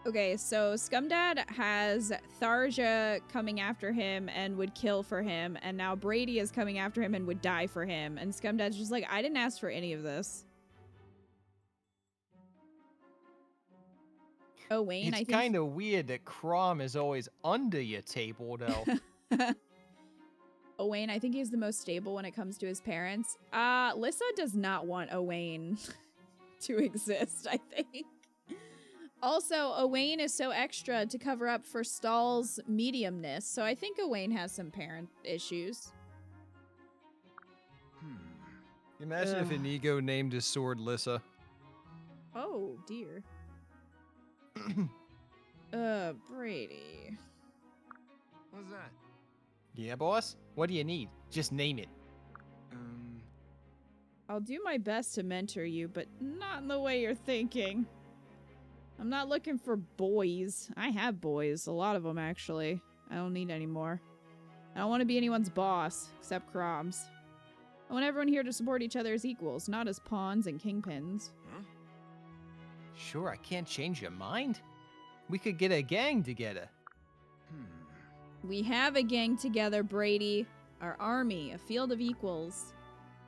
Speaker 1: Okay, so Scumdad has Tharja coming after him and would kill for him, and now Brady is coming after him and would die for him, and Scumdad's just like, I didn't ask for any of this. Oh, Wayne, I
Speaker 2: It's
Speaker 1: think...
Speaker 2: kind of weird that Crom is always under your table, though.
Speaker 1: Owain, I think he's the most stable when it comes to his parents. Lissa does not want Owain to exist, I think. Also, Owain is so extra to cover up for Stahl's mediumness, so I think Owain has some parent issues.
Speaker 2: Imagine if
Speaker 1: Ugh.
Speaker 2: Inigo named his sword Lissa.
Speaker 1: Oh, dear. Brady.
Speaker 3: What's that?
Speaker 2: Yeah, boss? What do you need? Just name it.
Speaker 1: I'll do my best to mentor you, but not in the way you're thinking. I'm not looking for boys. I have boys. A lot of them, actually. I don't need any more. I don't want to be anyone's boss, except Crom's. I want everyone here to support each other as equals, not as pawns and kingpins.
Speaker 3: Huh?
Speaker 2: Sure, I can't change your mind. We could get a gang together.
Speaker 1: We have a gang together, Brady. Our army, a field of equals.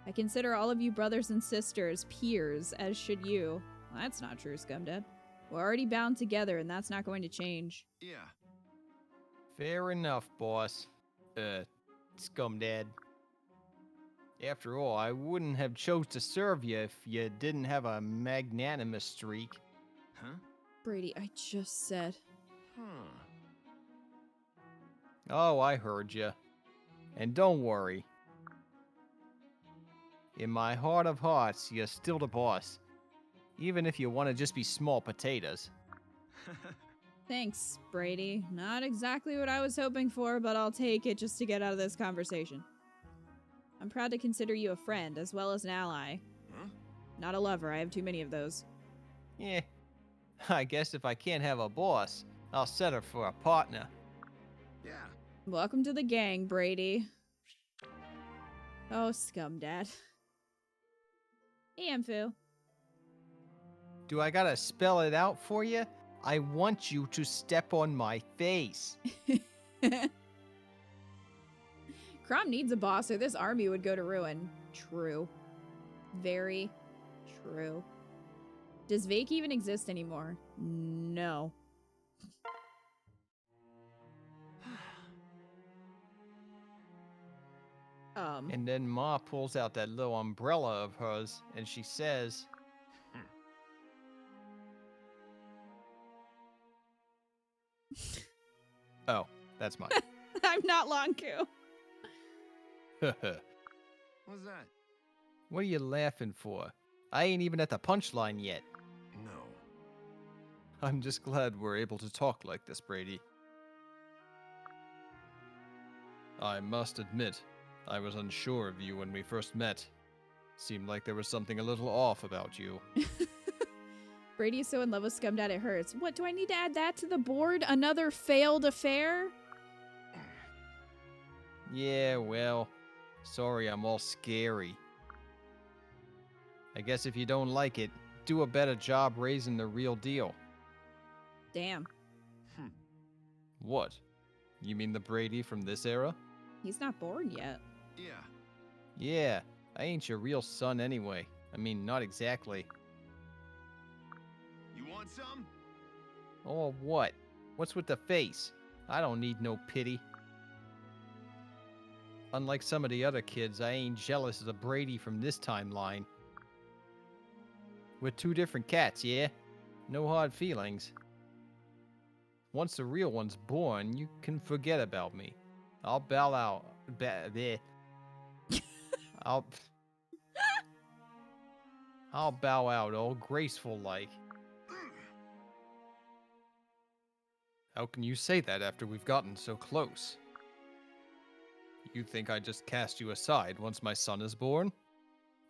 Speaker 1: I consider all of you brothers and sisters, peers, as should you. Well, that's not true, Scumdad. We're already bound together, and that's not going to change.
Speaker 3: Yeah.
Speaker 2: Fair enough, boss. Scumdad. After all, I wouldn't have chose to serve you if you didn't have a magnanimous streak.
Speaker 3: Huh?
Speaker 1: Brady, I just said.
Speaker 3: Huh.
Speaker 2: Oh, I heard you. And don't worry. In my heart of hearts, you're still the boss. Even if you want to just be small potatoes.
Speaker 1: Thanks, Brady. Not exactly what I was hoping for, but I'll take it just to get out of this conversation. I'm proud to consider you a friend, as well as an ally.
Speaker 3: Huh?
Speaker 1: Not a lover, I have too many of those.
Speaker 2: Yeah. I guess if I can't have a boss, I'll settle for a partner.
Speaker 3: Yeah.
Speaker 1: Welcome to the gang, Brady. Oh, Scumdad. Hey, Amphu.
Speaker 2: Do I gotta spell it out for you? I want you to step on my face.
Speaker 1: Crom needs a boss, or this army would go to ruin. True. Very true. Does Vake even exist anymore? No.
Speaker 2: And then Ma pulls out that little umbrella of hers, and she says, "Oh, that's mine."
Speaker 1: I'm not Lonku.
Speaker 3: What's that?
Speaker 2: What are you laughing for? I ain't even at the punchline yet.
Speaker 3: No.
Speaker 2: I'm just glad we're able to talk like this, Brady. I must admit, I was unsure of you when we first met. Seemed like there was something a little off about you.
Speaker 1: Brady is so in love with Scumdad it hurts. What, do I need to add that to the board? Another failed affair?
Speaker 2: Yeah, well, sorry I'm all scary. I guess if you don't like it, do a better job raising the real deal.
Speaker 1: Damn.
Speaker 2: What? You mean the Brady from this era?
Speaker 1: He's not born yet.
Speaker 3: Yeah.
Speaker 2: Yeah, I ain't your real son anyway. I mean, not exactly.
Speaker 3: You want some?
Speaker 2: Oh, what? What's with the face? I don't need no pity. Unlike some of the other kids, I ain't jealous of the Brady from this timeline. We're two different cats, yeah? No hard feelings. Once the real one's born, you can forget about me. I'll bow out. I'll bow out all graceful like. How can you say that after we've gotten so close? You think I just cast you aside once my son is born?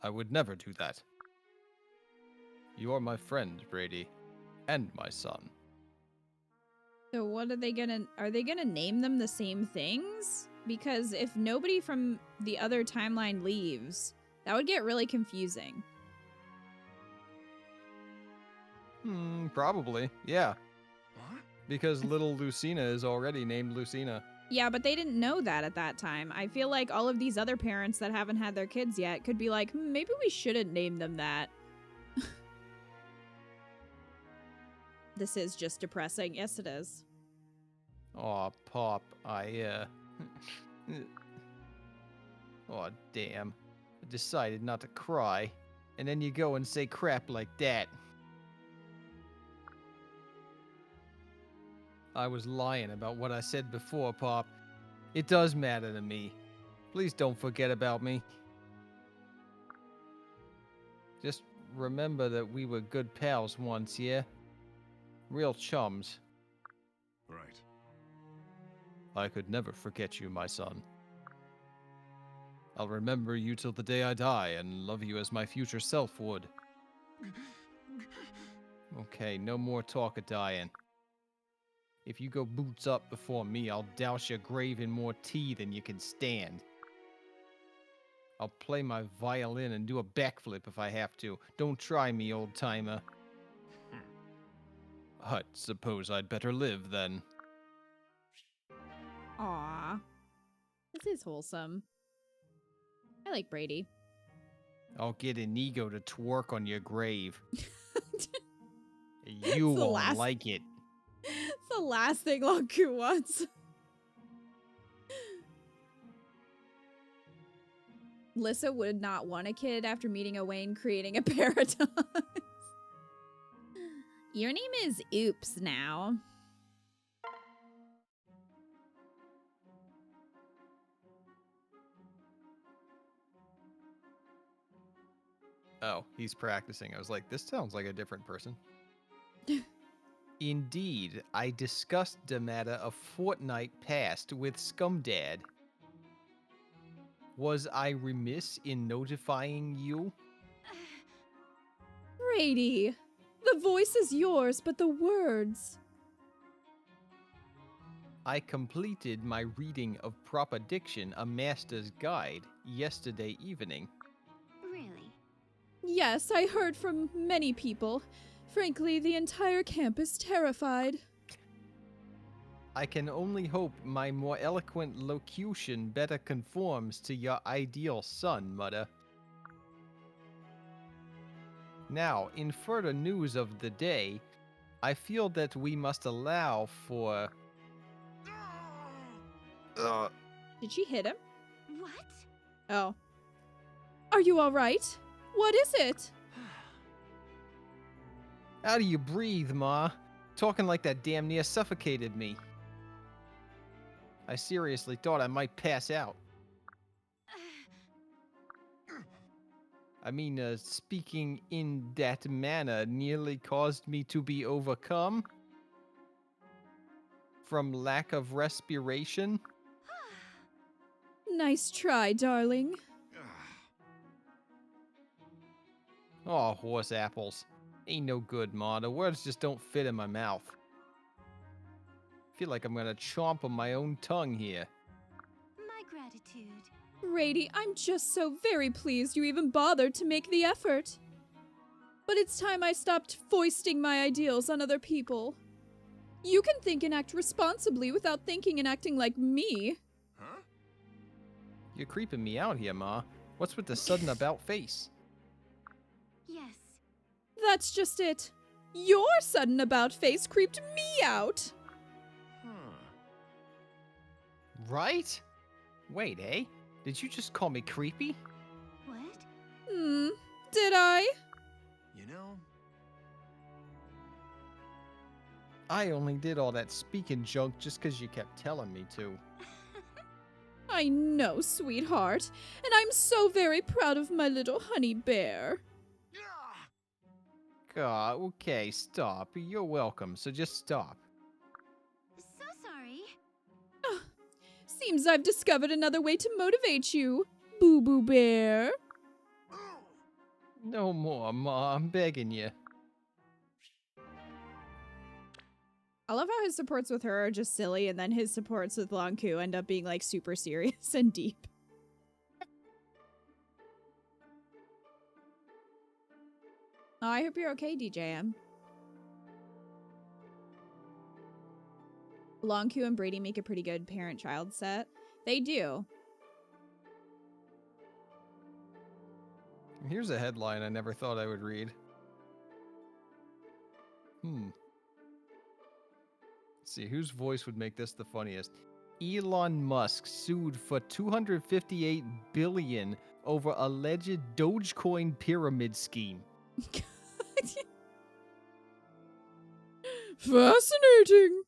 Speaker 2: I would never do that. You're my friend, Brady, and my son.
Speaker 1: So what are they gonna name them the same things? Because if nobody from the other timeline leaves, that would get really confusing.
Speaker 2: Probably, yeah.
Speaker 3: What?
Speaker 2: Because little Lucina is already named Lucina.
Speaker 1: Yeah, but they didn't know that at that time. I feel like all of these other parents that haven't had their kids yet could be like, maybe we shouldn't name them that. This is just depressing. Yes, it is.
Speaker 2: Aw, Pop, Oh, damn. I decided not to cry. And then you go and say crap like that. I was lying about what I said before, Pop. It does matter to me. Please don't forget about me. Just remember that we were good pals once, yeah? Real chums.
Speaker 3: Right.
Speaker 2: I could never forget you, my son. I'll remember you till the day I die and love you as my future self would. Okay, no more talk of dying. If you go boots up before me, I'll douse your grave in more tea than you can stand. I'll play my violin and do a backflip if I have to. Don't try me, old-timer. I suppose I'd better live, then.
Speaker 1: Aw. This is wholesome. I like Brady.
Speaker 2: I'll get Inigo to twerk on your grave.
Speaker 1: It's
Speaker 2: You
Speaker 1: the
Speaker 2: won't
Speaker 1: last-
Speaker 2: like it.
Speaker 1: It's the last thing Lonku wants. Lissa would not want a kid after meeting Owain creating a paradox. Your name is Oops now.
Speaker 2: Oh, he's practicing. I was like, this sounds like a different person. Indeed, I discussed the matter a fortnight past with Scumdad. Was I remiss in notifying you?
Speaker 1: Brady, the voice is yours, but the words.
Speaker 2: I completed my reading of Proper Diction, a Master's Guide, yesterday evening.
Speaker 4: Really?
Speaker 1: Yes, I heard from many people. Frankly, the entire camp is terrified.
Speaker 2: I can only hope my more eloquent locution better conforms to your ideal son, Mother. Now, in further news of the day, I feel that we must allow for...
Speaker 1: Did she hit him?
Speaker 4: What?
Speaker 1: Oh. Are you alright? What is it?
Speaker 2: How do you breathe, Ma? Talking like that damn near suffocated me. I seriously thought I might pass out. I mean, speaking in that manner nearly caused me to be overcome from lack of respiration.
Speaker 1: Nice try, darling.
Speaker 2: Oh, horse apples. Ain't no good, Ma. The words just don't fit in my mouth. Feel like I'm gonna chomp on my own tongue here.
Speaker 4: My gratitude.
Speaker 1: Brady, I'm just so very pleased you even bothered to make the effort. But it's time I stopped foisting my ideals on other people. You can think and act responsibly without thinking and acting like me.
Speaker 3: Huh?
Speaker 2: You're creeping me out here, Ma. What's with the sudden about face?
Speaker 4: Yes.
Speaker 1: That's just it. Your sudden about face creeped me out.
Speaker 3: Huh.
Speaker 2: Right? Wait, eh? Did you just call me creepy?
Speaker 4: What?
Speaker 1: Did I?
Speaker 3: You know,
Speaker 2: I only did all that speaking junk just 'cause you kept telling me to.
Speaker 1: I know, sweetheart. And I'm so very proud of my little honey bear.
Speaker 2: God, okay, stop. You're welcome, so just stop.
Speaker 4: So sorry.
Speaker 1: Seems I've discovered another way to motivate you, Boo Boo Bear.
Speaker 2: No more, Ma. I'm begging you.
Speaker 1: I love how his supports with her are just silly, and then his supports with Lonku end up being like super serious and deep. Oh, I hope you're okay, DJM. Lonku and Brady make a pretty good parent-child set. They do.
Speaker 2: Here's a headline I never thought I would read. Let's see, whose voice would make this the funniest? Elon Musk sued for $258 billion over alleged Dogecoin pyramid scheme.
Speaker 1: Fascinating.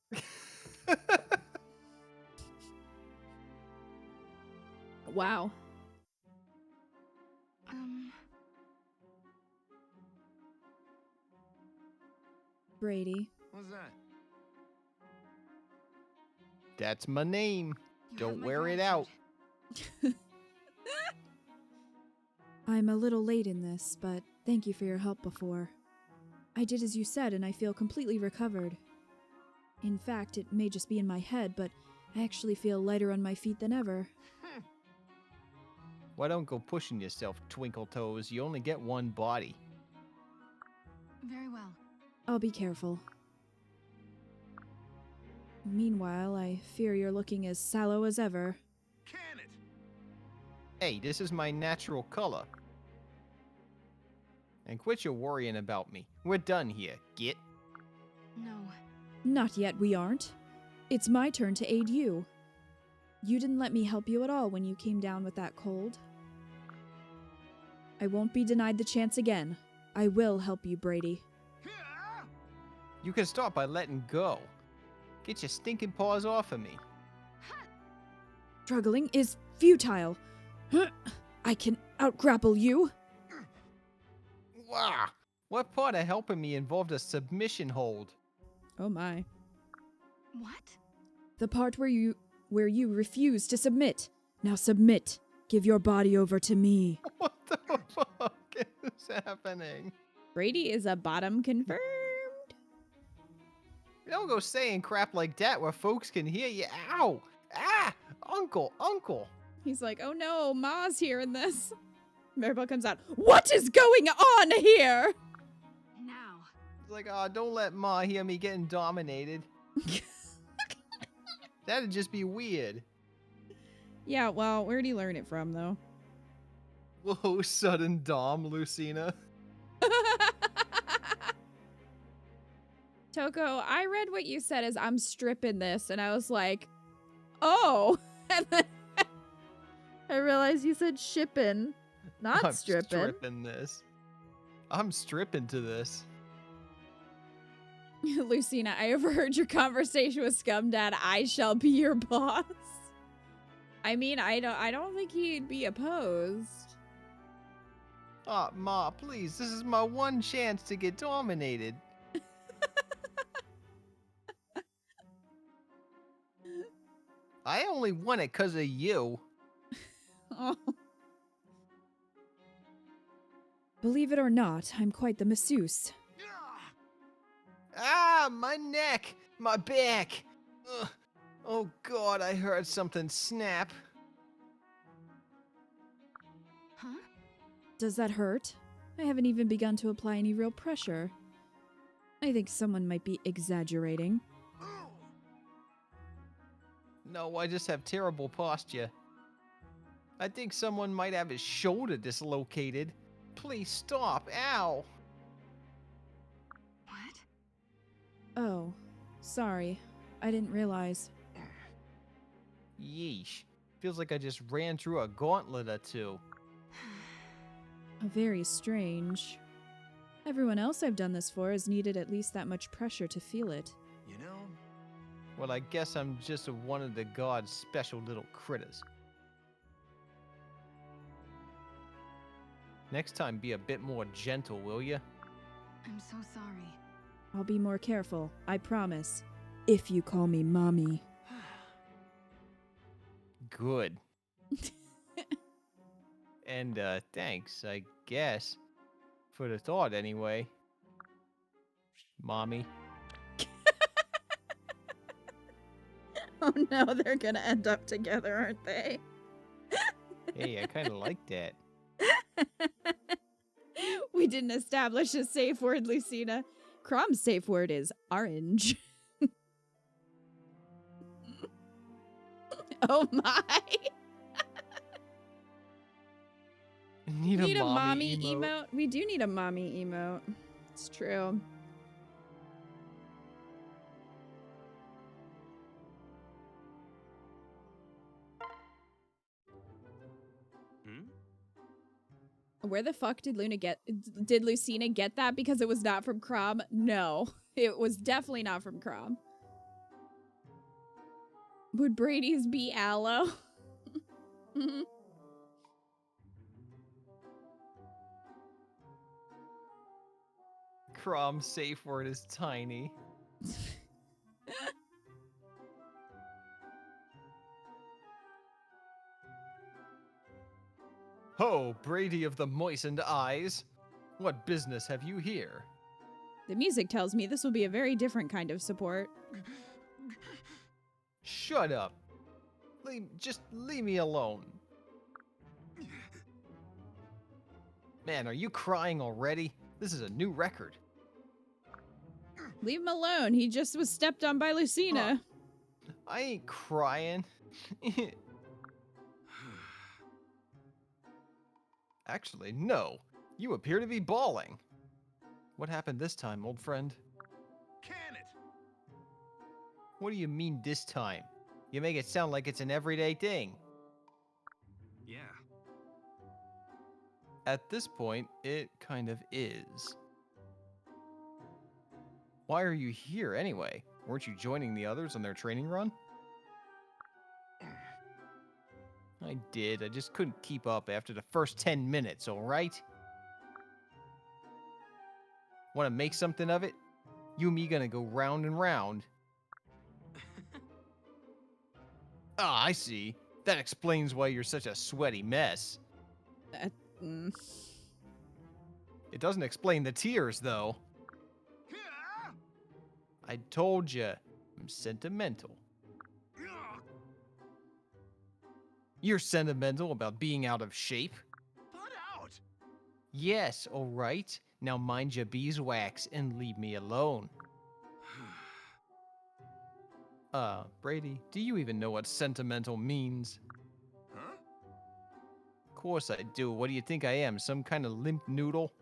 Speaker 1: Wow. Brady.
Speaker 3: What's that?
Speaker 2: That's my name.
Speaker 4: You
Speaker 2: Don't
Speaker 4: have my
Speaker 2: wear it out.
Speaker 4: gratitude.
Speaker 6: I'm a little late in this, but thank you for your help before. I did as you said, and I feel completely recovered. In fact, it may just be in my head, but I actually feel lighter on my feet than ever.
Speaker 2: Why don't go pushing yourself, Twinkle Toes? You only get one body.
Speaker 4: Very well.
Speaker 6: I'll be careful. Meanwhile, I fear you're looking as sallow as ever.
Speaker 3: Can it?
Speaker 2: Hey, this is my natural color. And quit your worrying about me. We're done here. Get?
Speaker 4: No.
Speaker 6: Not yet, we aren't. It's my turn to aid you. You didn't let me help you at all when you came down with that cold. I won't be denied the chance again. I will help you, Brady.
Speaker 2: You can start by letting go. Get your stinking paws off of me.
Speaker 6: Struggling is futile. I can outgrapple you.
Speaker 2: Wow. What part of helping me involved a submission hold?
Speaker 1: Oh my.
Speaker 4: What?
Speaker 6: The part where you refuse to submit. Now submit. Give your body over to me.
Speaker 2: What the fuck is happening?
Speaker 1: Brady is a bottom confirmed.
Speaker 2: You don't go saying crap like that where folks can hear you. Ow! Ah! Uncle!
Speaker 1: He's like, oh no, Ma's hearing this. Maribel comes out. What is going on here?
Speaker 4: Now.
Speaker 2: It's like, oh, don't let Ma hear me getting dominated. That'd just be weird.
Speaker 1: Yeah, well, where'd he learn it from, though?
Speaker 2: Whoa, sudden dom, Lucina.
Speaker 1: Toko, I read what you said as I'm stripping this, and I was like, oh. And then I realized you said shipping, not
Speaker 2: I'm
Speaker 1: stripping.
Speaker 2: stripping this. I'm stripping to this.
Speaker 1: Lucina, I overheard your conversation with Scumdad. I shall be your boss. I mean, I don't think he'd be opposed.
Speaker 2: Oh, Ma, please, this is my one chance to get dominated. I only won it because of you.
Speaker 1: Oh.
Speaker 6: Believe it or not, I'm quite the masseuse.
Speaker 2: Ah, my neck! My back! Ugh. Oh god, I heard something snap.
Speaker 4: Huh?
Speaker 6: Does that hurt? I haven't even begun to apply any real pressure. I think someone might be exaggerating.
Speaker 2: No, I just have terrible posture. I think someone might have his shoulder dislocated. Please stop. Ow!
Speaker 4: What?
Speaker 6: Oh, sorry. I didn't realize.
Speaker 2: Yeesh. Feels like I just ran through a gauntlet or two.
Speaker 6: Very strange. Everyone else I've done this for has needed at least that much pressure to feel it.
Speaker 3: You know,
Speaker 2: Well, I guess I'm just one of the god's special little critters. Next time, be a bit more gentle, will ya?
Speaker 4: I'm so sorry.
Speaker 6: I'll be more careful, I promise. If you call me Mommy.
Speaker 2: Good. And, thanks, I guess. For the thought, anyway. Mommy.
Speaker 1: Oh no, they're gonna end up together, aren't they?
Speaker 2: Hey, I kind of like that.
Speaker 1: We didn't establish a safe word, Lucina. Crom's safe word is orange. Oh my.
Speaker 2: Need
Speaker 1: Need
Speaker 2: a
Speaker 1: a
Speaker 2: mommy
Speaker 1: mommy emote? We do need a mommy emote. It's true. Where the fuck did did Lucina get that? Because it was not from Crom? No, it was definitely not from Crom. Would Brady's be aloe?
Speaker 2: Crom's safe word is tiny. Ho, Brady of the moistened eyes. What business have you here?
Speaker 1: The music tells me this will be a very different kind of support.
Speaker 2: Shut up. Just leave me alone. Man, are you crying already? This is a new record.
Speaker 1: Leave him alone. He just was stepped on by Lucina.
Speaker 2: I ain't crying. Actually, no. You appear to be bawling. What happened this time, old friend?
Speaker 3: Can it?
Speaker 2: What do you mean this time? You make it sound like it's an everyday thing.
Speaker 3: Yeah.
Speaker 2: At this point, it kind of is. Why are you here anyway? Weren't you joining the others on their training run? I did. I just couldn't keep up after the first 10 minutes, alright? Want to make something of it? You and me gonna go round and round. Ah, I see. That explains why you're such a sweaty mess.
Speaker 1: Mm.
Speaker 2: It doesn't explain the tears, though. I told you, I'm sentimental. You're sentimental about being out of shape?
Speaker 3: Put out!
Speaker 2: Yes, alright. Now mind your beeswax and leave me alone. Brady, do you even know what sentimental means?
Speaker 3: Huh?
Speaker 2: Of course I do. What do you think I am, some kind of limp noodle?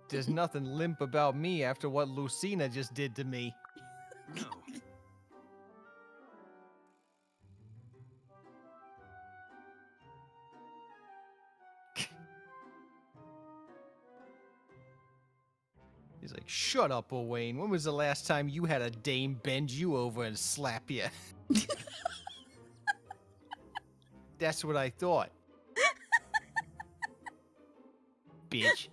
Speaker 2: There's nothing limp about me after what Lucina just did to me.
Speaker 3: No.
Speaker 2: He's like, shut up, Owain. When was the last time you had a dame bend you over and slap you? That's what I thought. Bitch.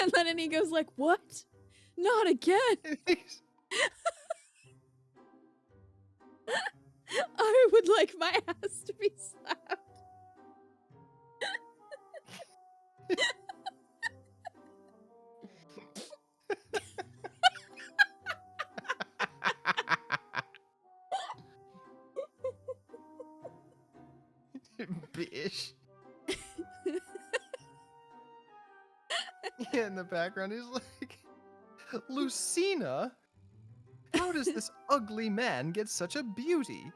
Speaker 1: And then Inigo's like, what? Not again. I would like my ass to be slapped.
Speaker 2: Bitch. Yeah, in the background, he's like, Lucina? How does this ugly man get such a beauty?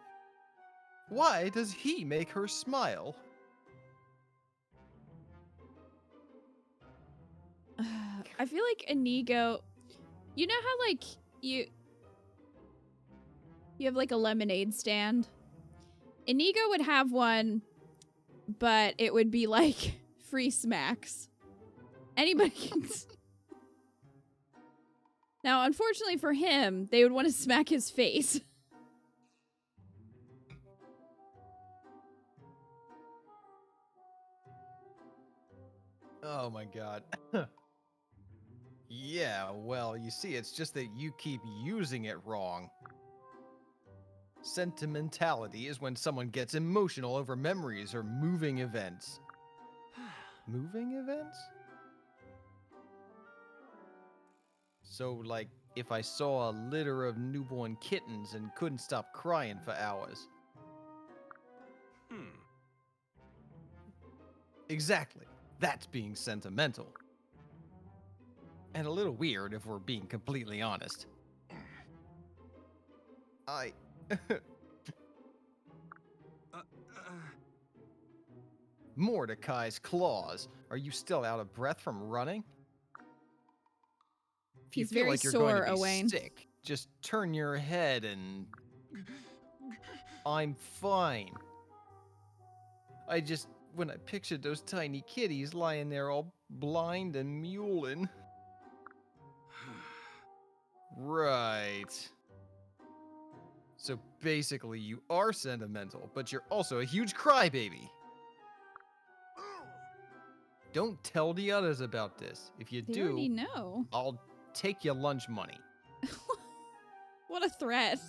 Speaker 2: Why does he make her smile?
Speaker 1: I feel like Inigo, you know how like you have like a lemonade stand? Inigo would have one, but it would be like free smacks. Anybody can. Now, unfortunately for him, they would want to smack his face.
Speaker 2: Oh my god. Yeah, well, you see, it's just that you keep using it wrong. Sentimentality is when someone gets emotional over memories or moving events. Moving events? So, like, if I saw a litter of newborn kittens and couldn't stop crying for hours. Exactly. That's being sentimental. And a little weird if we're being completely honest. Mordecai's claws. Are you still out of breath from running? If you
Speaker 1: He's
Speaker 2: feel
Speaker 1: very
Speaker 2: like you're
Speaker 1: sore,
Speaker 2: going to be
Speaker 1: Owain.
Speaker 2: sick, just turn your head and... I'm fine. When I pictured those tiny kitties lying there all blind and mewling. Right. So basically, you are sentimental, but you're also a huge crybaby. Don't tell the others about this. If you
Speaker 1: They already
Speaker 2: do,
Speaker 1: know.
Speaker 2: I'll take your lunch money.
Speaker 1: What a threat.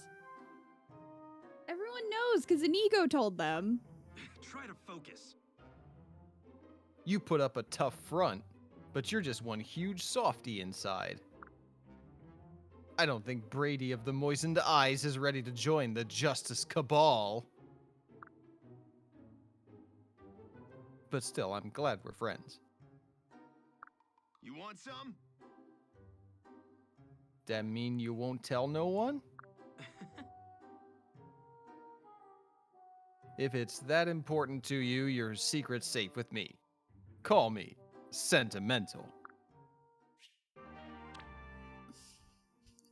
Speaker 1: Everyone knows because Inigo told them.
Speaker 3: Try to focus.
Speaker 2: You put up a tough front, but you're just one huge softy inside. I don't think Brady of the Moistened Eyes is ready to join the Justice Cabal. But still, I'm glad we're friends.
Speaker 3: You want some?
Speaker 2: That mean you won't tell no one? If it's that important to you, your secret's safe with me. Call me sentimental.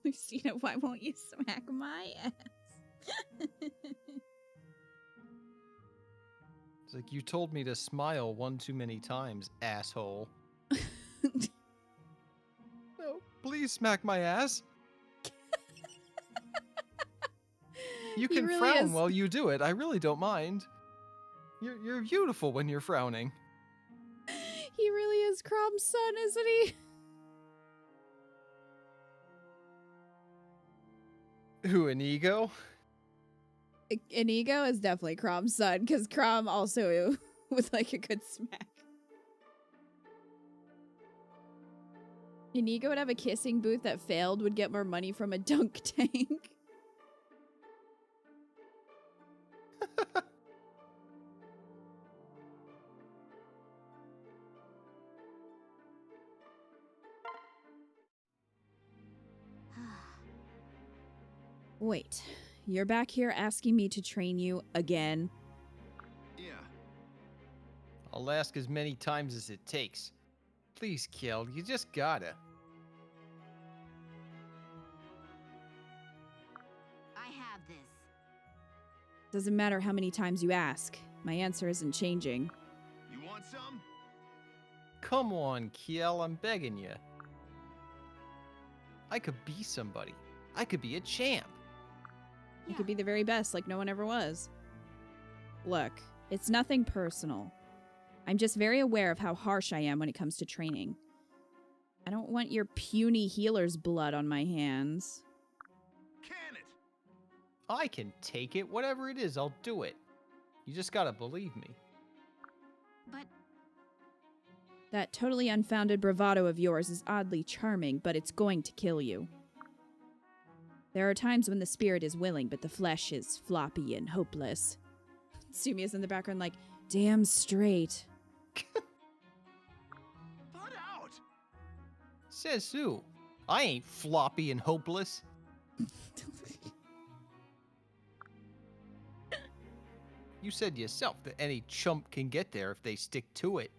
Speaker 1: Lucina, why won't you smack my ass?
Speaker 2: It's like you told me to smile one too many times, asshole. No, please smack my ass. You
Speaker 1: He
Speaker 2: can
Speaker 1: really
Speaker 2: frown
Speaker 1: is.
Speaker 2: while you do it. I really don't mind. You're beautiful when you're frowning.
Speaker 1: He really is Crom's son, isn't he?
Speaker 2: Who, Inigo?
Speaker 1: Inigo is definitely Crom's son, because Crom also would like a good smack. Inigo would have a kissing booth that failed, would get more money from a dunk tank. Wait, you're back here asking me to train you again?
Speaker 3: Yeah.
Speaker 2: I'll ask as many times as it takes. Please, Kiel, you just gotta.
Speaker 4: I have this.
Speaker 1: Doesn't matter how many times you ask. My answer isn't changing.
Speaker 3: You want some?
Speaker 2: Come on, Kiel, I'm begging you. I could be somebody. I could be a champ.
Speaker 1: You could be the very best, like no one ever was. Look, it's nothing personal. I'm just very aware of how harsh I am when it comes to training. I don't want your puny healer's blood on my hands.
Speaker 3: Can it?
Speaker 2: I can take it. Whatever it is, I'll do it. You just gotta believe me.
Speaker 4: But
Speaker 1: That totally unfounded bravado of yours is oddly charming, but it's going to kill you. There are times when the spirit is willing, but the flesh is floppy and hopeless. Sumia's in the background like, damn straight.
Speaker 3: Put out!
Speaker 2: Says who? I ain't floppy and hopeless. You said yourself that any chump can get there if they stick to it.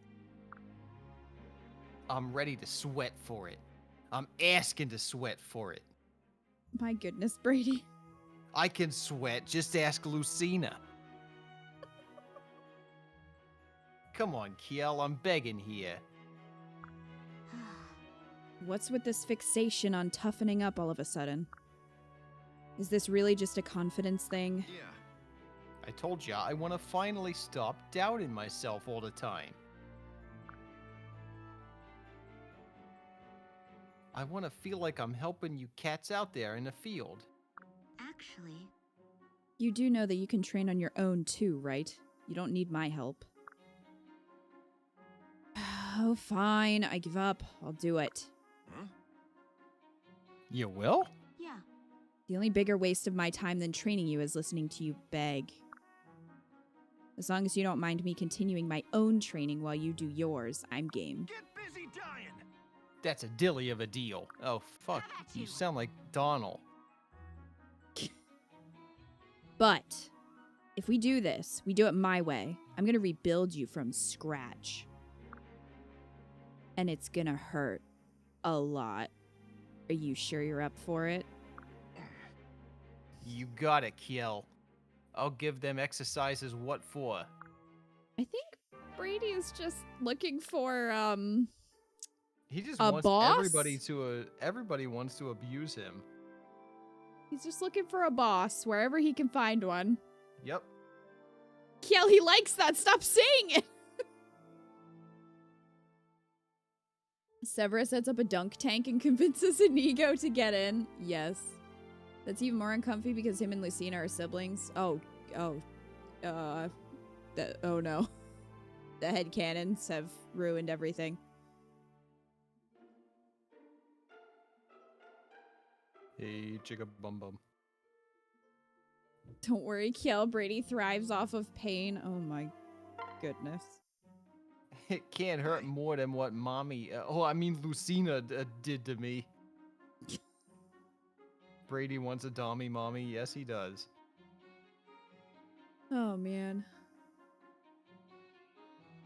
Speaker 2: I'm ready to sweat for it. I'm asking to sweat for it.
Speaker 1: My goodness, Brady.
Speaker 2: I can sweat, just ask Lucina. Come on, Kiel, I'm begging here.
Speaker 1: What's with this fixation on toughening up all of a sudden? Is this really just a confidence thing?
Speaker 3: Yeah.
Speaker 2: I told ya I want to finally stop doubting myself all the time. I want to feel like I'm helping you cats out there in the field.
Speaker 4: actually,
Speaker 1: You do know that you can train on your own too, right? You don't need my help. Oh, fine. I give up. I'll do it.
Speaker 3: Huh?
Speaker 2: You will?
Speaker 4: yeah.
Speaker 1: The only bigger waste of my time than training you is listening to you beg. As long as you don't mind me continuing my own training while you do yours, I'm game.
Speaker 3: Get busy dying!
Speaker 2: That's a dilly of a deal. Oh, fuck.
Speaker 4: How about
Speaker 2: You
Speaker 4: you?
Speaker 2: sound like Donald.
Speaker 1: But if we do this, we do it my way, I'm going to rebuild you from scratch. And it's going to hurt a lot. Are you sure you're up for it?
Speaker 2: You got it, Kiel. I'll give them exercises what for.
Speaker 1: I think Brady is just looking for
Speaker 2: He just
Speaker 1: A
Speaker 2: wants
Speaker 1: boss?
Speaker 2: everybody wants to abuse him.
Speaker 1: he's just looking for a boss wherever he can find one.
Speaker 2: Yep.
Speaker 1: Kiel, he likes that. Stop saying it. Severus sets up a dunk tank and convinces Inigo to get in. Yes. That's even more uncomfy because him and Lucina are siblings. Oh no. The headcanons have ruined everything.
Speaker 2: Hey, chicka bum bum.
Speaker 1: Don't worry, Kiel. Brady thrives off of pain. Oh my goodness.
Speaker 2: It can't hurt more than what Lucina did to me. Brady wants a dommy mommy. Yes, he does.
Speaker 1: Oh man.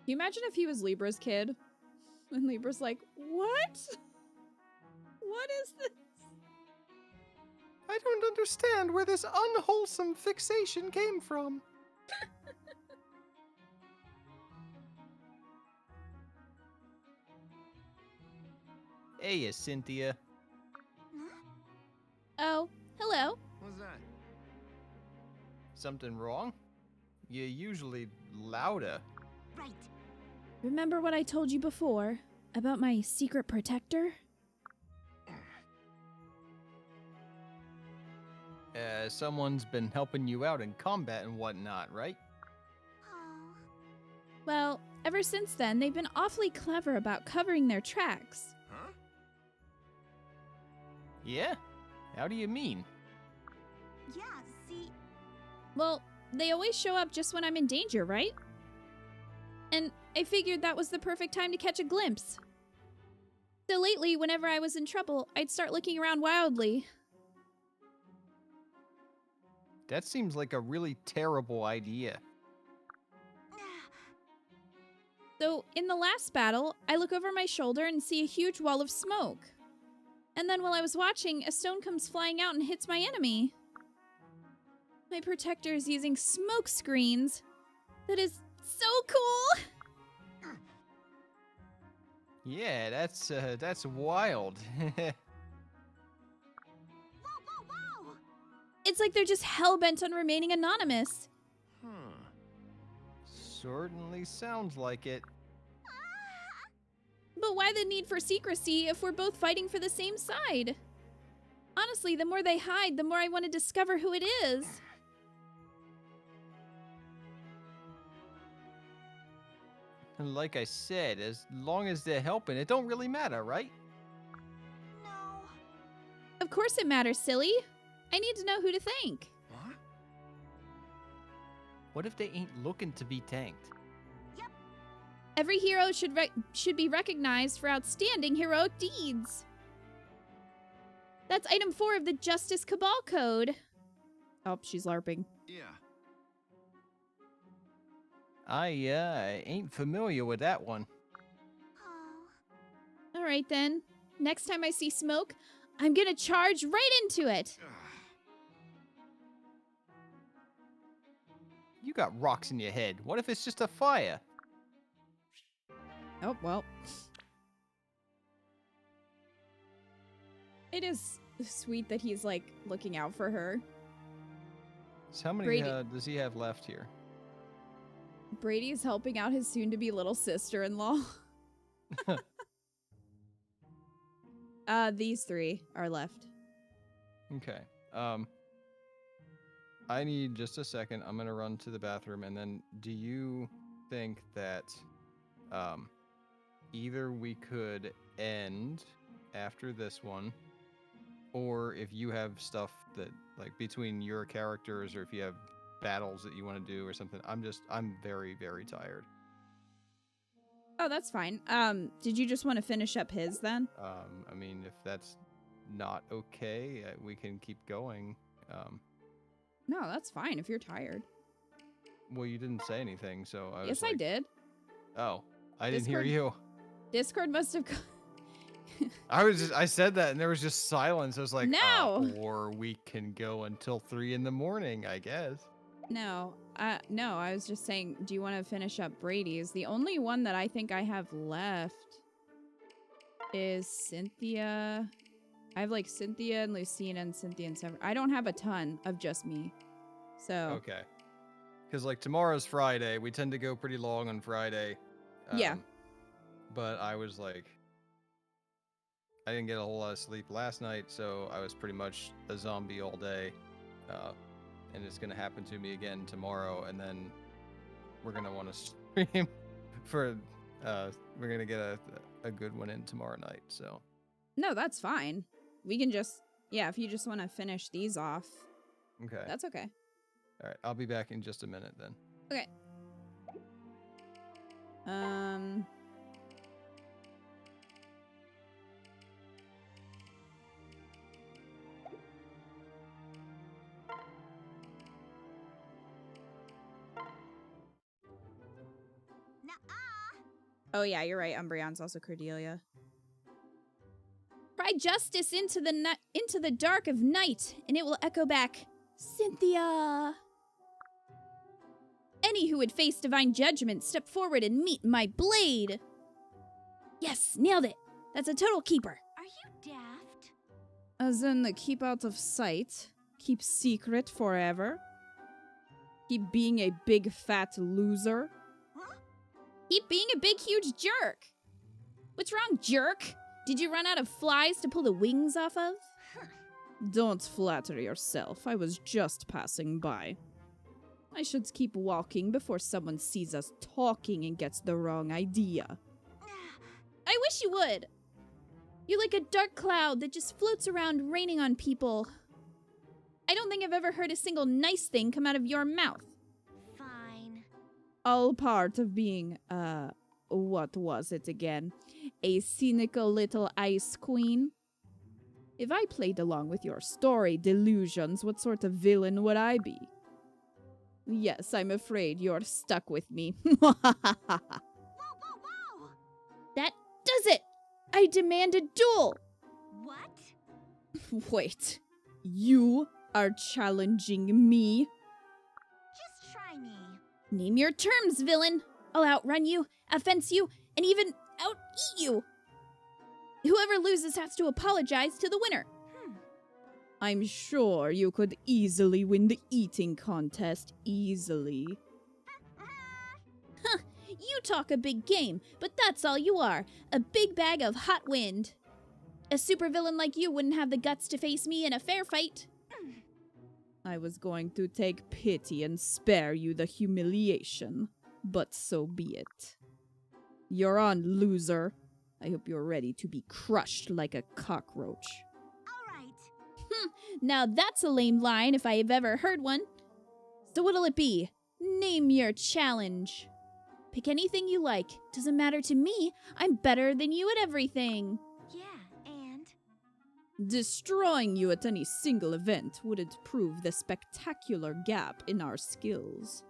Speaker 1: Can you imagine if he was Libra's kid? And Libra's like, what? What is this?
Speaker 2: I don't understand where this unwholesome fixation came from. Hey, Cynthia.
Speaker 1: Oh, hello.
Speaker 3: What's that?
Speaker 2: Something wrong? You're usually louder.
Speaker 4: Right.
Speaker 6: Remember what I told you before about my secret protector?
Speaker 2: Someone's been helping you out in combat and whatnot, right?
Speaker 4: Oh.
Speaker 6: Well, ever since then, they've been awfully clever about covering their tracks.
Speaker 3: Huh?
Speaker 2: Yeah? How do you mean?
Speaker 4: Yeah, see,
Speaker 6: Well, they always show up just when I'm in danger, right? And I figured that was the perfect time to catch a glimpse. So lately, whenever I was in trouble, I'd start looking around wildly.
Speaker 2: That seems like a really terrible idea.
Speaker 6: So, in the last battle, I look over my shoulder and see a huge wall of smoke. And then while I was watching, a stone comes flying out and hits my enemy. My protector is using smoke screens. That is so cool!
Speaker 2: Yeah, that's wild.
Speaker 4: whoa, whoa, whoa!
Speaker 6: It's like they're just hell-bent on remaining anonymous.
Speaker 2: Certainly sounds like it.
Speaker 6: But why the need for secrecy if we're both fighting for the same side? Honestly, the more they hide, the more I want to discover who it is.
Speaker 2: And like I said, as long as they're helping, it don't really matter, right?
Speaker 4: No.
Speaker 6: Of course it matters, silly. I need to know who to thank.
Speaker 3: What?
Speaker 2: What if they ain't looking to be tanked?
Speaker 6: Every hero should be recognized for outstanding heroic deeds. That's item 4 of the Justice Cabal Code. Oh, she's LARPing.
Speaker 3: Yeah.
Speaker 2: I ain't familiar with that one.
Speaker 4: Oh.
Speaker 6: All right then. Next time I see smoke, I'm gonna charge right into it.
Speaker 2: You got rocks in your head. What if it's just a fire?
Speaker 1: Oh, well. It is sweet that he's, like, looking out for her.
Speaker 2: So how many
Speaker 1: Brady.
Speaker 2: does he have left here?
Speaker 1: Brady is helping out his soon-to-be little sister-in-law. These 3 are left.
Speaker 2: Okay. I need just a second. I'm gonna run to the bathroom, and then do you think that either we could end after this one, or if you have stuff that, like, between your characters, or if you have battles that you want to do or something, I'm very, very tired.
Speaker 1: Oh, that's fine. Did you just want to finish up his then?
Speaker 2: I mean, if that's not okay, we can keep going.
Speaker 1: No, that's fine if you're tired.
Speaker 2: Well, you didn't say anything, so I was
Speaker 1: Yes, I
Speaker 2: like,
Speaker 1: did.
Speaker 2: Oh, I didn't hear
Speaker 1: Discord-
Speaker 2: you.
Speaker 1: Discord must have...
Speaker 2: I said that, and there was just silence. I was like,
Speaker 1: No!
Speaker 2: or we can go until 3 in the morning, I guess.
Speaker 1: No, I was just saying, do you want to finish up Brady's? The only one that I think I have left is Cynthia. I have like Cynthia and Lucina and Cynthia and Sever. I don't have a ton of just me. So,
Speaker 2: Okay. Because like tomorrow's Friday, we tend to go pretty long on Friday.
Speaker 1: Yeah.
Speaker 2: But I was like, I didn't get a whole lot of sleep last night, so I was pretty much a zombie all day. And it's gonna happen to me again tomorrow, and then we're gonna want to stream for. We're gonna get a good one in tomorrow night. So.
Speaker 1: no, that's fine. We can just, yeah, if you just want to finish these off,
Speaker 2: Okay.
Speaker 1: that's okay.
Speaker 2: All right. I'll be back in just a minute then.
Speaker 1: Okay.
Speaker 4: Nuh-uh.
Speaker 1: Oh yeah, you're right. Umbreon's also Cordelia. Cry justice into the dark of night, and it will echo back, Cynthia. Any who would face divine judgment, step forward and meet my blade. Yes, nailed it. That's a total keeper.
Speaker 4: Are you daft?
Speaker 1: As in the keep out of sight, keep secret forever, keep being a big fat loser,
Speaker 4: Huh?
Speaker 1: keep being a big huge jerk. What's wrong, jerk? Did you run out of flies to pull the wings off of? Don't flatter yourself. I was just passing by. I should keep walking before someone sees us talking and gets the wrong idea. I wish you would. You're like a dark cloud that just floats around raining on people. I don't think I've ever heard a single nice thing come out of your mouth.
Speaker 4: Fine.
Speaker 1: All part of being, what was it again? A cynical little ice queen? If I played along with your story delusions, what sort of villain would I be? Yes, I'm afraid you're stuck with me.
Speaker 4: Whoa, whoa, whoa!
Speaker 1: That does it! I demand a duel!
Speaker 4: What?
Speaker 1: Wait, you are challenging me?
Speaker 4: Just try me.
Speaker 1: Name your terms, villain! I'll outrun you, offense you, and even out-eat you! Whoever loses has to apologize to the winner. I'm sure you could easily win the eating contest. Easily. Huh, you talk a big game, but that's all you are. A big bag of hot wind. A supervillain like you wouldn't have the guts to face me in a fair fight. I was going to take pity and spare you the humiliation, but so be it. You're on, loser. I hope you're ready to be crushed like a cockroach.
Speaker 4: All right.
Speaker 1: Now that's a lame line if I have ever heard one. So what'll it be? Name your challenge. Pick anything you like. Doesn't matter to me. I'm better than you at everything.
Speaker 4: Yeah, and?
Speaker 1: Destroying you at any single event wouldn't prove the spectacular gap in our skills.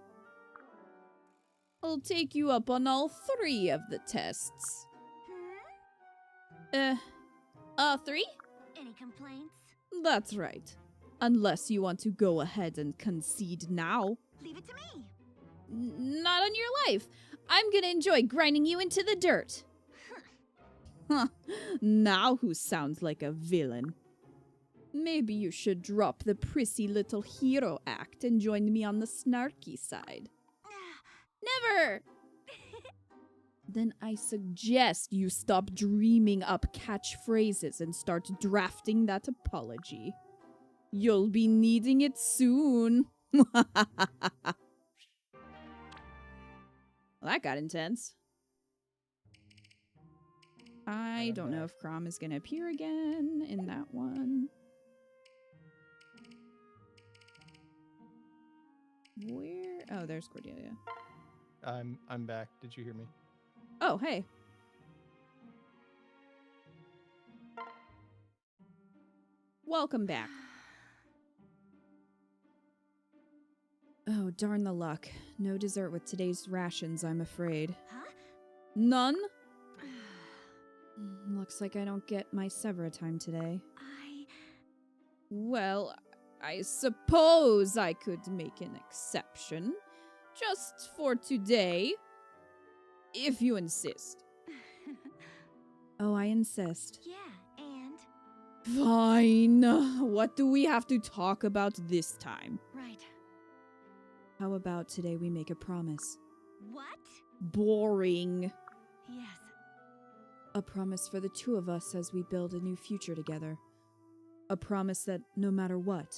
Speaker 1: I'll take you up on all 3 of the tests. All 3?
Speaker 4: Any complaints?
Speaker 1: That's right. Unless you want to go ahead and concede now.
Speaker 4: Leave it to me.
Speaker 1: Not on your life. I'm gonna enjoy grinding you into the dirt. Huh. Now who sounds like a villain? Maybe you should drop the prissy little hero act and join me on the snarky side. Never! Then I suggest you stop dreaming up catchphrases and start drafting that apology. You'll be needing it soon. Well, that got intense. I don't know if Crom is going to appear again in that one. Where? Oh, there's Cordelia.
Speaker 2: I'm back. Did you hear me?
Speaker 1: Oh, hey. Welcome back. Oh, darn the luck. No dessert with today's rations, I'm afraid.
Speaker 4: Huh?
Speaker 1: None? Looks like I don't get my Severa time today. Well, I suppose I could make an exception. Just for today. If you insist.
Speaker 6: Oh, I insist.
Speaker 4: Yeah, and.
Speaker 1: Fine. What do we have to talk about this time?
Speaker 4: Right.
Speaker 6: How about today we make a promise?
Speaker 4: What?
Speaker 1: Boring.
Speaker 4: Yes.
Speaker 6: A promise for the two of us as we build a new future together. A promise that, no matter what,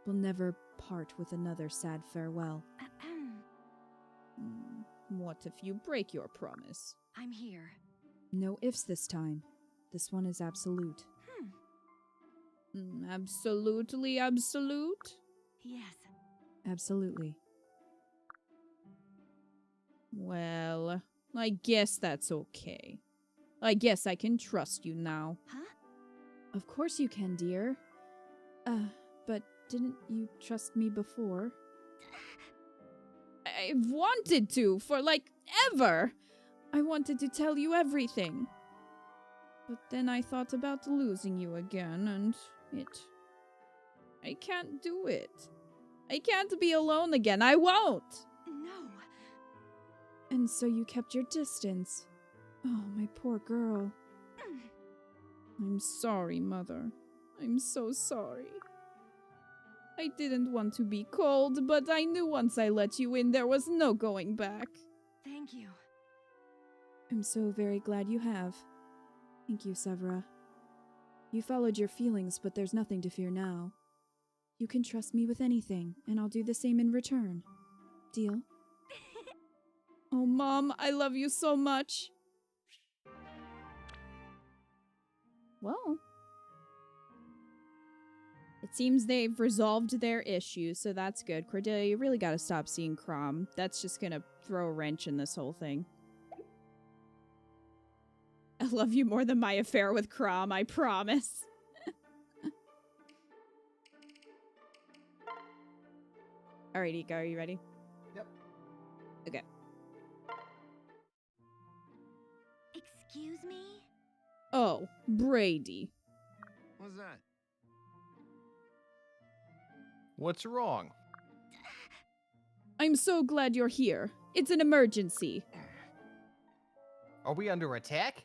Speaker 6: we'll never part with another sad farewell.
Speaker 1: What if you break your promise?
Speaker 4: I'm here.
Speaker 6: No ifs this time. This one is absolute.
Speaker 1: Absolutely absolute?
Speaker 4: Yes.
Speaker 6: Absolutely.
Speaker 1: Well, I guess that's okay. I guess I can trust you now.
Speaker 4: Huh?
Speaker 6: Of course you can, dear. But didn't you trust me before?
Speaker 1: I've wanted to for ever. I wanted to tell you everything. But then I thought about losing you again, and I can't do it. I can't be alone again. I won't.
Speaker 4: No.
Speaker 6: And so you kept your distance. Oh, my poor girl.
Speaker 1: I'm sorry, Mother. I'm so sorry. I didn't want to be cold, but I knew once I let you in there was no going back.
Speaker 4: Thank you.
Speaker 6: I'm so very glad you have. Thank you, Severa. You followed your feelings, but there's nothing to fear now. You can trust me with anything, and I'll do the same in return. Deal?
Speaker 1: Oh, Mom, I love you so much. Well, it seems they've resolved their issue, so that's good. Cordelia, you really gotta stop seeing Crom. That's just gonna throw a wrench in this whole thing. I love you more than my affair with Crom, I promise. Alright, Ika, are you ready?
Speaker 2: Yep.
Speaker 1: Okay.
Speaker 4: Excuse me?
Speaker 1: Oh, Brady.
Speaker 3: What's that?
Speaker 2: What's wrong?
Speaker 1: I'm so glad you're here. It's an emergency.
Speaker 2: Are we under attack?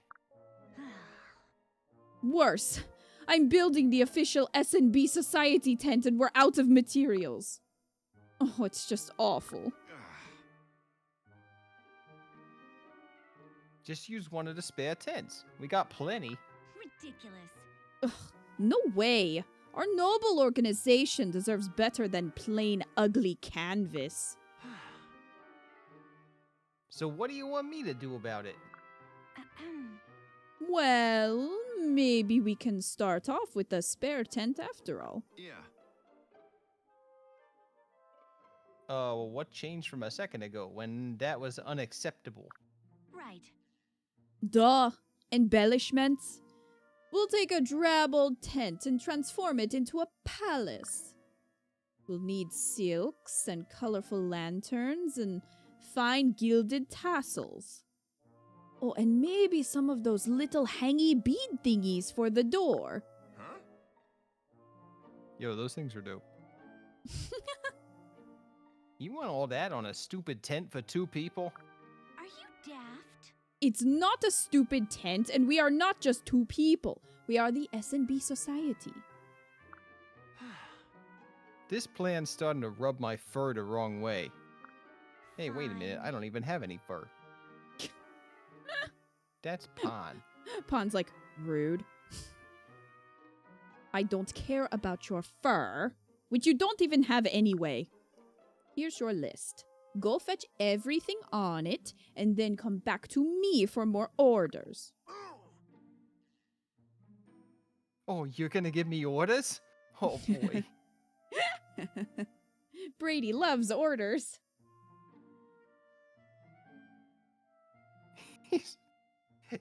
Speaker 1: Worse. I'm building the official S&B Society tent and we're out of materials. Oh, it's just awful.
Speaker 2: Just use one of the spare tents. We got plenty.
Speaker 4: Ridiculous.
Speaker 1: No way. Our noble organization deserves better than plain ugly canvas.
Speaker 2: So what do you want me to do about it?
Speaker 1: Well, maybe we can start off with a spare tent after all.
Speaker 3: Yeah.
Speaker 2: Well, what changed from a second ago when that was unacceptable?
Speaker 4: Right.
Speaker 1: Duh. Embellishments? We'll take a drab old tent and transform it into a palace. We'll need silks and colorful lanterns and fine gilded tassels. Oh, and maybe some of those little hangy bead thingies for the door.
Speaker 3: Huh?
Speaker 2: Yo, those things are dope. You want all that on a stupid tent for 2 people?
Speaker 4: Are you daft?
Speaker 1: It's not a stupid tent, and we are not just 2 people. We are the S&B Society.
Speaker 2: This plan's starting to rub my fur the wrong way. Hey, wait a minute.
Speaker 4: Fine.
Speaker 2: I don't even have any fur. That's Pon.
Speaker 1: Pon's like, rude. I don't care about your fur, which you don't even have anyway. Here's your list. Go fetch everything on it, and then come back to me for more orders.
Speaker 2: Oh, you're gonna give me orders? Oh boy.
Speaker 1: Brady loves orders.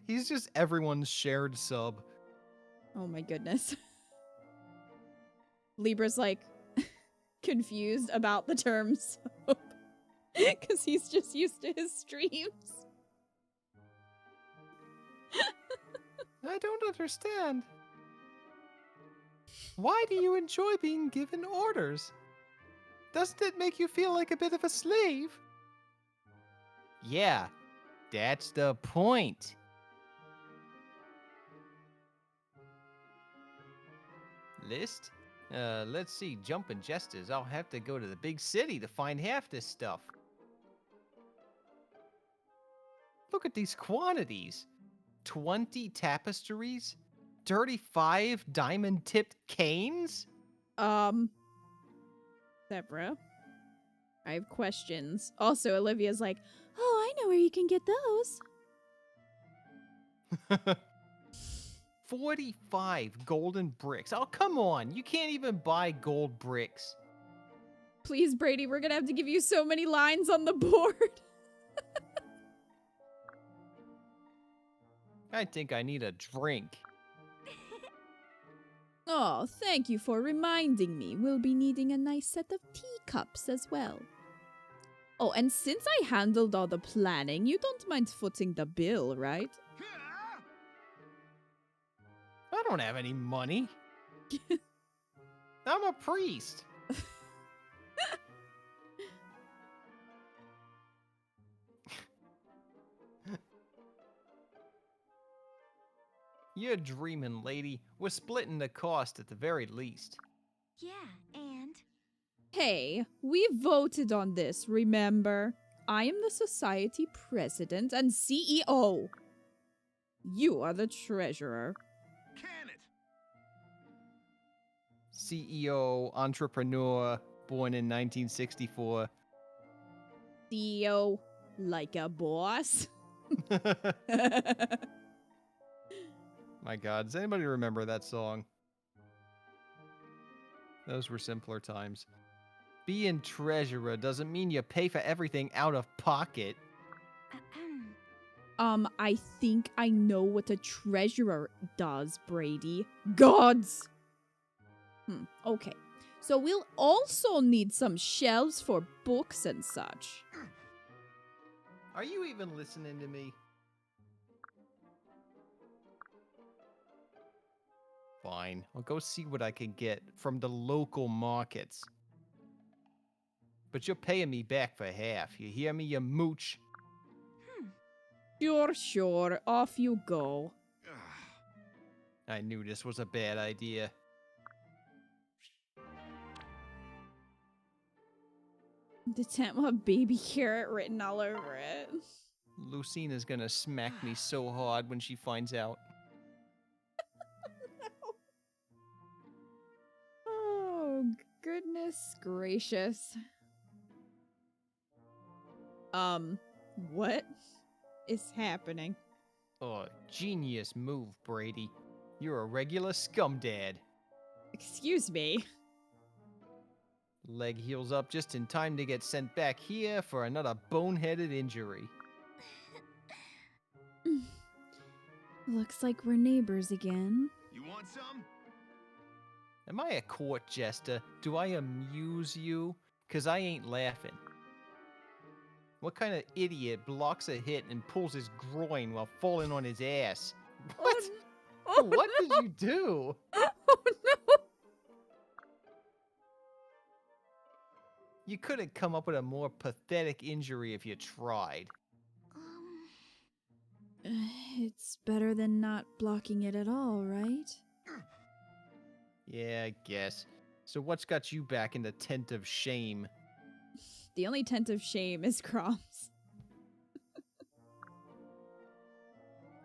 Speaker 2: He's just everyone's shared sub.
Speaker 1: Oh my goodness. Libra's like confused about the term sub because he's just used to his streams.
Speaker 2: I don't understand. Why do you enjoy being given orders? Doesn't it make you feel like a bit of a slave? Yeah, that's the point. List? Let's see, jumping jesters. I'll have to go to the big city to find half this stuff. Look at these quantities. 20 tapestries? 35 diamond-tipped canes?
Speaker 1: Zebra, I have questions. Also, Olivia's like,
Speaker 6: Oh, I know where you can get those.
Speaker 2: 45 golden bricks. Oh, come on. You can't even buy gold bricks.
Speaker 1: please, Brady, we're gonna have to give you so many lines on the board.
Speaker 2: I think I need a drink.
Speaker 6: Oh, thank you for reminding me. We'll be needing a nice set of teacups as well.
Speaker 1: Oh, and since I handled all the planning, you don't mind footing the bill, right?
Speaker 2: I don't have any money. I'm a priest. You're dreaming, lady. We're splitting the cost at the very least.
Speaker 4: Yeah, and
Speaker 1: Hey, we voted on this, remember? I am the society president and CEO. You are the treasurer.
Speaker 3: Can it?
Speaker 2: CEO, entrepreneur, born in 1964.
Speaker 1: CEO, like a boss.
Speaker 2: My God, does anybody remember that song? Those were simpler times. Being treasurer doesn't mean you pay for everything out of pocket.
Speaker 1: I think I know what a treasurer does, Brady. Gods! Okay. So we'll also need some shelves for books and such.
Speaker 2: Are you even listening to me? Fine, I'll go see what I can get from the local markets. But you're paying me back for half. You hear me, you mooch?
Speaker 1: Sure. Off you go.
Speaker 2: I knew this was a bad idea.
Speaker 1: The tent will have baby carrot written all over it.
Speaker 2: Lucina's gonna smack me so hard when she finds out.
Speaker 1: Oh, goodness gracious. What is happening?
Speaker 2: Oh, genius move, Brady. You're a regular scumdad.
Speaker 1: Excuse me.
Speaker 2: Leg heals up just in time to get sent back here for another boneheaded injury.
Speaker 6: Looks like we're neighbors again.
Speaker 3: You want some?
Speaker 2: Am I a court jester? Do I amuse you? 'Cause I ain't laughing. What kind of idiot blocks a hit and pulls his groin while falling on his ass? What?
Speaker 1: Oh,
Speaker 2: What
Speaker 1: no.
Speaker 2: did you do?
Speaker 1: Oh no!
Speaker 2: You couldn't come up with a more pathetic injury if you tried.
Speaker 6: It's better than not blocking it at all, right?
Speaker 2: Yeah, I guess. So what's got you back in the tent of shame?
Speaker 1: The only tent of shame is Crom's.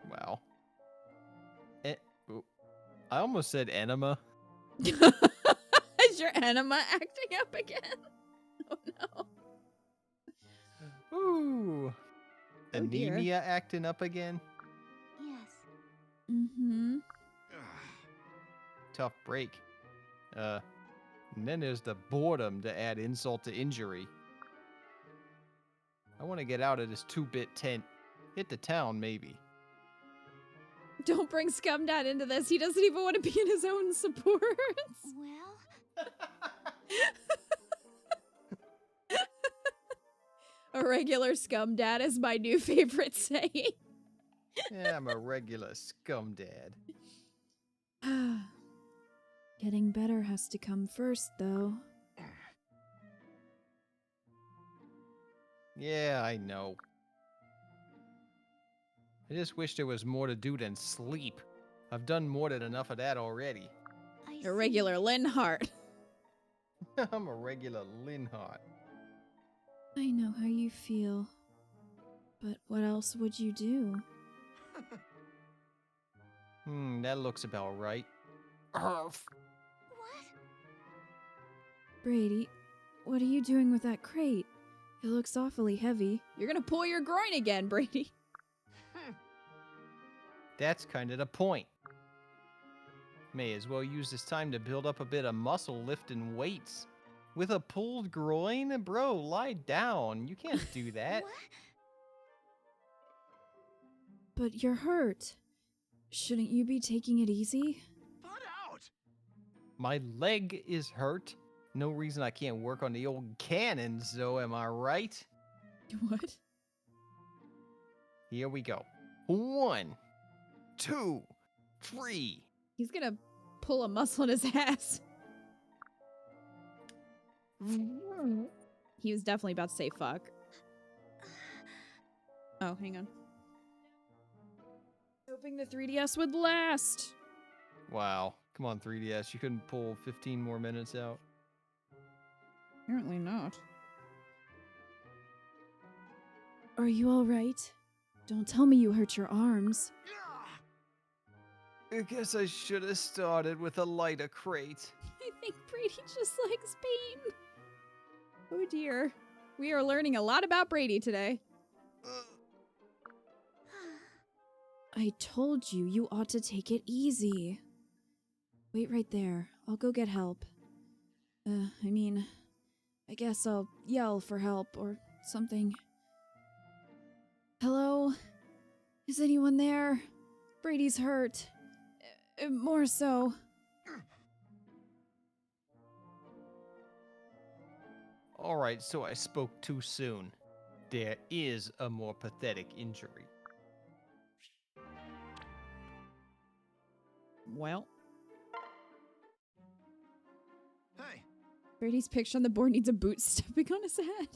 Speaker 2: Wow. I almost said enema.
Speaker 1: Is your enema acting up again? Oh no.
Speaker 2: Ooh.
Speaker 1: Oh, dear.
Speaker 2: Anemia acting up again?
Speaker 4: yes.
Speaker 6: Mm-hmm.
Speaker 2: Tough break. And then there's the boredom to add insult to injury. I want to get out of this 2-bit tent. Hit the town, maybe.
Speaker 1: Don't bring Scumdad into this. He doesn't even want to be in his own supports.
Speaker 4: Well,
Speaker 1: A regular Scumdad is my new favorite saying.
Speaker 2: Yeah, I'm a regular scumdad.
Speaker 6: Getting better has to come first, though.
Speaker 2: Yeah, I know. I just wish there was more to do than sleep. I've done more than enough of that already.
Speaker 4: I
Speaker 1: A regular Linhart.
Speaker 2: I'm a regular Linhart.
Speaker 6: I know how you feel. But what else would you do?
Speaker 2: That looks about right. Arf!
Speaker 4: What?
Speaker 6: Brady, what are you doing with that crate? It looks awfully heavy.
Speaker 1: You're gonna pull your groin again, Brady.
Speaker 2: That's kind of the point. May as well use this time to build up a bit of muscle lifting weights. With a pulled groin? Bro, lie down. You can't do that.
Speaker 4: What?
Speaker 6: But you're hurt. Shouldn't you be taking it easy?
Speaker 3: Butt out!
Speaker 2: My leg is hurt. No reason I can't work on the old cannons, though, am I right?
Speaker 6: What?
Speaker 2: Here we go. 1, 2, 3.
Speaker 1: He's gonna pull a muscle in his ass. He was definitely about to say fuck. Oh, hang on.
Speaker 6: Hoping the 3DS would last.
Speaker 2: Wow. Come on, 3DS. You couldn't pull 15 more minutes out.
Speaker 1: Apparently not.
Speaker 6: Are you alright? Don't tell me you hurt your arms.
Speaker 3: Ah!
Speaker 2: I guess I should have started with a lighter crate.
Speaker 1: I think Brady just likes pain. Oh dear. We are learning a lot about Brady today.
Speaker 6: I told you you ought to take it easy. Wait right there. I'll go get help. I guess I'll yell for help or something. Hello? Is anyone there? Brady's hurt. More so.
Speaker 2: Alright, so I spoke too soon. There is a more pathetic injury.
Speaker 1: Well,
Speaker 3: Hey,
Speaker 1: Brady's picture on the board needs a boot stepping on his head.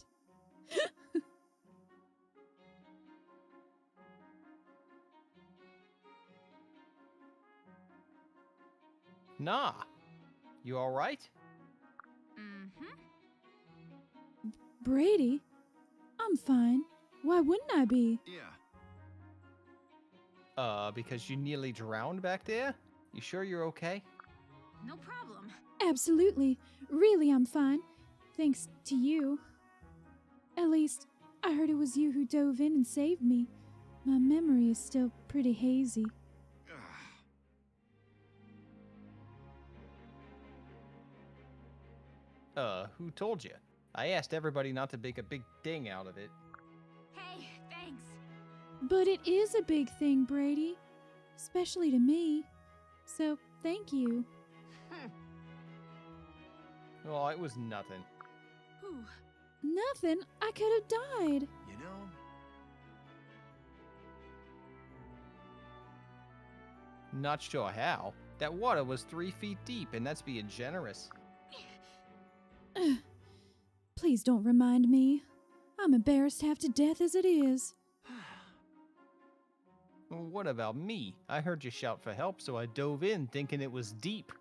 Speaker 2: Nah. You alright?
Speaker 4: Mm-hmm.
Speaker 6: Brady? I'm fine. Why wouldn't I be?
Speaker 3: yeah.
Speaker 2: Because you nearly drowned back there? You sure you're okay?
Speaker 4: No problem.
Speaker 6: Absolutely. Really, I'm fine. Thanks to you. At least, I heard it was you who dove in and saved me. My memory is still pretty hazy.
Speaker 2: Who told you? I asked everybody not to make a big thing out of it.
Speaker 4: Hey, thanks.
Speaker 6: But it is a big thing, Brady. Especially to me. So, thank you.
Speaker 2: Oh, it was nothing.
Speaker 4: Whew.
Speaker 6: Nothing. I could have died.
Speaker 3: You know,
Speaker 2: Not sure how. That water was 3 feet deep, and that's being generous.
Speaker 6: Please don't remind me. I'm embarrassed half to death as it is.
Speaker 2: What about me? I heard you shout for help, so I dove in thinking it was deep.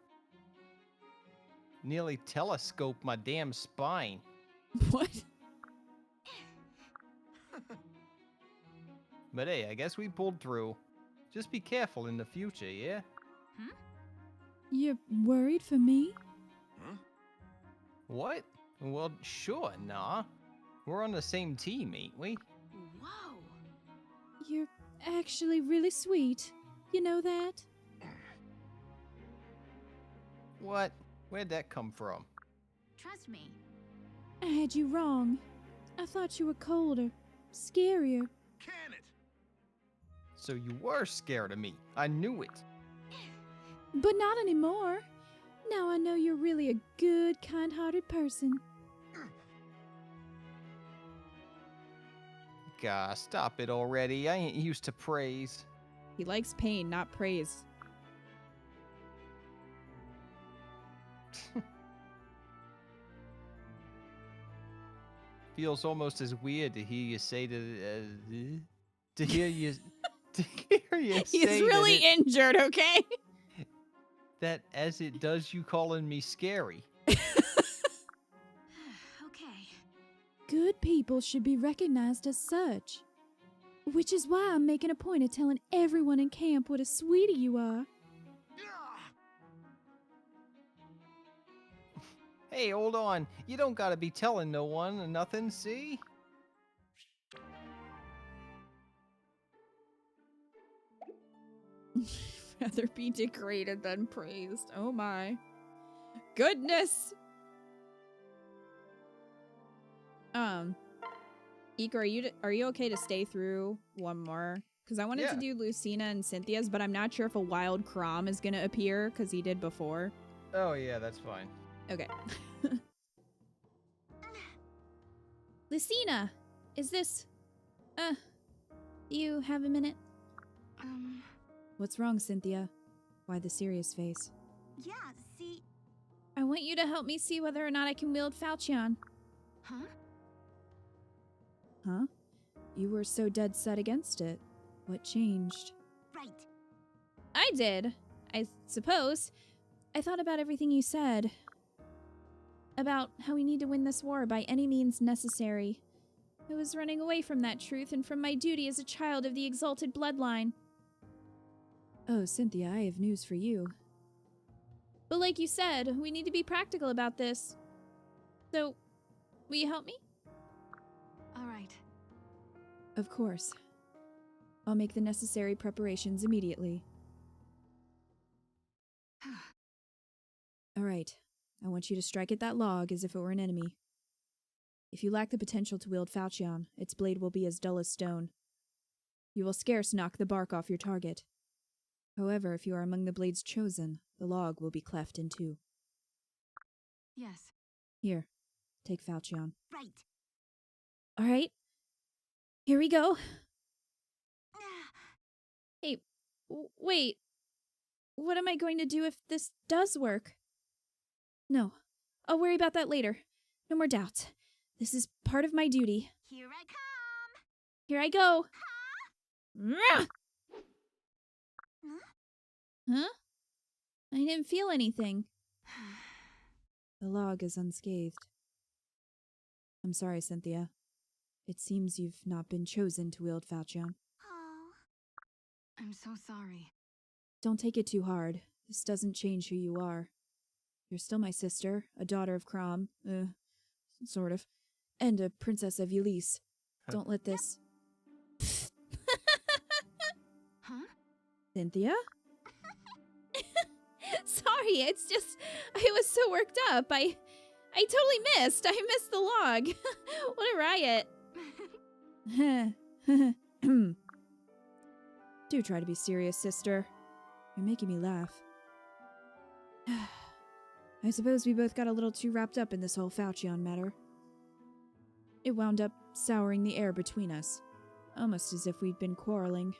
Speaker 2: Nearly telescoped my damn spine.
Speaker 1: What?
Speaker 2: But hey, I guess we pulled through. Just be careful in the future, yeah?
Speaker 6: You're worried for me?
Speaker 3: huh?
Speaker 2: What? Well, sure, nah. We're on the same team, ain't we?
Speaker 4: Whoa.
Speaker 6: You're actually really sweet. You know that?
Speaker 2: What? Where'd that come from?
Speaker 4: Trust me.
Speaker 6: I had you wrong. I thought you were colder, scarier.
Speaker 3: Can it?
Speaker 2: So you were scared of me. I knew it.
Speaker 6: But not anymore. Now I know you're really a good, kind-hearted person.
Speaker 2: Gah, stop it already. I ain't used to praise.
Speaker 1: He likes pain, not praise.
Speaker 2: feels almost as weird to hear you say to hear you to hear you
Speaker 1: He's
Speaker 2: say
Speaker 1: really
Speaker 2: that,
Speaker 1: injured, okay?
Speaker 2: that as it does you calling me scary.
Speaker 4: Okay.
Speaker 6: Good people should be recognized as such. Which is why I'm making a point of telling everyone in camp what a sweetie you are.
Speaker 2: Hey, hold on. You don't gotta be telling no one or nothing, see?
Speaker 1: Rather be degraded than praised. Oh my. Goodness! Ika, are you okay to stay through one more? Because I wanted to
Speaker 2: Yeah.
Speaker 1: do Lucina and Cynthia's, but I'm not sure if a wild Crom is gonna appear, because he did before.
Speaker 2: Oh yeah, that's fine.
Speaker 1: Okay.
Speaker 6: Lucina, is this... you have a minute? What's wrong, Cynthia? Why the serious face?
Speaker 4: Yeah, see...
Speaker 6: I want you to help me see whether or not I can wield Falchion.
Speaker 4: Huh?
Speaker 6: Huh? You were so dead set against it. What changed?
Speaker 4: Right.
Speaker 6: I did, I suppose. I thought about everything you said. About how we need to win this war by any means necessary. I was running away from that truth and from my duty as a child of the exalted bloodline. Oh, Cynthia, I have news for you. But like you said, we need to be practical about this. So, will you help me?
Speaker 4: All right.
Speaker 6: Of course. I'll make the necessary preparations immediately. All right. I want you to strike at that log as if it were an enemy. If you lack the potential to wield Falchion, its blade will be as dull as stone. You will scarce knock the bark off your target. However, if you are among the blade's chosen, the log will be cleft in two.
Speaker 4: Yes.
Speaker 6: Here, take Falchion.
Speaker 4: Right.
Speaker 6: All right. Here we go. Hey, wait. What am I going to do if this does work? No, I'll worry about that later. No more doubts. This is part of my duty.
Speaker 4: Here I come.
Speaker 6: Here I go.
Speaker 4: Huh?
Speaker 6: Huh? I didn't feel anything. The log is unscathed. I'm sorry, Cynthia. It seems you've not been chosen to wield Falchion.
Speaker 4: Oh. I'm so sorry.
Speaker 6: Don't take it too hard. This doesn't change who you are. You're still my sister, a daughter of Crom, sort of, and a princess of Ulysses. Don't let this...
Speaker 4: Huh?
Speaker 6: Cynthia? Sorry, it's just... I was so worked up. I totally missed. I missed the log. What a riot. Do try to be serious, sister. You're making me laugh. I suppose we both got a little too wrapped up in this whole Falchion matter. It wound up souring the air between us, almost as if we'd been quarreling.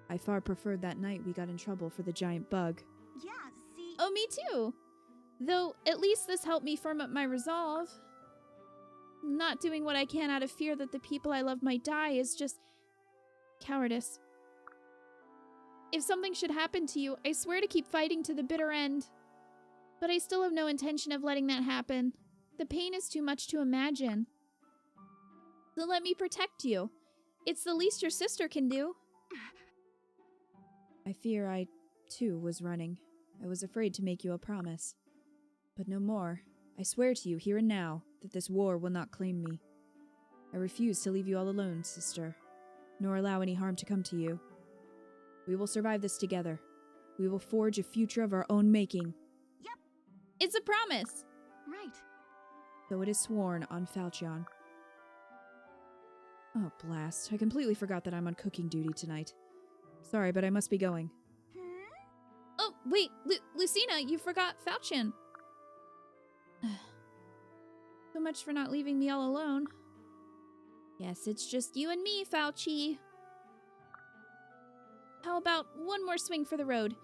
Speaker 6: I far preferred that night we got in trouble for the giant bug.
Speaker 4: Yeah, see...
Speaker 6: Oh, me too! Though, at least this helped me firm up my resolve. Not doing what I can out of fear that the people I love might die is just... cowardice. If something should happen to you, I swear to keep fighting to the bitter end. But I still have no intention of letting that happen. The pain is too much to imagine. So let me protect you. It's the least your sister can do. I fear I, too, was running. I was afraid to make you a promise. But no more. I swear to you, here and now, that this war will not claim me. I refuse to leave you all alone, sister, nor allow any harm to come to you. We will survive this together. We will forge a future of our own making.
Speaker 4: Yep.
Speaker 6: It's a promise!
Speaker 4: Right.
Speaker 6: So it is sworn on Falchion. Oh, blast. I completely forgot that I'm on cooking duty tonight. Sorry, but I must be going. Oh, wait, Lucina, you forgot Falchion. So much for not leaving me all alone. Guess it's just you and me, Falchi. How about one more swing for the road,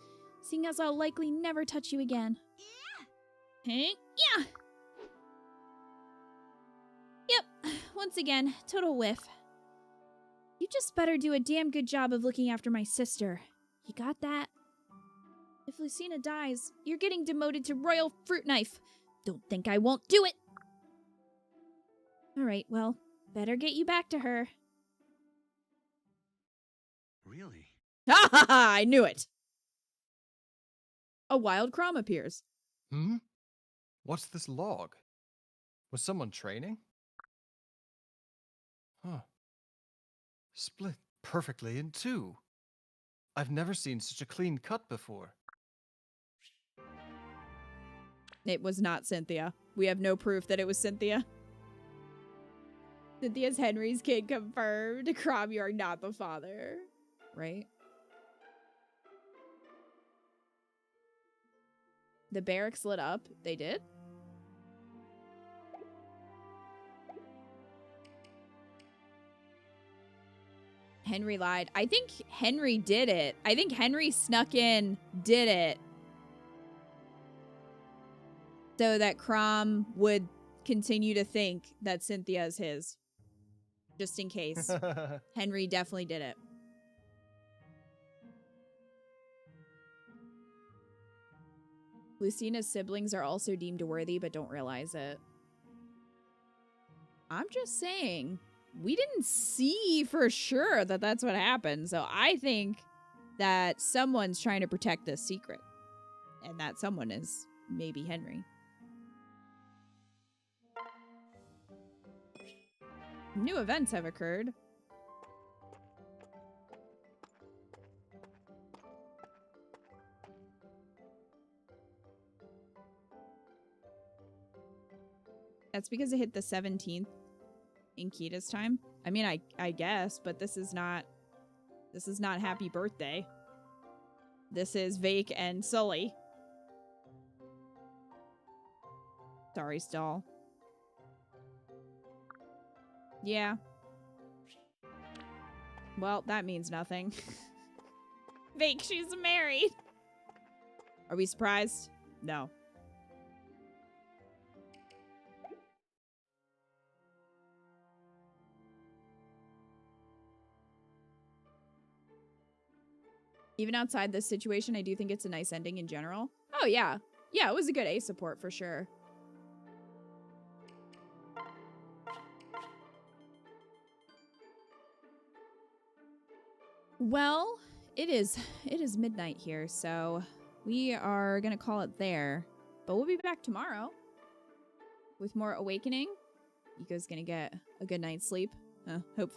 Speaker 6: seeing as I'll likely never touch you again.
Speaker 4: Yeah.
Speaker 6: Hey, yeah! Yep, Once again, total whiff. You just better do a damn good job of looking after my sister. You got that? If Lucina dies, you're getting demoted to Royal Fruit Knife. Don't think I won't do it. Alright, well, better get you back to her.
Speaker 3: Really?
Speaker 1: Ha ha ha! I knew it! A wild Crom appears.
Speaker 2: Hmm? What's this log? Was someone training? Huh. Split perfectly in two. I've never seen such a clean cut before.
Speaker 1: It was not Cynthia. We have no proof that it was Cynthia. Cynthia's Henry's kid confirmed. Crom, you are not the father. Right? The barracks lit up. They did? Henry lied. I think Henry did it. I think Henry snuck in, did it, so that Crom would continue to think that Cynthia is his. Just in case. Henry definitely did it. Lucina's siblings are also deemed worthy, but don't realize it. I'm just saying, we didn't see for sure that that's what happened. So I think that someone's trying to protect this secret. And that someone is maybe Henry. New events have occurred. That's because it hit the 17th in Kita's time. I mean, I guess, but this is not happy birthday. This is Vake and Sully. Sorry, Stall. Yeah. Well, that means nothing. Vake, she's married. Are we surprised? No. Even outside this situation, I do think it's a nice ending in general. Oh, yeah. Yeah, it was a good A support for sure. Well, it is midnight here, so we are going to call it there. But we'll be back tomorrow with more Awakening. You guys going to get a good night's sleep, hopefully.